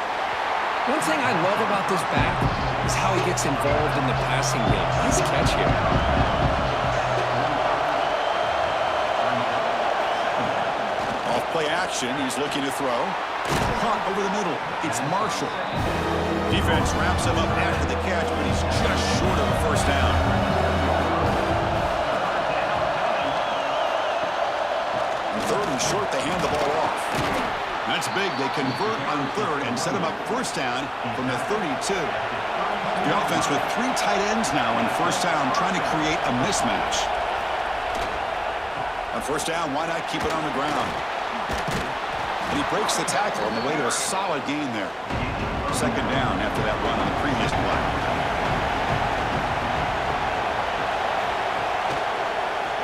One thing I love about this back is how he gets involved in the passing game. Nice catch here. Off play action, he's looking to throw. Caught over the middle. It's Marshall. Defense wraps him up after the catch, but he's just short of a first down. On 3rd and short, they hand the ball off. That's big. They convert on 3rd and set him up first down from the 32. The offense with 3 tight ends now on first down, trying to create a mismatch. On first down, why not keep it on the ground? And he breaks the tackle on the way to a solid gain there. 2nd down after that run on the previous play.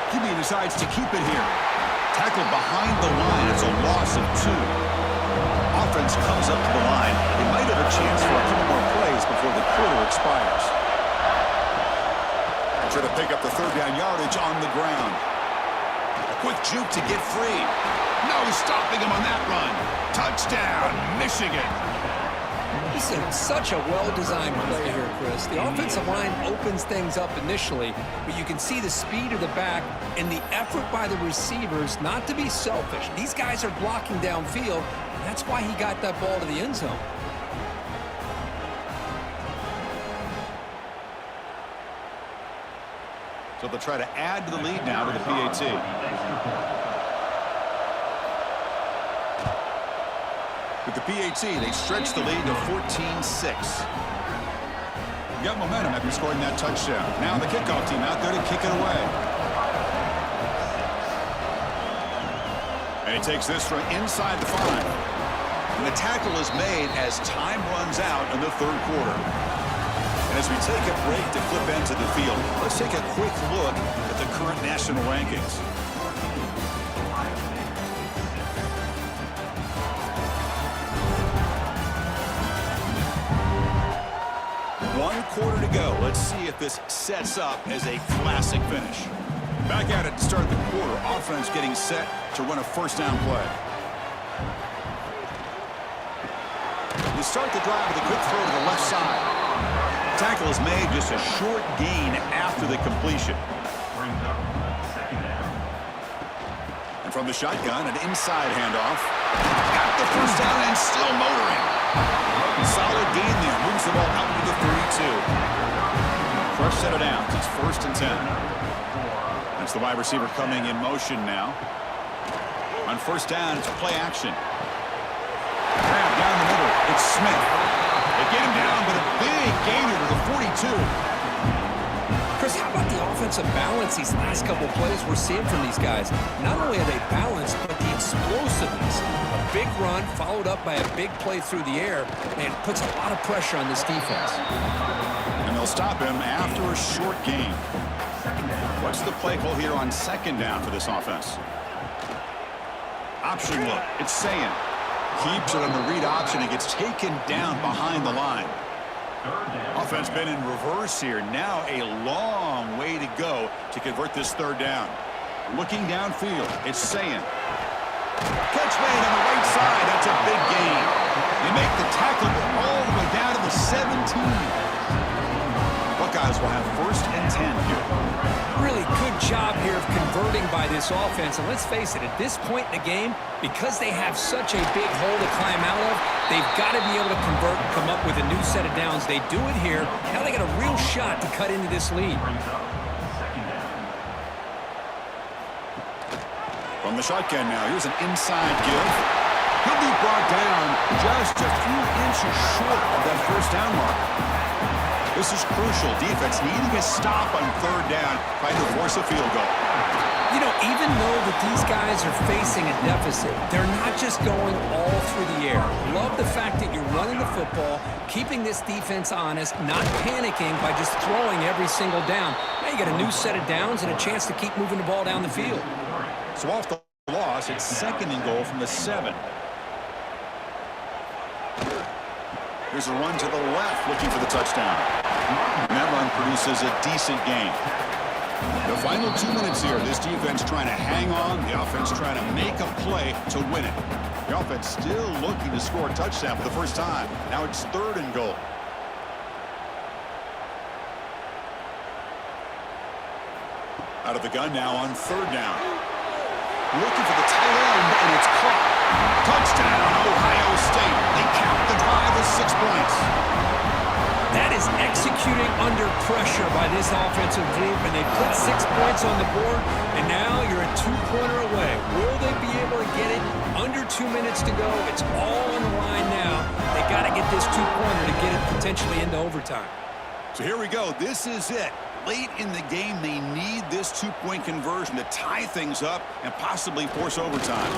QB decides to keep it here. Tackled behind the line. It's a loss of 2. Offense comes up to the line. They might have a chance for a couple more plays before the quarter expires. They try to pick up the 3rd down yardage on the ground. A quick juke to get free. No stopping him on that run. Touchdown, Michigan. This is such a well-designed play here, Chris. The offensive line opens things up initially, but you can see the speed of the back and the effort by the receivers not to be selfish. These guys are blocking downfield, and that's why he got that ball to the end zone. So they'll try to add to the lead now to the PAT. With the PAT, they stretch the lead to 14-6. Got momentum after scoring that touchdown. Now the kickoff team out there to kick it away. And he takes this from inside the 5. And the tackle is made as time runs out in the 3rd quarter. And as we take a break to flip ends of the field, let's take a quick look at the current national rankings. One quarter to go. Let's see if this sets up as a classic finish. Back at it to start the quarter. Offense getting set to run a first down play. You start the drive with a quick throw to the left side. Tackle is made, just a short gain after the completion. And from the shotgun, an inside handoff. Got the first down and still motoring. Solid gain there. Moves the ball out to the 32. Fresh set of downs. It's 1st and 10. That's the wide receiver coming in motion now. On first down, it's a play action. Grab down the middle. It's Smith. They get him down, but a big gainer to the 42. Chris, how about the offensive balance these last couple plays we're seeing from these guys? Not only are they balanced, but the explosiveness. A big run followed up by a big play through the air, and puts a lot of pressure on this defense. And they'll stop him after a short gain. What's the play call here on 2nd down for this offense? Option look. It's Sayin. Keeps it on the read option and gets taken down behind the line. Offense been in reverse here. Now a long way to go to convert this 3rd down. Looking downfield, it's Sayin. Catch made on the right side. That's a big gain. They make the tackle all the way down to the 17. Buckeyes will have 1st and 10 here. Really good job here of converting by this offense. And let's face it, at this point in the game, because they have such a big hole to climb out of, they've got to be able to convert and come up with a new set of downs. They do it here. Now they got a real shot to cut into this lead. From the shotgun now, here's an inside give. He'll be brought down just a few inches short of that first down mark. This is crucial. Defense needing a stop on third down, trying to force a field goal. You know, even though that these guys are facing a deficit, they're not just going all through the air. Love the fact that you're running the football, keeping this defense honest, not panicking by just throwing every single down. Now you got a new set of downs and a chance to keep moving the ball down the field. So off the loss, it's 2nd and goal from the 7. Here's a run to the left, looking for the touchdown. And that run produces a decent gain. The final 2 minutes here, this defense trying to hang on, the offense trying to make a play to win it. The offense still looking to score a touchdown for the first time. Now it's 3rd and goal. Out of the gun now on 3rd down. Looking for the tight end, and it's caught. Touchdown, Ohio State. They count the drive as 6 points. That is executing under pressure by this offensive group, and they put 6 points on the board, and now you're a 2-pointer away. Will they be able to get it? Under 2 minutes to go. It's all on the line now. They got to get this 2-pointer to get it potentially into overtime. So here we go. This is it. Late in the game, they need this 2-point conversion to tie things up and possibly force overtime.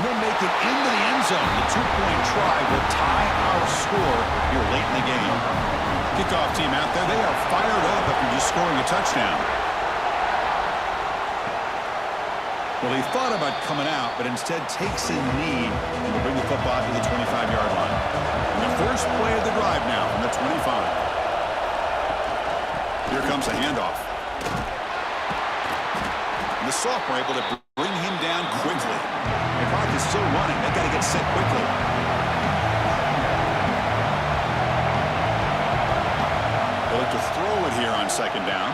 They'll make it into the end zone. The 2-point try will tie our score here late in the game. Kickoff team out there, they are fired up after just scoring a touchdown. Well, he thought about coming out, but instead takes a knee and will bring the football to the 25-yard line. And the first play of the drive now from the 25. Here comes a handoff. And the sophomore able to bring him down quickly. The clock is still running. They got to get set quickly. They look to throw it here on 2nd down.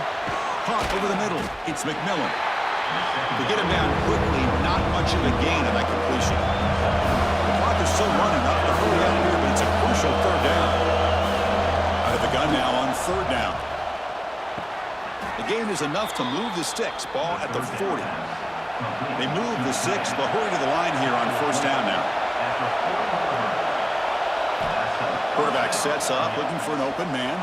Caught over the middle. It's McMillan. To get him down quickly, not much of a gain on that completion. The clock is still running. Up to hurry up here, but it's a crucial 3rd down. Out of the gun now on 3rd down. The gain is enough to move the sticks. Ball at the 40. They move the 6. They'll hurry to the line here on 1st down now. Quarterback sets up, looking for an open man.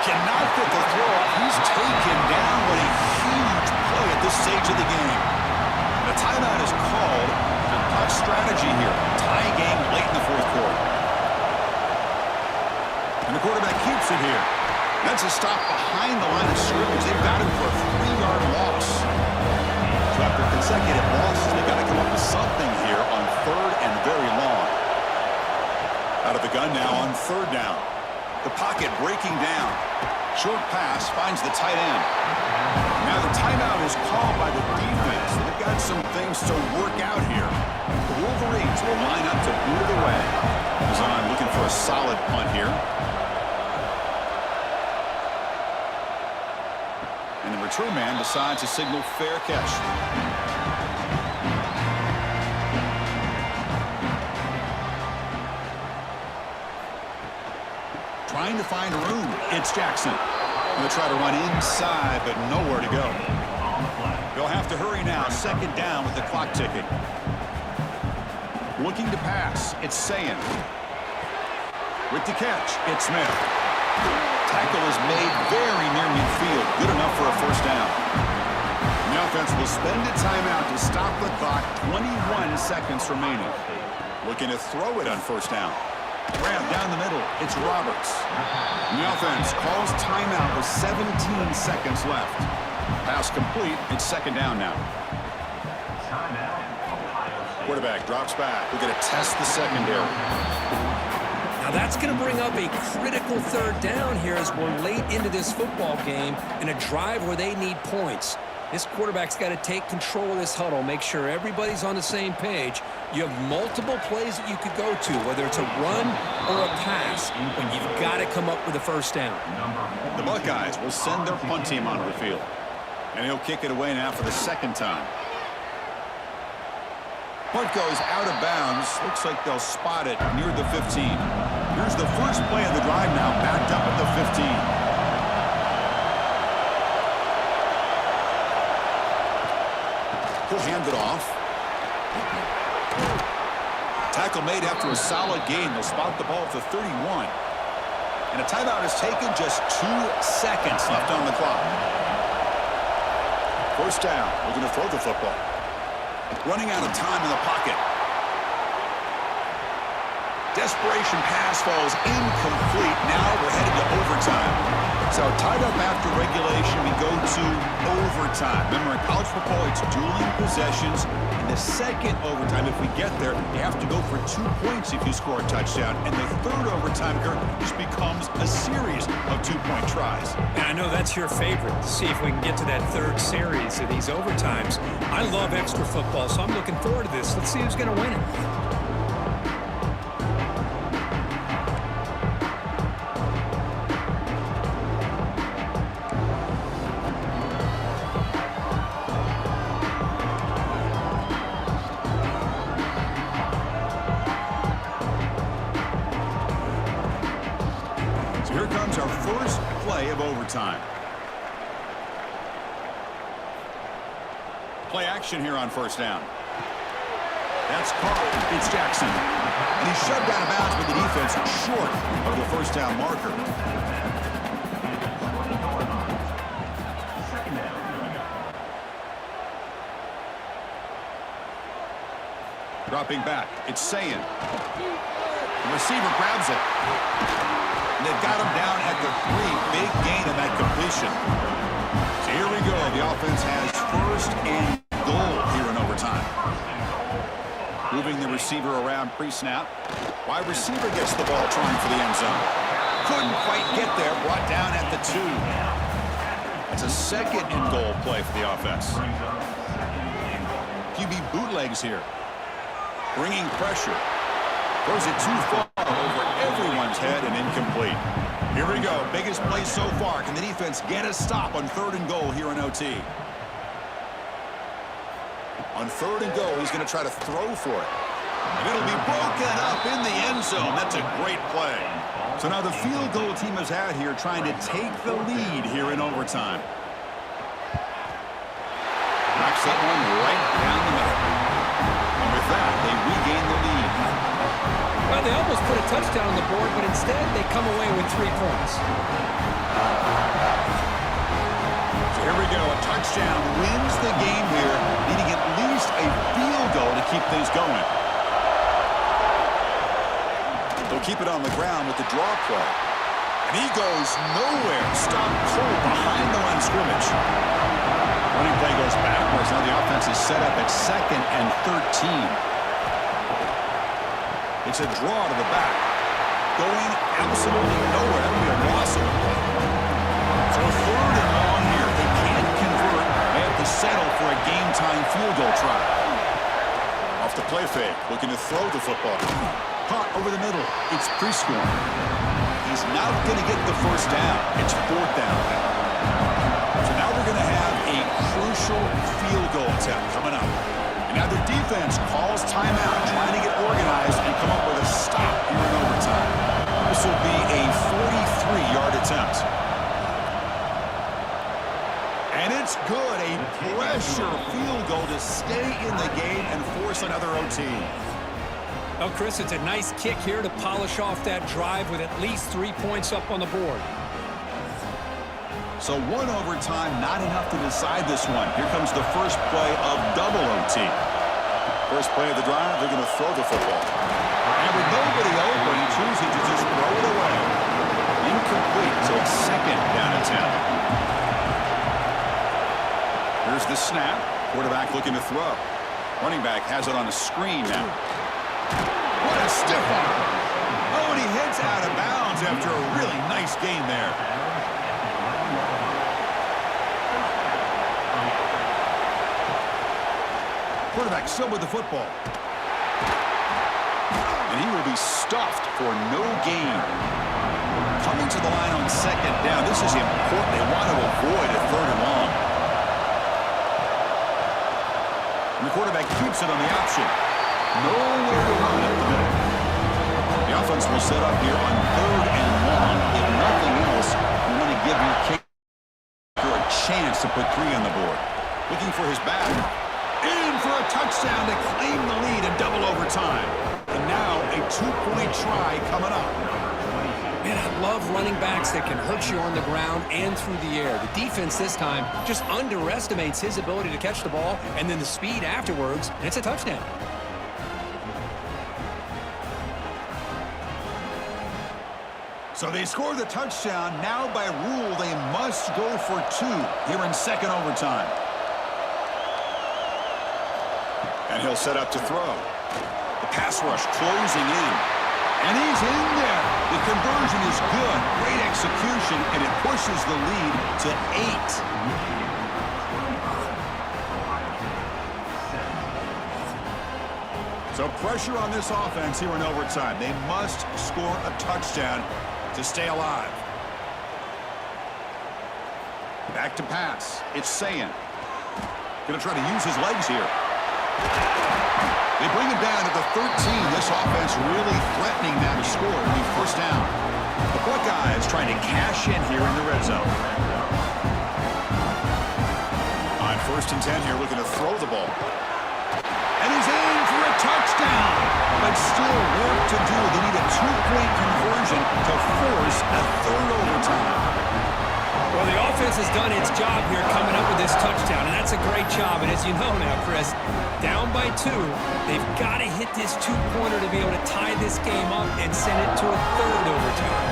Cannot get the throw off. He's taken down. What a huge play at this stage of the game. The timeout is called. A tough strategy here. Tie game late in the 4th quarter. And the quarterback keeps it here. That's a stop behind the line of scrimmage. They've got him for a 3-yard loss. So after consecutive losses, they've got to come up with something here on 3rd and very long. Out of the gun now on 3rd down. The pocket breaking down. Short pass finds the tight end. Now the timeout is called by the defense. They've got some things to work out here. The Wolverines will line up to boot it away. Zahn looking for a solid punt here. And the return man decides to signal fair catch. Trying to find room. It's Jackson. Going to try to run inside, but nowhere to go. They'll have to hurry now. 2nd down with the clock ticking. Looking to pass. It's Sayin. With the catch, it's Smith. Tackle is made very near midfield. Good enough for a 1st down. And the offense will spend a timeout to stop the clock. 21 seconds remaining. Looking to throw it on 1st down. Grab down the middle. It's Roberts. And the offense calls timeout with 17 seconds left. Pass complete. It's 2nd down now. Quarterback drops back. We're going to test the secondary. Now that's going to bring up a critical 3rd down here as we're late into this football game in a drive where they need points. This quarterback's got to take control of this huddle, make sure everybody's on the same page. You have multiple plays that you could go to, whether it's a run or a pass, but you've got to come up with a 1st down. The Buckeyes will send their punt team onto the field. And he'll kick it away now for the second time. Punt goes out of bounds. Looks like they'll spot it near the 15. Here's the first play of the drive now, backed up at the 15. He'll hand it off. Tackle made after a solid gain. They'll spot the ball at the 31. And a timeout is taken, just 2 seconds left on the clock. First down, looking to throw the football. Running out of time in the pocket. Desperation pass falls incomplete. Now we're headed to overtime. So tied up after regulation, we go to overtime. Remember, in college football, it's dueling possessions. In the second overtime, if we get there, you have to go for 2 points if you score a touchdown. And the third overtime, Kurt, just becomes a series of 2-point tries. And I know that's your favorite, to see if we can get to that third series of these overtimes. I love extra football, so I'm looking forward to this. Let's see who's going to win it. Here comes our first play of overtime. Play action here on first down. That's Carl. It's Jackson. And he's shoved out of bounds with the defense short of the first down marker. Dropping back. It's Sayin. The receiver grabs it. And they've got him down at the 3. Big gain of that completion. So here we go. The offense has first and goal here in overtime. Moving the receiver around pre-snap. Wide receiver gets the ball trying for the end zone. Couldn't quite get there. Brought down at the 2. It's a second and goal play for the offense. QB bootlegs here. Bringing pressure. Throws it too far over everyone's head and incomplete. Here we go. Biggest play so far. Can the defense get a stop on third and goal here in OT? On third and goal, he's going to try to throw for it. And it'll be broken up in the end zone. That's a great play. So now the field goal team has had here trying to take the lead here in overtime. Knocks that one right down the middle. And with that, they regain the lead. Well, they almost put a touchdown on the board, but instead they come away with 3 points. So here we go. A touchdown wins the game here, needing at least a field goal to keep things going. They'll keep it on the ground with the draw play. And he goes nowhere. Stopped cold behind the line of scrimmage. Running play goes backwards. Now the offense is set up at 2nd and 13. It's a draw to the back. Going absolutely nowhere. That would be a loss of a play. So 3rd and long here. They can't convert. They have to settle for a game-time field goal try. Off the play fake. Looking to throw the football. Caught over the middle. It's Prescorn. He's not going to get the first down. It's 4th down. So now we're going to have a crucial field goal attempt coming up. And now their defense calls timeout, trying to get organized and come up with a stop here in overtime. This will be a 43-yard attempt. And it's good. A pressure field goal to stay in the game and force another OT. Well, Chris, it's a nice kick here to polish off that drive with at least 3 points up on the board. So 1 overtime, not enough to decide this one. Here comes the first play of double OT. First play of the drive, they're going to throw the football. And with nobody open, choosing to just throw it away. Incomplete, so it's 2nd down and 10. Here's the snap. Quarterback looking to throw. Running back has it on a screen now. What a stiff arm. Oh, and he heads out of bounds after a really nice game there. Quarterback still with the football. And he will be stuffed for no gain. Coming to the line on 2nd down. This is important. They want to avoid a 3rd and long. quarterback keeps it on the option. Nowhere to run at the minute. The offense will set up here on 3rd and long. If nothing else, you want to give your kicker a chance to put 3 on the board. Looking for his back. In for a touchdown to claim the lead in double overtime. And now a 2-point try coming up. Man, I love running backs that can hurt you on the ground and through the air. The defense this time just underestimates his ability to catch the ball, and then the speed afterwards, and it's a touchdown. So they score the touchdown. Now by rule, they must go for 2 here in second overtime. And he'll set up to throw. The pass rush closing in. And he's in there. The conversion is good. Great execution, and it pushes the lead to 8. So pressure on this offense here in overtime. They must score a touchdown to stay alive. Back to pass. It's Sayan. Going to try to use his legs here. They bring him down at the 13. This offense really threatening now to score. It'll be first down. The Buckeyes trying to cash in here in the red zone. On 1st and 10 here, looking to throw the ball. And he's in for a touchdown. But still work to do. They need a 2-point conversion to force a 3rd overtime. Well, the offense has done its job here coming up with this touchdown, and that's a great job. And as you know now, Chris, down by 2, they've got to hit this 2-pointer to be able to tie this game up and send it to a 3rd overtime.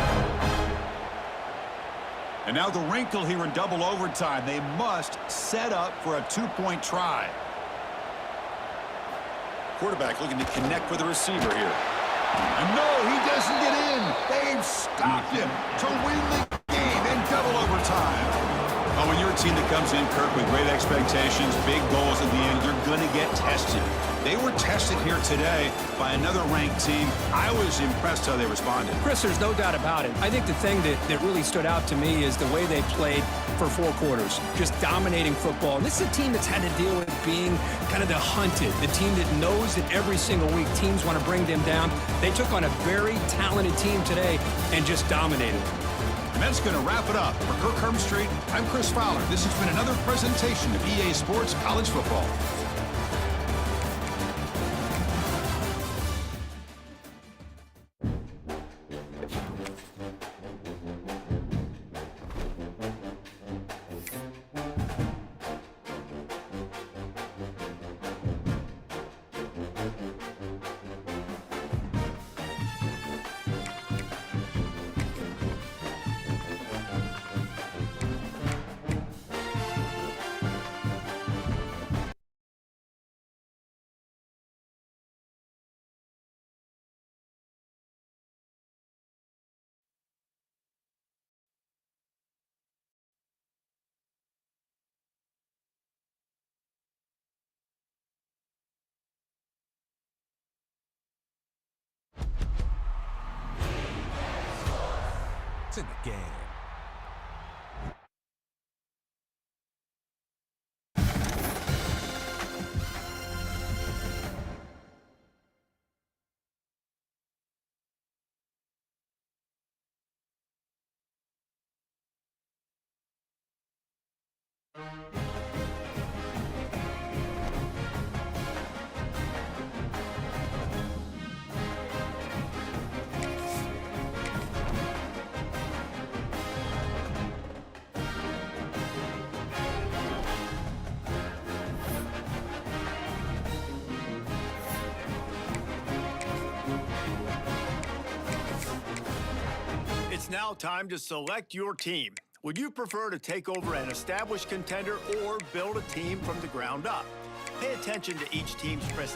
And now the wrinkle here in double overtime. They must set up for a 2-point try. Quarterback looking to connect with the receiver here. And no, he doesn't get in. They've stopped him to win the game in double overtime. Oh, when you're a team that comes in, Kirk, with great expectations, big goals at the end, you're going to get tested. They were tested here today by another ranked team. I was impressed how they responded. Chris, there's no doubt about it. I think the thing that really stood out to me is the way they played for 4 quarters, just dominating football. And this is a team that's had to deal with being kind of the hunted, the team that knows that every single week teams want to bring them down. They took on a very talented team today and just dominated. And that's going to wrap it up. For Kirk Hermstreet, I'm Chris Fowler. This has been another presentation of EA Sports College Football. In the game. It's now time to select your team. Would you prefer to take over an established contender or build a team from the ground up? Pay attention to each team's prestige